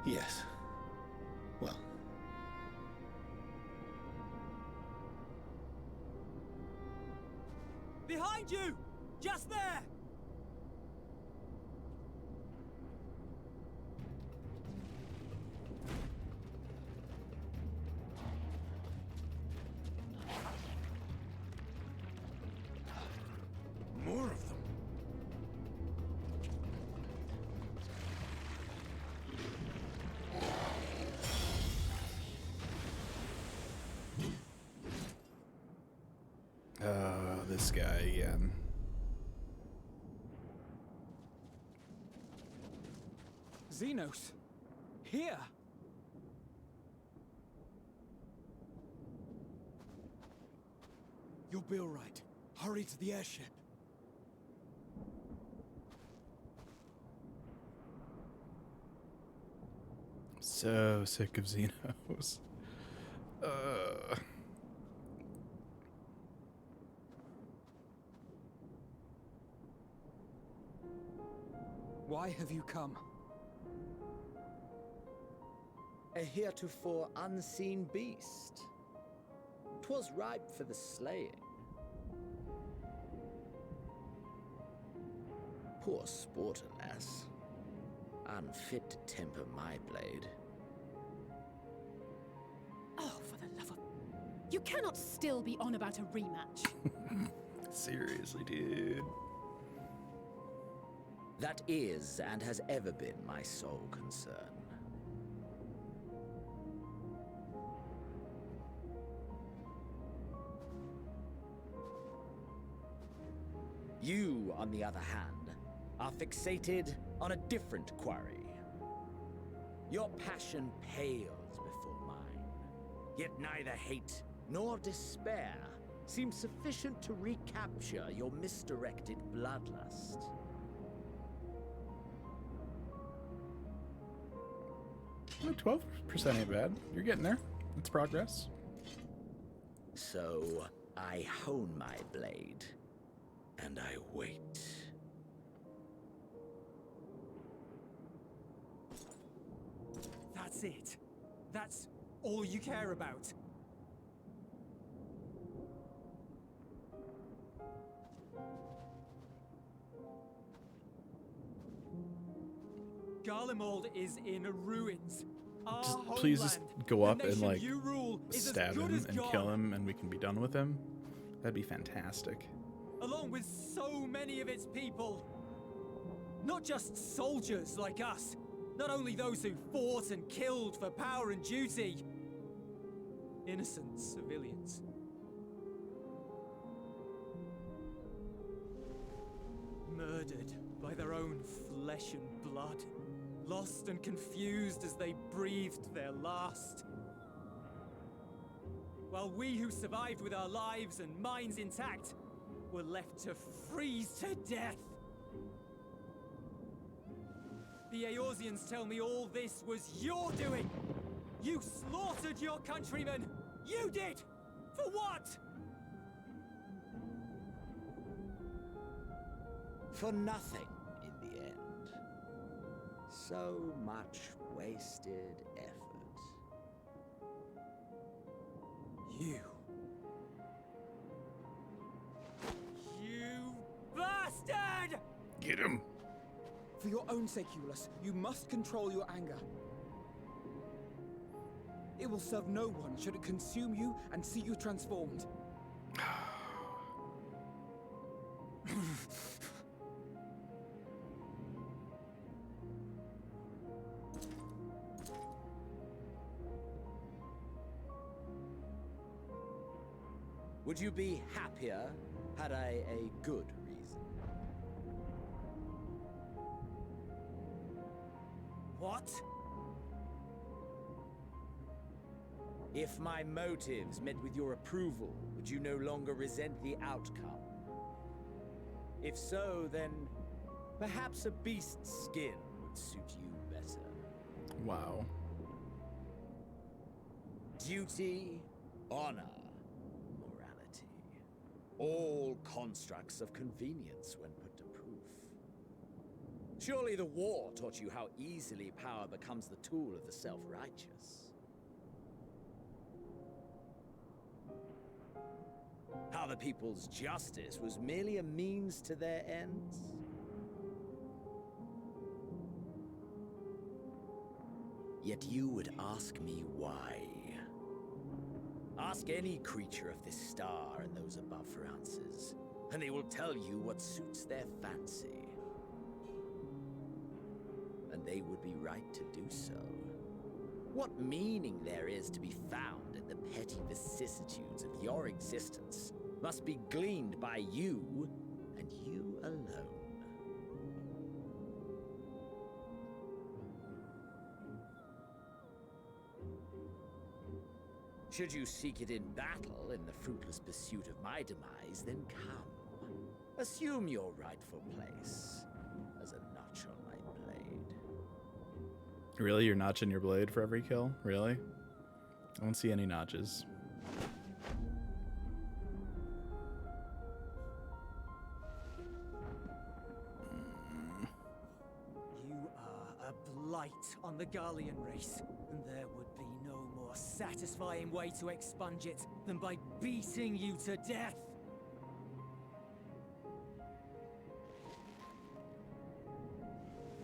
Yes. Well. Behind you! Just there! More of them. This guy again. Xenos! Here! You'll be all right. Hurry to the airship. So sick of Xenos. Why have you come? A heretofore unseen beast. 'Twas ripe for the slaying. Poor sport, alas. Unfit to temper my blade. Oh, for the love of... You cannot still be on about a rematch. Seriously, dude. That is, and has ever been, my sole concern. You, on the other hand, are fixated on a different quarry. Your passion pales before mine, yet neither hate nor despair seems sufficient to recapture your misdirected bloodlust. 12% ain't bad. You're getting there. It's progress. So I hone my blade, and I wait. That's it. That's all you care about. Garlemald is in ruins. Just, Our please just homeland, go the up and nation like you rule, is as stab good him as and gone. kill him, and we can be done with him. That'd be fantastic. Along with so many of its people. Not just soldiers like us. Not only those who fought and killed for power and duty. Innocent civilians. Murdered by their own flesh and blood. Lost and confused as they breathed their last. While we who survived with our lives and minds intact were left to freeze to death. The Eorzeans tell me all this was your doing! You slaughtered your countrymen! You did! For what? For nothing, in the end. So much wasted effort. You bastard! Get him. For your own sake, Eulus, you must control your anger. It will serve no one should it consume you and see you transformed. Would you be happier had I a good reason? What? If my motives met with your approval, would you no longer resent the outcome? If so, then perhaps a beast's skin would suit you better. Wow. Duty, honor, morality. All constructs of convenience when put to proof. Surely the war taught you how easily power becomes the tool of the self-righteous. How the people's justice was merely a means to their ends? Yet you would ask me why. Ask any creature of this star and those above for answers, and they will tell you what suits their fancy. And they would be right to do so. What meaning there is to be found in the petty vicissitudes of your existence must be gleaned by you, and you alone. Should you seek it in battle, in the fruitless pursuit of my demise, then come. Assume your rightful place as a notch on my blade. Really? You're notching your blade for every kill? Really? I don't see any notches. You are a blight on the Garlean race, and there would be no more satisfying way to expunge it than by beating you to death.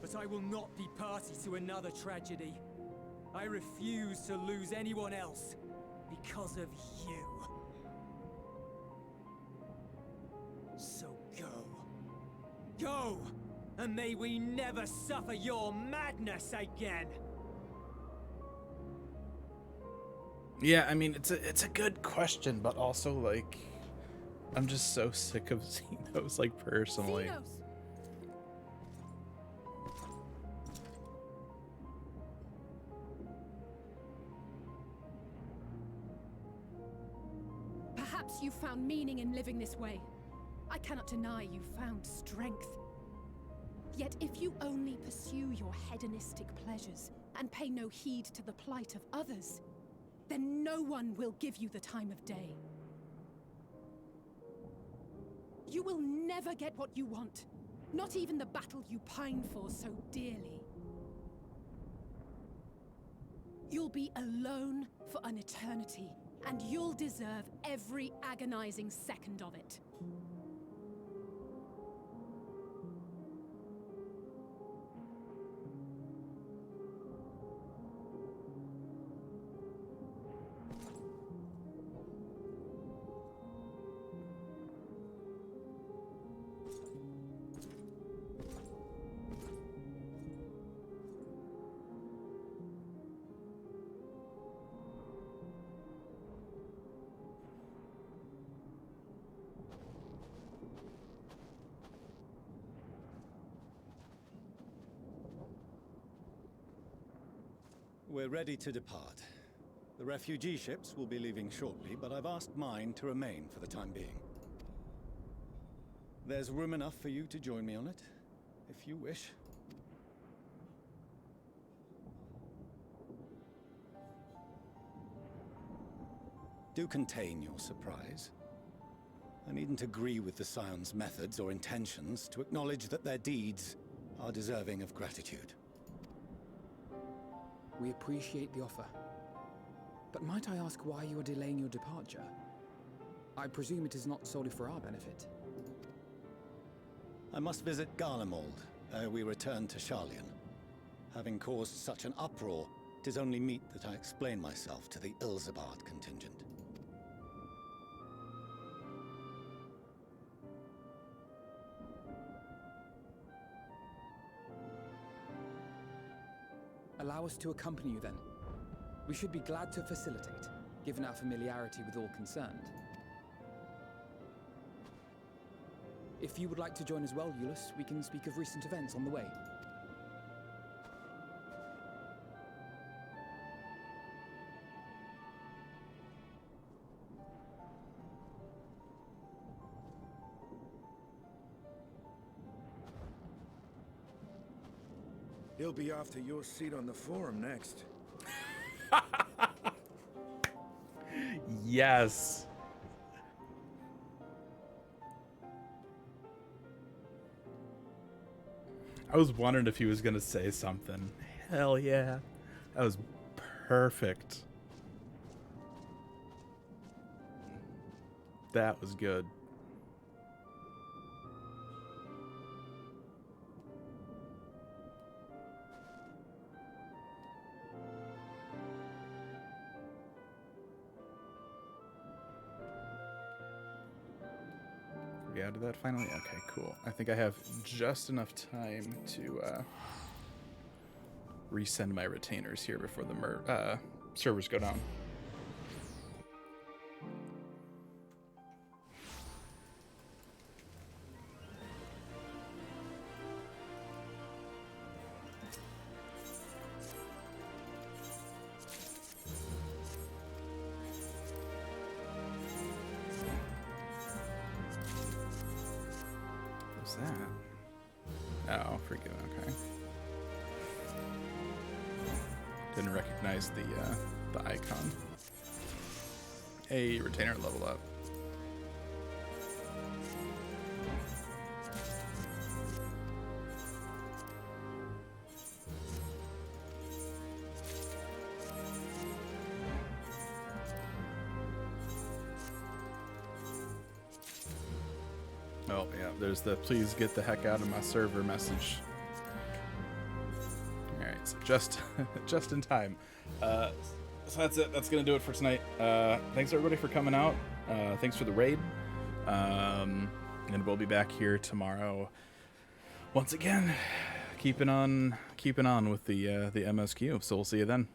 But I will not be party to another tragedy. I refuse to lose anyone else because of you. So go. Go! And may we never suffer your madness again! Yeah, I mean, it's a good question, but also, like, I'm just so sick of Xenos, like, personally. Xenos! Perhaps you found meaning in living this way. I cannot deny you found strength. Yet if you only pursue your hedonistic pleasures and pay no heed to the plight of others, then no one will give you the time of day. You will never get what you want, not even the battle you pine for so dearly. You'll be alone for an eternity, and you'll deserve every agonizing second of it. We're ready to depart. The refugee ships will be leaving shortly, but I've asked mine to remain for the time being. There's room enough for you to join me on it, if you wish. Do contain your surprise. I needn't agree with the Scion's methods or intentions to acknowledge that their deeds are deserving of gratitude. We appreciate the offer. But might I ask why you are delaying your departure? I presume it is not solely for our benefit. I must visit Garlemald, ere we return to Sharlayan. Having caused such an uproar, it is only meet that I explain myself to the Ilzabard contingent. Allow us to accompany you then. We should be glad to facilitate, given our familiarity with all concerned. If you would like to join as well, Eulus, we can speak of recent events on the way. He'll be after your seat on the forum next. Yes. I was wondering if he was gonna say something. Hell yeah. That was perfect. That was good. We added that finally? Okay, cool. I think I have just enough time to resend my retainers here before the servers go down. That? Oh, freaking okay. Didn't recognize the icon. Hey, retainer level up. Oh, yeah, there's the please get the heck out of my server message. Alright, so just in time. So that's it. That's going to do it for tonight. Thanks, everybody, for coming out. Thanks for the raid. And we'll be back here tomorrow. Once again, keeping on with the MSQ. So we'll see you then.